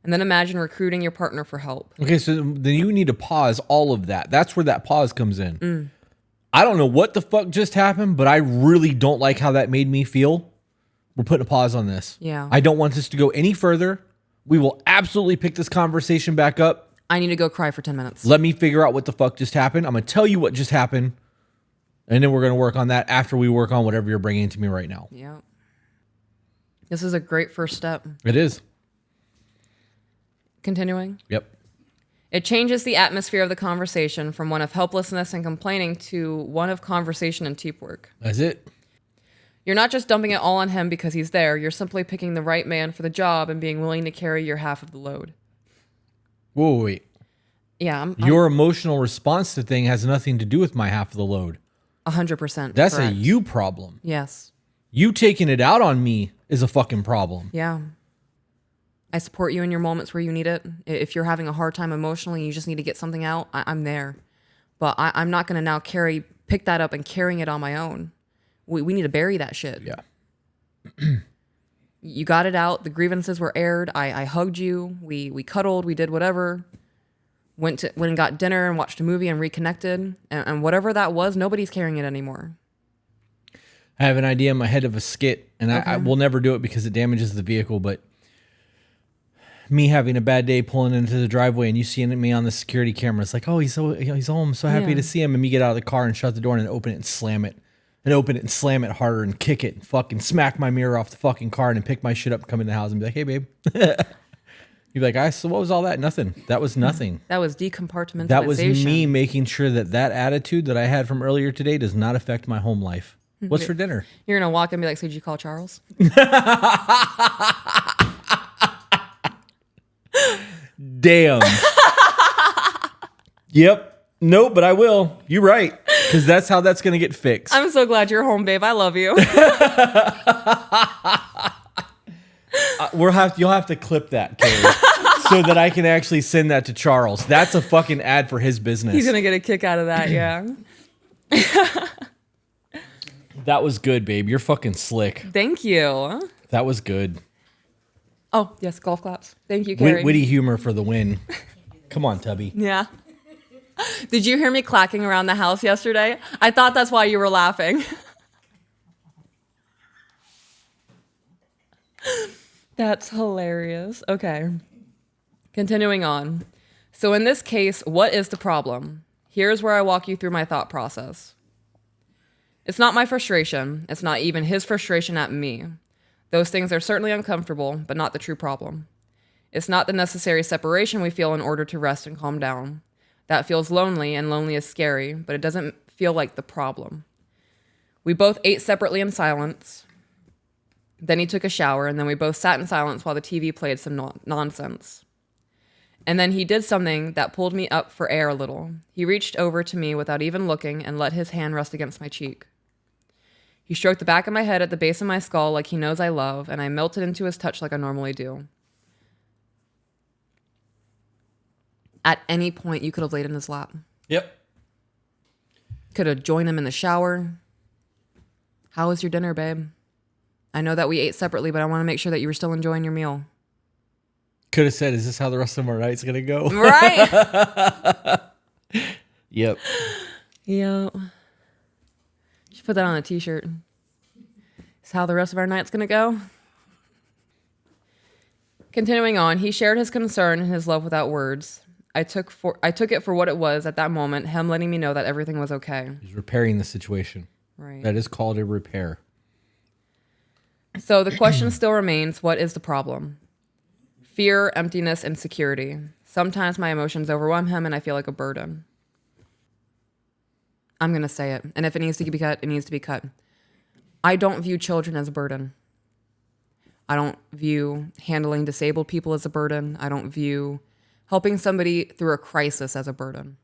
and then imagine recruiting your partner for help. Okay, so then you need to pause all of that. That's where that pause comes in. I don't know what the fuck just happened, but I really don't like how that made me feel. We're putting a pause on this. Yeah. I don't want this to go any further. We will absolutely pick this conversation back up. I need to go cry for 10 minutes. Let me figure out what the fuck just happened. I'm going to tell you what just happened. And then we're going to work on that after we work on whatever you're bringing to me right now. Yeah. This is a great first step. It is. Continuing. Yep. It changes the atmosphere of the conversation from one of helplessness and complaining to one of conversation and teamwork. That's it. You're not just dumping it all on him because he's there. You're simply picking the right man for the job and being willing to carry your half of the load. Whoa, wait. Yeah. Your emotional response to thing has nothing to do with my half of the load. 100%. That's correct. a you problem. Yes. You taking it out on me is a fucking problem. Yeah. I support you in your moments where you need it. If you're having a hard time emotionally, you just need to get something out, I'm there. But I'm not going to now pick that up and carrying it on my own. We need to bury that shit. Yeah. You got it out. The grievances were aired. I hugged you. We cuddled. We did whatever. Went and got dinner and watched a movie and reconnected. And whatever that was, nobody's carrying it anymore. I have an idea in my head of a skit, and I will never do it because it damages the vehicle, but me having a bad day pulling into the driveway and you seeing me on the security camera, it's like, oh, he's home. So happy to see him. And me get out of the car and shut the door and open it and slam it. And open it and slam it harder and kick it and fucking smack my mirror off the fucking car and then pick my shit up and come in the house and be like, hey, babe. You'd be like, so what was all that? Nothing. That was nothing. That was decompartmentalization. That was me making sure that attitude that I had from earlier today does not affect my home life. What's for dinner? You're going to walk and be like, so did you call Charles? Damn. Yep. Nope, but I will. You're right. Because that's how that's going to get fixed. I'm so glad you're home, babe. I love you. You'll have to clip that, Carrie, so that I can actually send that to Charles. That's a fucking ad for his business. He's going to get a kick out of that, yeah. That was good, babe. You're fucking slick. Thank you. That was good. Oh, yes, golf claps. Thank you, Carrie. Witty humor for the win. Come on, Tubby. Yeah. Did you hear me clacking around the house yesterday? I thought that's why you were laughing. That's hilarious. Okay. Continuing on. So in this case, what is the problem? Here's where I walk you through my thought process. It's not my frustration. It's not even his frustration at me. Those things are certainly uncomfortable, but not the true problem. It's not the necessary separation we feel in order to rest and calm down. That feels lonely, and lonely is scary, but it doesn't feel like the problem. We both ate separately in silence. Then he took a shower, and then we both sat in silence while the TV played some nonsense. And then he did something that pulled me up for air a little. He reached over to me without even looking and let his hand rest against my cheek. He stroked the back of my head at the base of my skull like he knows I love, and I melted into his touch like I normally do. At any point, you could have laid in his lap. Yep. Could have joined him in the shower. How was your dinner, babe? I know that we ate separately, but I want to make sure that you were still enjoying your meal. Could have said, is this how the rest of our night's going to go? Right? Yep. Yep. Just put that on a t-shirt. Is how the rest of our night's going to go? Continuing on, he shared his concern and his love without words. I took it for what it was at that moment, him letting me know that everything was okay. He's repairing the situation. Right. That is called a repair. So the question still remains, what is the problem? Fear, emptiness, insecurity. Sometimes my emotions overwhelm him and I feel like a burden. I'm going to say it. And if it needs to be cut, it needs to be cut. I don't view children as a burden. I don't view handling disabled people as a burden. I don't view helping somebody through a crisis as a burden.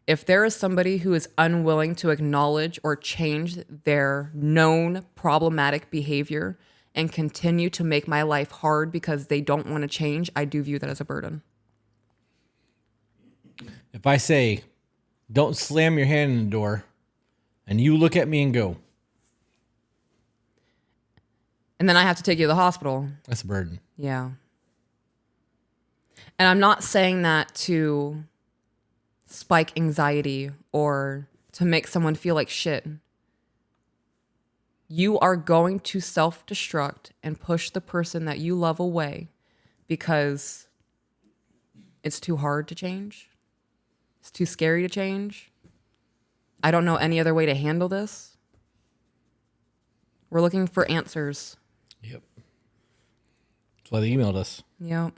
If there is somebody who is unwilling to acknowledge or change their known problematic behavior and continue to make my life hard because they don't want to change, I do view that as a burden. If I say, don't slam your hand in the door, and you look at me and go, and then I have to take you to the hospital. that's a burden. Yeah. And I'm not saying that to spike anxiety or to make someone feel like shit. You are going to self-destruct and push the person that you love away because it's too hard to change. It's too scary to change. I don't know any other way to handle this. We're looking for answers. Yep. That's why they emailed us. Yep.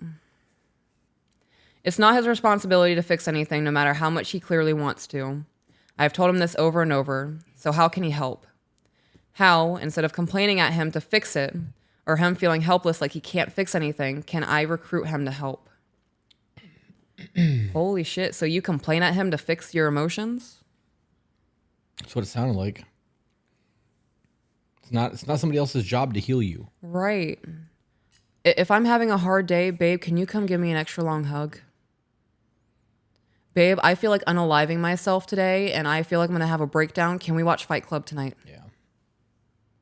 It's not his responsibility to fix anything, no matter how much he clearly wants to. I've told him this over and over. So how can he help? How, instead of complaining at him to fix it, or him feeling helpless like he can't fix anything, can I recruit him to help? Holy shit. So you complain at him to fix your emotions? That's what it sounded like. It's not somebody else's job to heal you. Right. If I'm having a hard day, babe, can you come give me an extra long hug? Babe, I feel like unaliving myself today and I feel like I'm going to have a breakdown. Can we watch Fight Club tonight? Yeah.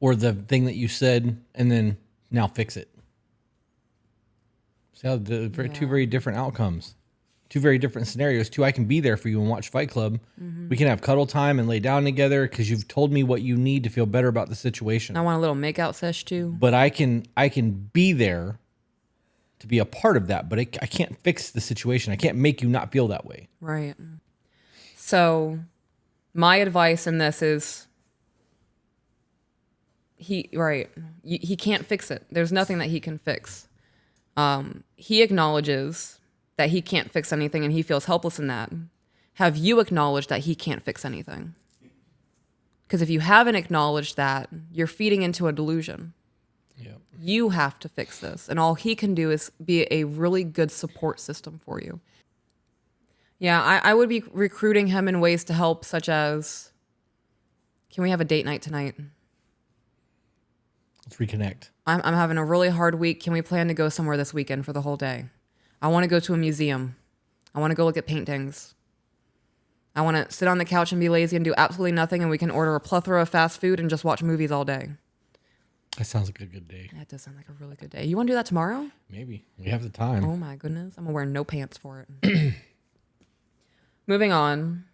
Or the thing that you said and then now fix it. See how two very different outcomes. Two very different scenarios. Two, I can be there for you and watch Fight Club. Mm-hmm. We can have cuddle time and lay down together because you've told me what you need to feel better about the situation. I want a little makeout sesh too. But I can be there to be a part of that, but I can't fix the situation. I can't make you not feel that way. Right. So my advice in this is he can't fix it. There's nothing that he can fix. He acknowledges that he can't fix anything and he feels helpless in that. Have you acknowledged that he can't fix anything? Because if you haven't acknowledged that, you're feeding into a delusion. Yep. You have to fix this. And all he can do is be a really good support system for you. Yeah, I would be recruiting him in ways to help, such as, can we have a date night tonight? Let's reconnect. I'm having a really hard week. Can we plan to go somewhere this weekend for the whole day? I want to go to a museum. I want to go look at paintings. I want to sit on the couch and be lazy and do absolutely nothing, and we can order a plethora of fast food and just watch movies all day. That sounds like a good day. That does sound like a really good day. You want to do that tomorrow? Maybe. We have the time. Oh my goodness. I'm going to wear no pants for it. Moving on.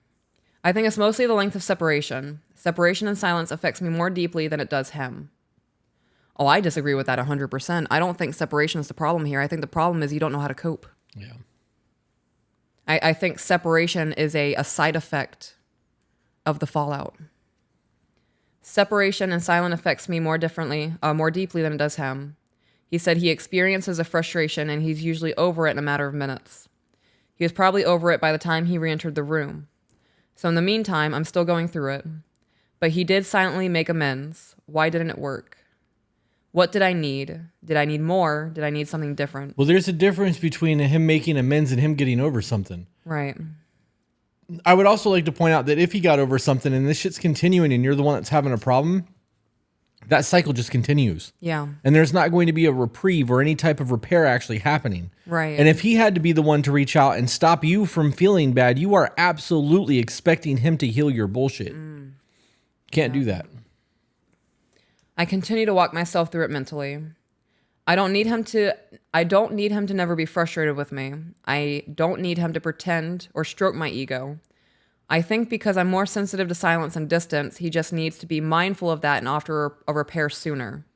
I think it's mostly the length of separation. Separation and silence affects me more deeply than it does him. Oh, I disagree with that 100%. I don't think separation is the problem here. I think the problem is you don't know how to cope. Yeah. I think separation is a side effect of the fallout. Separation and silence affects me more deeply than it does him. He said he experiences a frustration and he's usually over it in a matter of minutes. He was probably over it by the time he re-entered the room. So in the meantime, I'm still going through it. But he did silently make amends. Why didn't it work? What did I need? Did I need more? Did I need something different? Well, there's a difference between him making amends and him getting over something. Right. I would also like to point out that if he got over something and this shit's continuing and you're the one that's having a problem, that cycle just continues. Yeah. And there's not going to be a reprieve or any type of repair actually happening. Right. And if he had to be the one to reach out and stop you from feeling bad, you are absolutely expecting him to heal your bullshit. Can't do that. I continue to walk myself through it mentally. I don't need him to never be frustrated with me. I don't need him to pretend or stroke my ego. I think because I'm more sensitive to silence and distance, he just needs to be mindful of that and offer a repair sooner.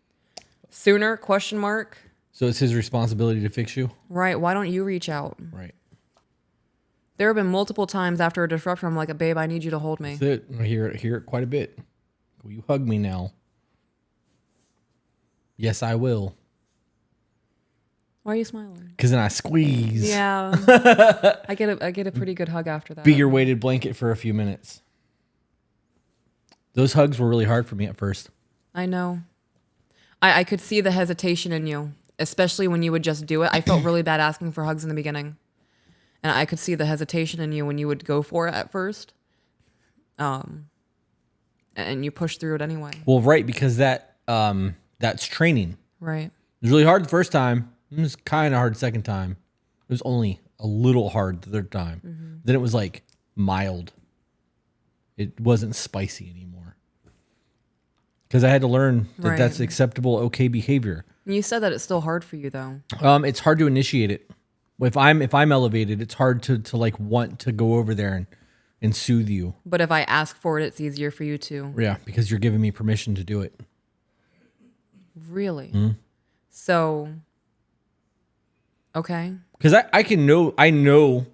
Sooner? ? So it's his responsibility to fix you? Right. Why don't you reach out? Right. There have been multiple times after a disruption, I'm like, babe, I need you to hold me. That's it. I hear it quite a bit. Will you hug me now? Yes, I will. Why are you smiling? Because then I squeeze. Yeah. I get a pretty good hug after that. Be your weighted blanket for a few minutes. Those hugs were really hard for me at first. I know. I could see the hesitation in you, especially when you would just do it. I felt really bad asking for hugs in the beginning. And I could see the hesitation in you when you would go for it at first. And you push through it anyway. Well, right, because that's training. Right. It was really hard the first time. It was kind of hard the second time. It was only a little hard the third time. Mm-hmm. Then it was like mild. It wasn't spicy anymore. Because I had to learn that that's acceptable, okay behavior. You said that it's still hard for you though. It's hard to initiate it. If I'm elevated, it's hard to like want to go over there and soothe you. But if I ask for it, it's easier for you to. Yeah, because you're giving me permission to do it. Really? Mm-hmm. So, okay. Because I know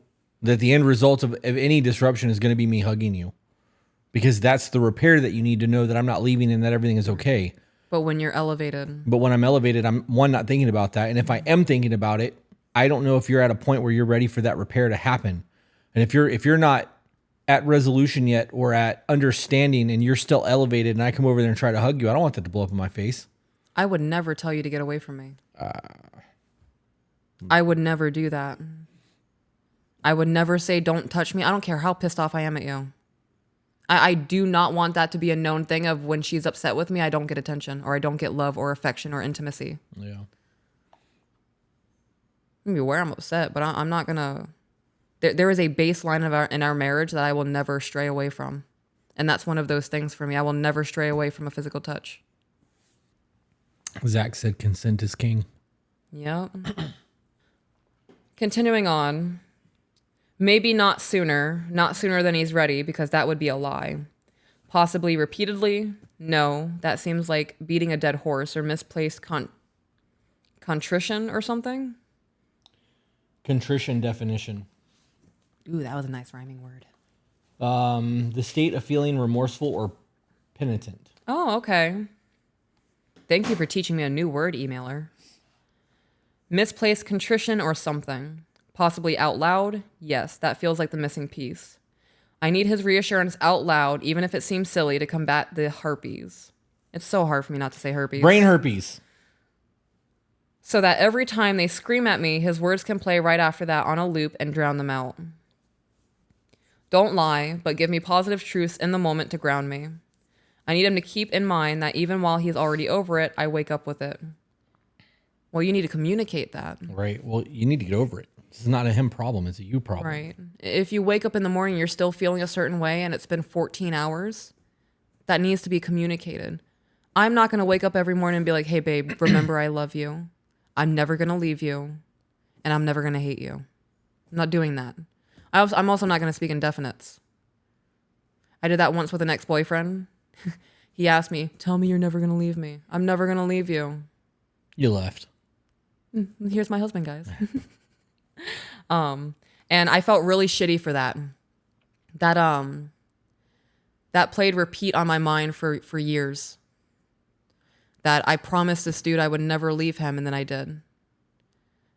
that the end result of any disruption is going to be me hugging you. Because that's the repair that you need to know that I'm not leaving and that everything is okay. But when you're elevated. But when I'm elevated, I'm not thinking about that. And if I am thinking about it, I don't know if you're at a point where you're ready for that repair to happen. And if you're not at resolution yet or at understanding and you're still elevated and I come over there and try to hug you, I don't want that to blow up in my face. I would never tell you to get away from me. I would never do that. I would never say, don't touch me. I don't care how pissed off I am at you. I do not want that to be a known thing of when she's upset with me, I don't get attention or I don't get love or affection or intimacy. Yeah. I'm aware I'm upset, but I'm not going to. There is a baseline in our marriage that I will never stray away from. And that's one of those things for me. I will never stray away from a physical touch. Zach said consent is king. Yep. Continuing on. Maybe not sooner than he's ready, because that would be a lie. Possibly repeatedly. No, that seems like beating a dead horse or misplaced contrition or something. Contrition definition. Ooh, that was a nice rhyming word. The state of feeling remorseful or penitent. Oh, okay. Thank you for teaching me a new word, emailer. Misplaced contrition or something. Possibly out loud. Yes, that feels like the missing piece. I need his reassurance out loud, even if it seems silly, to combat the herpes. It's so hard for me not to say herpes. Brain herpes. So that every time they scream at me, his words can play right after that on a loop and drown them out. Don't lie, but give me positive truths in the moment to ground me. I need him to keep in mind that even while he's already over it, I wake up with it. Well, you need to communicate that. Right. Well, you need to get over it. This is not a him problem. It's a you problem. Right. If you wake up in the morning, you're still feeling a certain way and it's been 14 hours, that needs to be communicated. I'm not going to wake up every morning and be like, hey, babe, remember I love you. I'm never going to leave you. And I'm never going to hate you. I'm not doing that. I'm also not going to speak in definites. I did that once with an ex-boyfriend. He asked me, tell me you're never going to leave me. I'm never going to leave you. You left. Here's my husband, guys. And I felt really shitty for that. That played repeat on my mind for years. That I promised this dude I would never leave him, and then I did.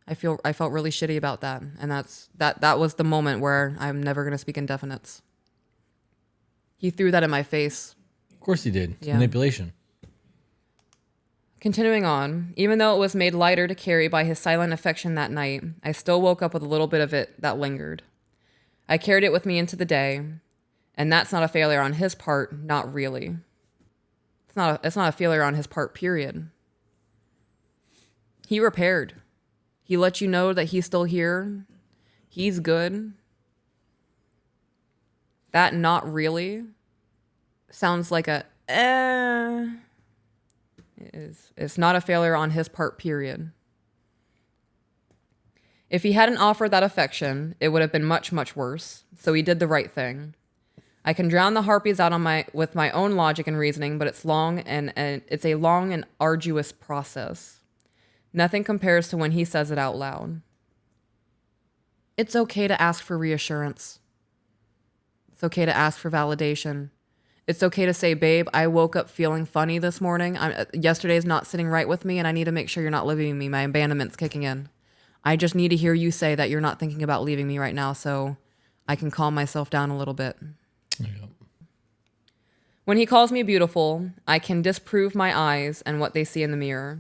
I felt really shitty about that, and that was the moment where I'm never gonna speak in definites. He threw that in my face. Of course he did. It's Yeah. manipulation. Continuing on, even though it was made lighter to carry by his silent affection that night, I still woke up with a little bit of it that lingered. I carried it with me into the day, and that's not a failure on his part, not really. It's not a failure on his part, period. He repaired. He let you know that he's still here. He's good. That not really sounds like it's not a failure on his part, period. If he hadn't offered that affection, it would have been much, much worse. So he did the right thing. I can drown the harpies out with my own logic and reasoning, but it's it's a long and arduous process. Nothing compares to when he says it out loud. It's okay to ask for reassurance. It's okay to ask for validation. It's okay to say, babe, I woke up feeling funny this morning. Yesterday's not sitting right with me, and I need to make sure you're not leaving me. My abandonment's kicking in. I just need to hear you say that you're not thinking about leaving me right now so I can calm myself down a little bit. Yep. When he calls me beautiful, I can disprove my eyes and what they see in the mirror.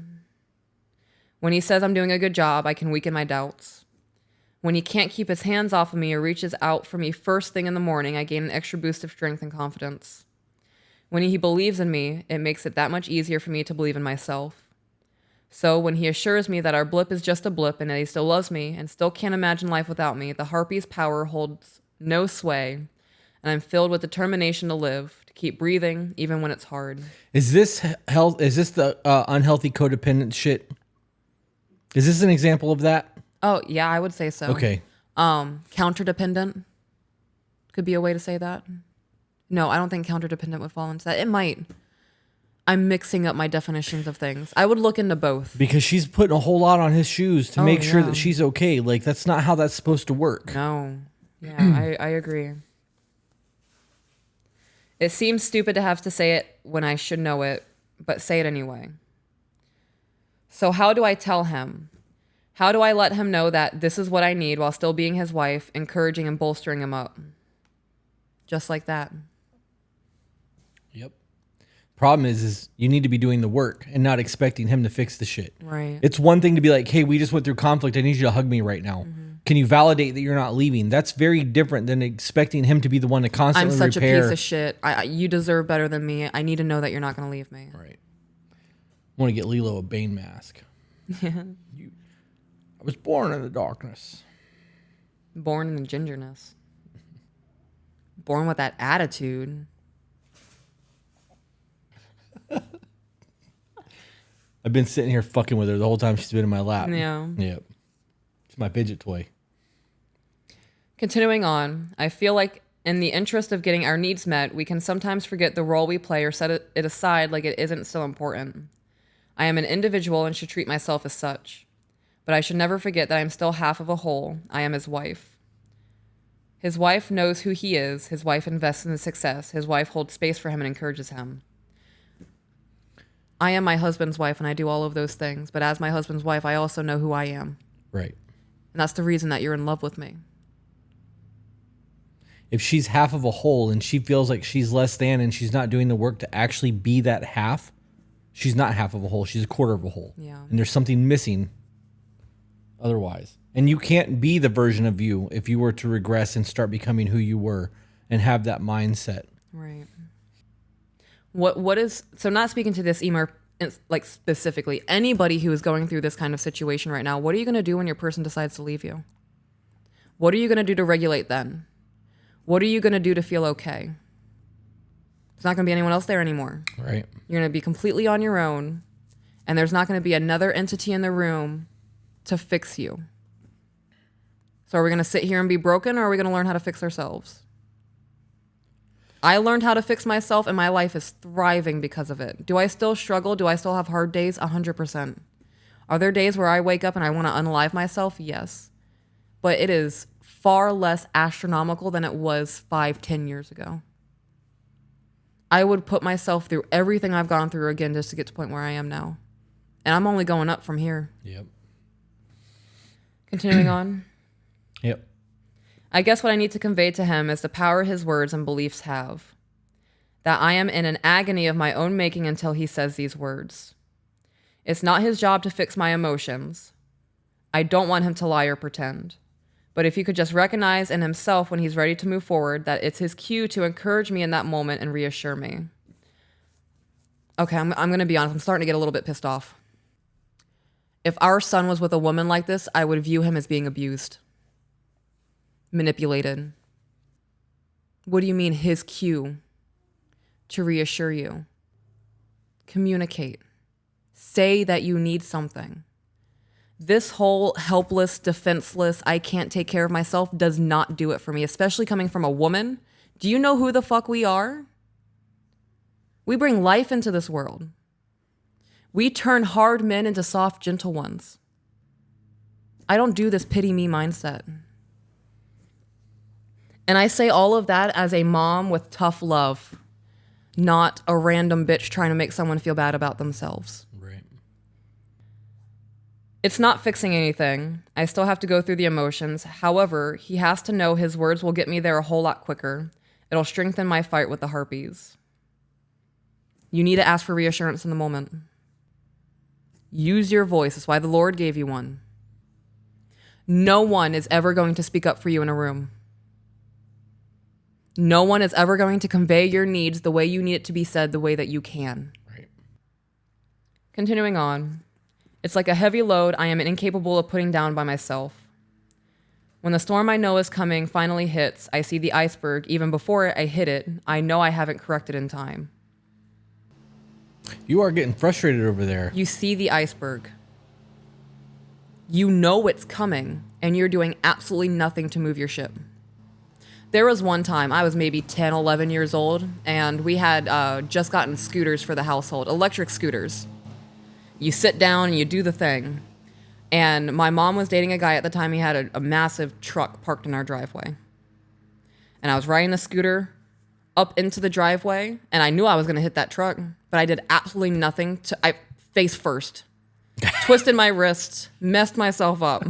When he says I'm doing a good job, I can weaken my doubts. When he can't keep his hands off of me or reaches out for me first thing in the morning, I gain an extra boost of strength and confidence. When he believes in me, it makes it that much easier for me to believe in myself. So when he assures me that our blip is just a blip and that he still loves me and still can't imagine life without me, the harpy's power holds no sway, and I'm filled with determination to live, to keep breathing, even when it's hard. Is this health? Is this the unhealthy codependent shit? Is this an example of that? Oh, yeah, I would say so. Okay. Counterdependent could be a way to say that. No, I don't think counterdependent would fall into that. It might. I'm mixing up my definitions of things. I would look into both. Because she's putting a whole lot on his shoes to make sure yeah. that she's okay. Like, that's not how that's supposed to work. No. Yeah, I agree. It seems stupid to have to say it when I should know it, but say it anyway. So how do I tell him? How do I let him know that this is what I need while still being his wife, encouraging and bolstering him up? Just like that. Yep. Problem is you need to be doing the work and not expecting him to fix the shit. Right. It's one thing to be like, hey, we just went through conflict. I need you to hug me right now. Can you validate that you're not leaving? That's very different than expecting him to be the one to I'm constantly such repair. a piece of shit. You deserve better than me. I need to know that you're not going to leave me. Right. I want to get Lilo a Bane mask. Yeah. I was born in the darkness. Born in the gingerness. Born with that attitude. I've been sitting here fucking with her the whole time she's been in my lap. Yeah. Yep. It's my fidget toy. Continuing on, I feel like in the interest of getting our needs met, we can sometimes forget the role we play or set it aside like it isn't still important. I am an individual and should treat myself as such. But I should never forget that I am still half of a whole. I am his wife. His wife knows who he is. His wife invests in his success. His wife holds space for him and encourages him. I am my husband's wife and I do all of those things. But as my husband's wife, I also know who I am. Right. And that's the reason that you're in love with me. If she's half of a whole and she feels like she's less than and she's not doing the work to actually be that half, she's not half of a whole. She's a quarter of a whole. Yeah. And there's something missing otherwise. And you can't be the version of you if you were to regress and start becoming who you were and have that mindset. Right. What is, so not speaking to this email, like specifically, anybody who is going through this kind of situation right now, what are you going to do when your person decides to leave you? What are you going to do to regulate then? What are you going to do to feel okay? There's not going to be anyone else there anymore. Right. You're going to be completely on your own, and there's not going to be another entity in the room to fix you. So are we going to sit here and be broken, or are we going to learn how to fix ourselves? I learned how to fix myself, and my life is thriving because of it. Do I still struggle? Do I still have hard days? 100%. Are there days where I wake up and I want to unalive myself? Yes. But it is far less astronomical than it was 5-10 years ago. I would put myself through everything I've gone through again just to get to the point where I am now. And I'm only going up from here. Yep. Continuing on. Yep. I guess what I need to convey to him is the power his words and beliefs have. That I am in an agony of my own making until he says these words. It's not his job to fix my emotions. I don't want him to lie or pretend. But if he could just recognize in himself when he's ready to move forward that it's his cue to encourage me in that moment and reassure me. Okay, I'm going to be honest. I'm starting to get a little bit pissed off. If our son was with a woman like this, I would view him as being abused. Manipulated. What do you mean his cue to reassure you? Communicate. Say that you need something. This whole helpless, defenseless, I can't take care of myself does not do it for me, especially coming from a woman. Do you know who the fuck we are? We bring life into this world. We turn hard men into soft, gentle ones. I don't do this pity me mindset. And I say all of that as a mom with tough love, not a random bitch trying to make someone feel bad about themselves. Right. It's not fixing anything. I still have to go through the emotions. However, he has to know his words will get me there a whole lot quicker. It'll strengthen my fight with the harpies. You need to ask for reassurance in the moment. Use your voice. That's why the Lord gave you one. No one is ever going to speak up for you in a room. No one is ever going to convey your needs the way you need it to be said, the way that you can. Right. Continuing on. It's like a heavy load I am incapable of putting down by myself. When the storm I know is coming finally hits, I see the iceberg. Even before I hit it, I know I haven't corrected in time. You are getting frustrated over there. You see the iceberg. You know it's coming, and you're doing absolutely nothing to move your ship. There was one time, I was maybe 10, 11 years old, and we had just gotten scooters for the household, electric scooters. You sit down and you do the thing. And my mom was dating a guy at the time. He had a massive truck parked in our driveway. And I was riding the scooter up into the driveway, and I knew I was going to hit that truck, but I did absolutely nothing I face first. twisted my wrist, messed myself up,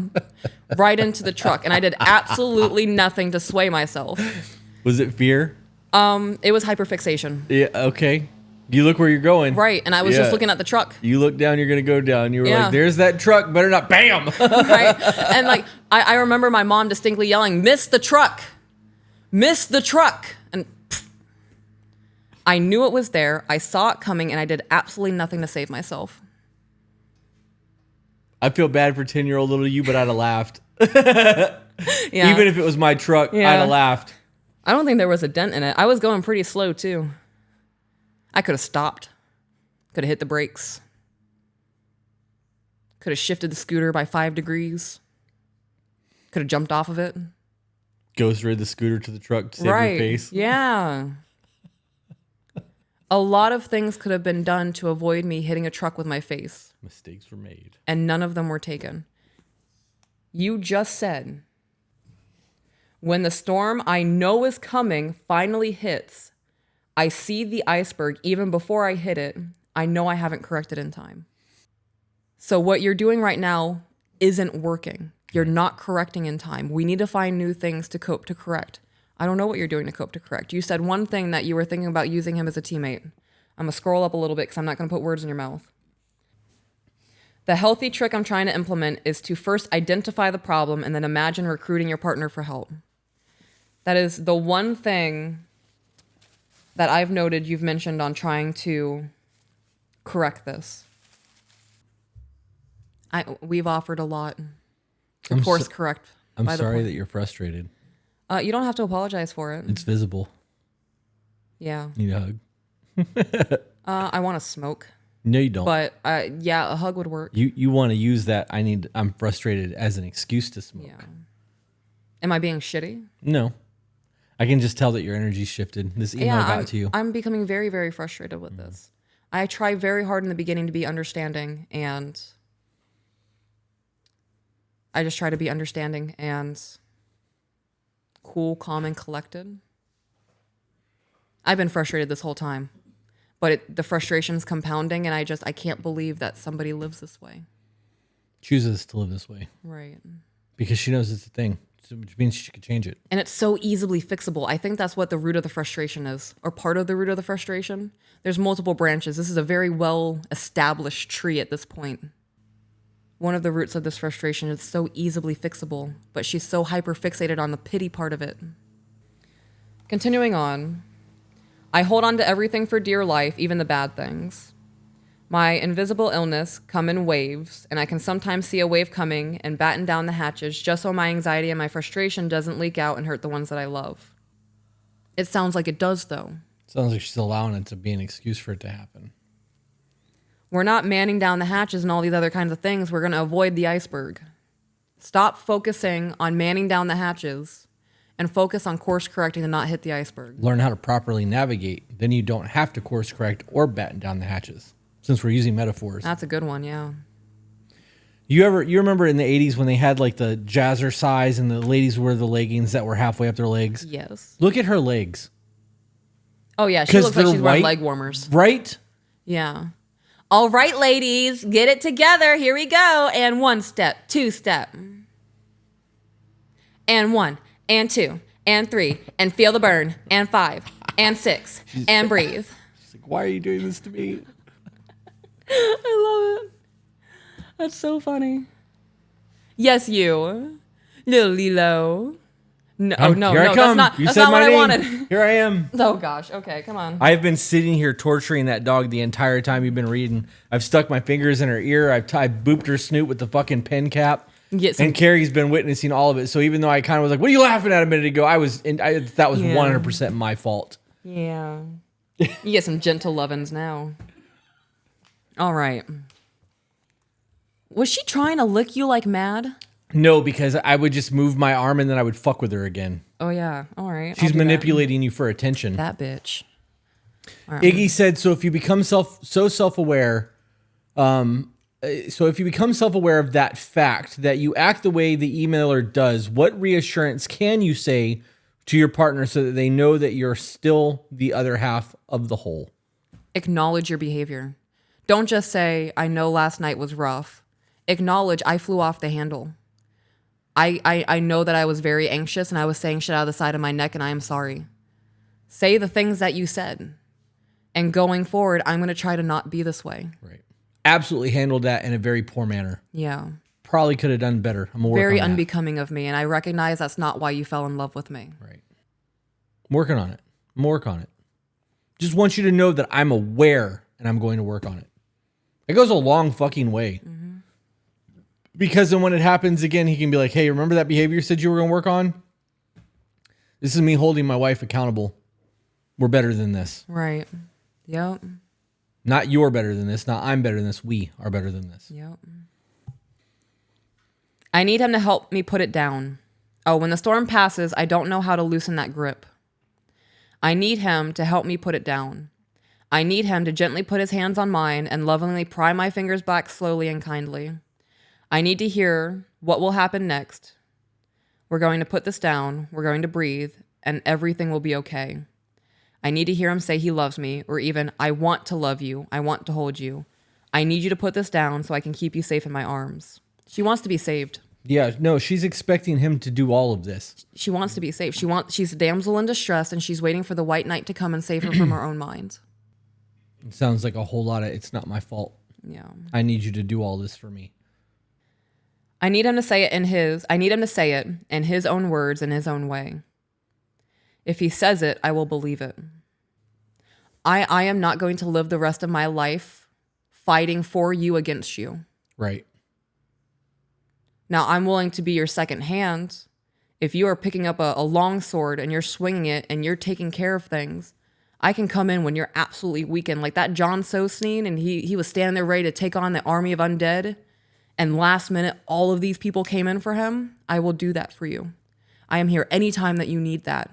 right into the truck. And I did absolutely nothing to sway myself. Was it fear? It was hyperfixation. Yeah, okay. You look where you're going. Right. And I was just looking at the truck. You look down, you're going to go down. You were like, there's that truck. Better not. Bam. Right. And like, I remember my mom distinctly yelling, "Miss the truck. Miss the truck." And pff, I knew it was there. I saw it coming and I did absolutely nothing to save myself. I feel bad for 10-year-old little you, but I'd have laughed. Yeah. Even if it was my truck, I'd have laughed. I don't think there was a dent in it. I was going pretty slow too. I could have stopped. Could have hit the brakes. Could have shifted the scooter by 5 degrees. Could have jumped off of it. Ghost ride the scooter to the truck to save your face. Yeah. A lot of things could have been done to avoid me hitting a truck with my face. Mistakes were made. And none of them were taken. You just said, when the storm I know is coming finally hits, I see the iceberg even before I hit it. I know I haven't corrected in time. So what you're doing right now isn't working. You're not correcting in time. We need to find new things to cope to correct. I don't know what you're doing to cope to correct. You said one thing that you were thinking about using him as a teammate. I'm going to scroll up a little bit because I'm not going to put words in your mouth. The healthy trick I'm trying to implement is to first identify the problem and then imagine recruiting your partner for help. That is the one thing that I've noted you've mentioned on trying to correct this. We've offered a lot to course correct. I'm sorry that you're frustrated. You don't have to apologize for it. It's visible. Yeah. Need a hug? I want to smoke. No, you don't. But yeah, a hug would work. You want to use that I'm frustrated as an excuse to smoke. Yeah. Am I being shitty? No. I can just tell that your energy shifted. This email got to you. I'm becoming very, very frustrated with this. I try very hard in the beginning to be understanding, and I just try to be understanding and cool, calm, and collected. I've been frustrated this whole time, but the frustration's compounding, and I can't believe that somebody lives this way. Chooses to live this way. Right. Because she knows it's a thing, which means she could change it. And it's so easily fixable. I think that's what the root of the frustration is, or part of the root of the frustration. There's multiple branches. This is a very well-established tree at this point. One of the roots of this frustration is so easily fixable, but she's so hyper-fixated on the pity part of it. Continuing on, I hold on to everything for dear life, even the bad things. My invisible illness come in waves, and I can sometimes see a wave coming and batten down the hatches just so my anxiety and my frustration doesn't leak out and hurt the ones that I love. It sounds like it does, though. Sounds like she's allowing it to be an excuse for it to happen. We're not manning down the hatches and all these other kinds of things. We're going to avoid the iceberg. Stop focusing on manning down the hatches and focus on course correcting to not hit the iceberg. Learn how to properly navigate. Then you don't have to course correct or batten down the hatches. Since we're using metaphors. That's a good one, yeah. You remember in the 80s when they had like the jazzercise and the ladies wore the leggings that were halfway up their legs? Yes. Look at her legs. Oh, yeah. She looks like she's wearing white, leg warmers. Right? Yeah. All right, ladies, get it together. Here we go. And 1 step, 2 step. And 1, and 2, and 3, and feel the burn, and 5, and 6, and breathe. She's like, why are you doing this to me? I love it. That's so funny. Yes, you. Little Lilo. No, no, that's not what I wanted. Here I am. Oh, gosh. Okay, come on. I've been sitting here torturing that dog the entire time you've been reading. I've stuck my fingers in her ear. I've booped her snoot with the fucking pen cap. And Carrie's been witnessing all of it. So even though I kind of was like, what are you laughing at a minute ago? That was 100% my fault. Yeah. You get some gentle lovin's now. All right. Was she trying to lick you like mad? No, because I would just move my arm and then I would fuck with her again. Oh, yeah. All right. She's manipulating you for attention. That bitch. Right. Iggy said, so if you become self-aware, of that fact that you act the way the emailer does, what reassurance can you say to your partner so that they know that you're still the other half of the whole? Acknowledge your behavior. Don't just say, I know last night was rough. Acknowledge I flew off the handle. I know that I was very anxious and I was saying shit out of the side of my neck and I am sorry. Say the things that you said. And going forward, I'm going to try to not be this way. Right. Absolutely handled that in a very poor manner. Yeah. Probably could have done better. I'm working Very on unbecoming of me. And I recognize that's not why you fell in love with me. that. Right. I'm working on it. I'm working on it. Just want you to know that I'm aware and I'm going to work on it. It goes a long fucking way. Mm-hmm. Because then when it happens again, he can be like, hey, remember that behavior you said you were going to work on? This is me holding my wife accountable. We're better than this. Right. Yep. Not you're better than this. Not I'm better than this. We are better than this. Yep. I need him to help me put it down. Oh, when the storm passes, I don't know how to loosen that grip. I need him to help me put it down. I need him to gently put his hands on mine and lovingly pry my fingers back slowly and kindly. I need to hear what will happen next. We're going to put this down. We're going to breathe, and everything will be okay. I need to hear him say he loves me, or even, I want to love you. I want to hold you. I need you to put this down so I can keep you safe in my arms. She wants to be saved. Yeah, no, she's expecting him to do all of this. She wants to be saved. She's a damsel in distress, and she's waiting for the white knight to come and save her from her own mind. It sounds like a whole lot of, it's not my fault. Yeah. I need you to do all this for me. I need him to say it in his own words, in his own way. If he says it, I will believe it. I am not going to live the rest of my life fighting for you against you. Right. Now, I'm willing to be your second hand. If you are picking up a long sword and you're swinging it and you're taking care of things, I can come in when you're absolutely weakened. Like that Jon Snow scene, and he was standing there ready to take on the army of undead, and last minute, all of these people came in for him. I will do that for you. I am here anytime that you need that.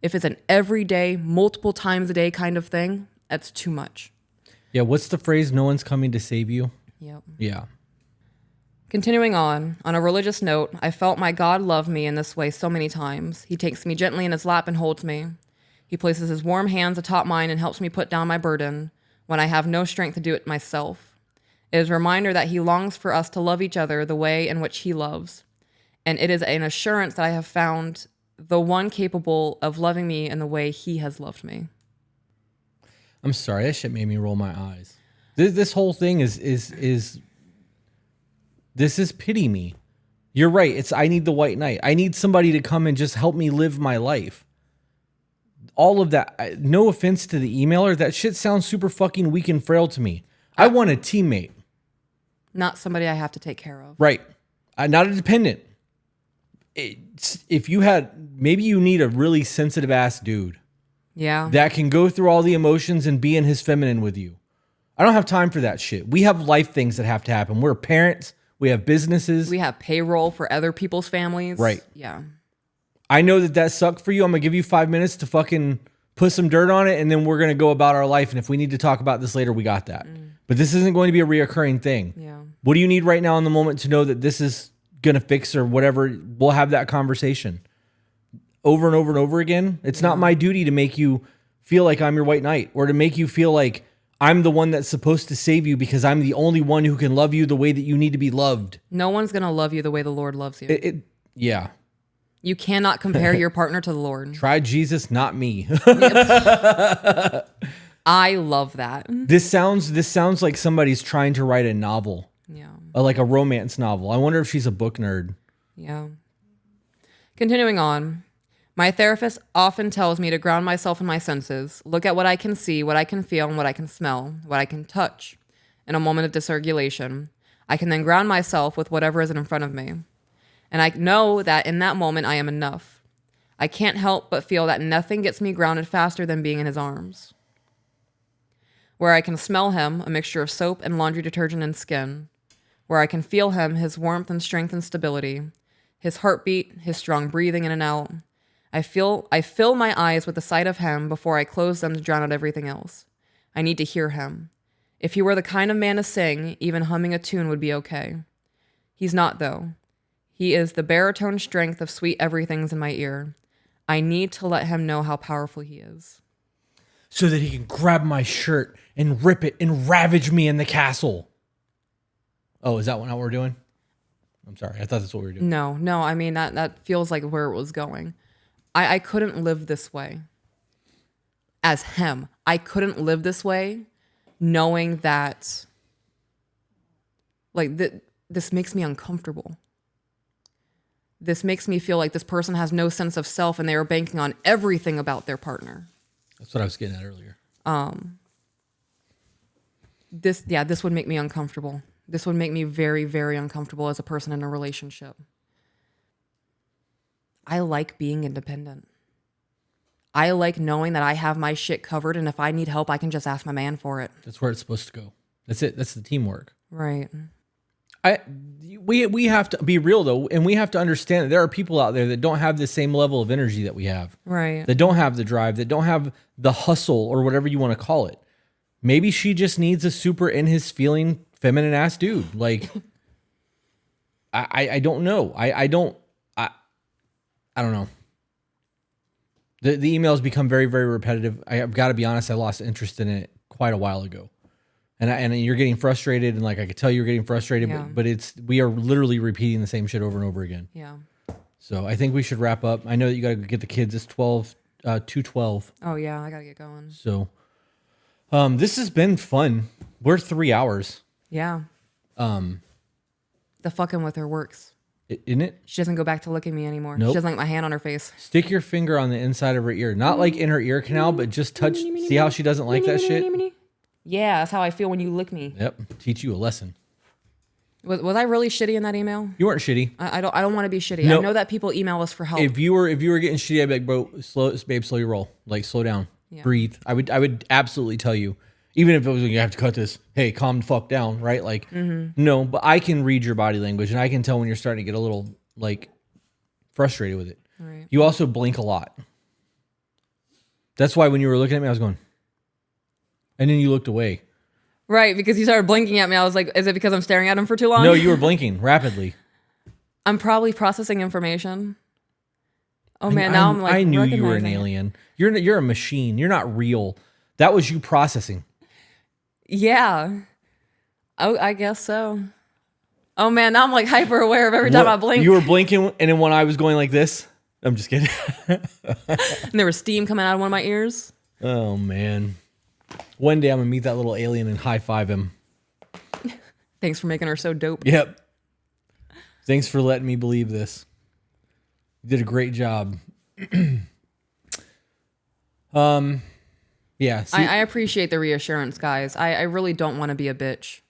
If it's an everyday, multiple times a day kind of thing, that's too much. Yeah, what's the phrase, no one's coming to save you? Yep. Yeah. Continuing on a religious note, I felt my God love me in this way so many times. He takes me gently in his lap and holds me. He places his warm hands atop mine and helps me put down my burden when I have no strength to do it myself. It is a reminder that he longs for us to love each other the way in which he loves. And it is an assurance that I have found the one capable of loving me in the way he has loved me. I'm sorry, that shit made me roll my eyes. This whole thing is pity me. You're right. I need the white knight. I need somebody to come and just help me live my life. All of that. No offense to the emailer. That shit sounds super fucking weak and frail to me. I want a teammate. Not somebody I have to take care of. Right. Not a dependent. If you had, maybe you need a really sensitive ass dude. Yeah. That can go through all the emotions and be in his feminine with you. I don't have time for that shit. We have life things that have to happen. We're parents. We have businesses. We have payroll for other people's families. Right. Yeah. I know that sucked for you. I'm going to give you 5 minutes to fucking put some dirt on it, and then we're going to go about our life. And if we need to talk about this later, we got that. But this isn't going to be a reoccurring thing. Yeah. What do you need right now in the moment to know that this is going to fix or whatever? We'll have that conversation over and over and over again. It's not my duty to make you feel like I'm your white knight or to make you feel like I'm the one that's supposed to save you because I'm the only one who can love you the way that you need to be loved. No one's going to love you the way the Lord loves you. Yeah. You cannot compare your partner to the Lord. Try Jesus, not me. I love that. This sounds like somebody's trying to write a novel. Yeah. Like a romance novel. I wonder if she's a book nerd. Yeah. Continuing on. My therapist often tells me to ground myself in my senses, look at what I can see, what I can feel, and what I can smell, what I can touch. In a moment of dysregulation, I can then ground myself with whatever is in front of me. And I know that in that moment, I am enough. I can't help but feel that nothing gets me grounded faster than being in his arms. Where I can smell him, a mixture of soap and laundry detergent and skin. Where I can feel him, his warmth and strength and stability. His heartbeat, his strong breathing in and out. I fill my eyes with the sight of him before I close them to drown out everything else. I need to hear him. If he were the kind of man to sing, even humming a tune would be okay. He's not, though. He is the baritone strength of sweet everythings in my ear. I need to let him know how powerful he is. so that he can grab my shirt and rip it and ravage me in the castle. Oh, is that not what we're doing? I'm sorry. I thought that's what we were doing. No. I mean, that feels like where it was going. I couldn't live this way as him. I couldn't live this way knowing that, like, this makes me uncomfortable. This makes me feel like this person has no sense of self and they are banking on everything about their partner. That's what I was getting at earlier. This would make me uncomfortable. This would make me very, very uncomfortable as a person in a relationship. I like being independent. I like knowing that I have my shit covered, and if I need help, I can just ask my man for it. That's where it's supposed to go. That's it. That's the teamwork. Right. We have to be real though, and we have to understand that there are people out there that don't have the same level of energy that we have. Right. That don't have the drive, that don't have the hustle or whatever you want to call it. Maybe she just needs a super in his feeling feminine ass dude. Like I don't know. I don't know. The emails become very, very repetitive. I've got to be honest, I lost interest in it quite a while ago. And you're getting frustrated, and like I could tell you're getting frustrated, Yeah. but we are literally repeating the same shit over and over again. Yeah. So I think we should wrap up. I know that you got to get the kids. It's 2:12. Oh yeah, I gotta get going. So this has been fun. We're 3 hours. Yeah. The fucking with her works. Isn't it? She doesn't go back to look at me anymore. Nope. She doesn't like my hand on her face. Stick your finger on the inside of her ear. Not like in her ear canal, but just touch. See how she doesn't like that shit? Yeah, that's how I feel when you lick me. Yep. Teach you a lesson. Was I really shitty in that email? You weren't shitty. I don't want to be shitty. No. I know that people email us for help. If you were getting shitty, I'd be like, bro, slow your roll. Like, slow down. Yeah. Breathe. I would absolutely tell you, even if it was like, you have to cut this, hey, calm the fuck down, right? Like, no, but I can read your body language, and I can tell when you're starting to get a little, like, frustrated with it. Right. You also blink a lot. That's why when you were looking at me, I was going, and then you looked away. Right, because you started blinking at me. I was like, is it because I'm staring at him for too long? No, you were blinking rapidly. I'm probably processing information. Oh man, now I'm like, I knew you were an recognizing it. alien. You're a machine. You're not real. That was you processing. Yeah. Oh, I guess so. Oh man, now I'm like hyper aware of every time I blink. You were blinking, and then when I was going like this, I'm just kidding. And there was steam coming out of one of my ears. Oh man. One day I'm gonna meet that little alien and high five him. Thanks for making her so dope. Yep. Thanks for letting me believe this. You did a great job. Yeah. See, I appreciate the reassurance, guys. I really don't want to be a bitch.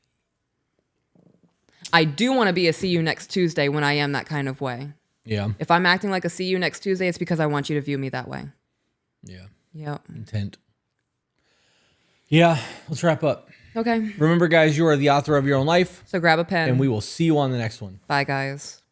I do want to be a see you next Tuesday when I am that kind of way. yeah. If I'm acting like a see you next Tuesday, it's because I want you to view me that way. Yeah. Yep. Intent. Yeah. Let's wrap up. Okay. Remember, guys, you are the author of your own life, So grab a pen. and we will see you on the next one. Bye, guys.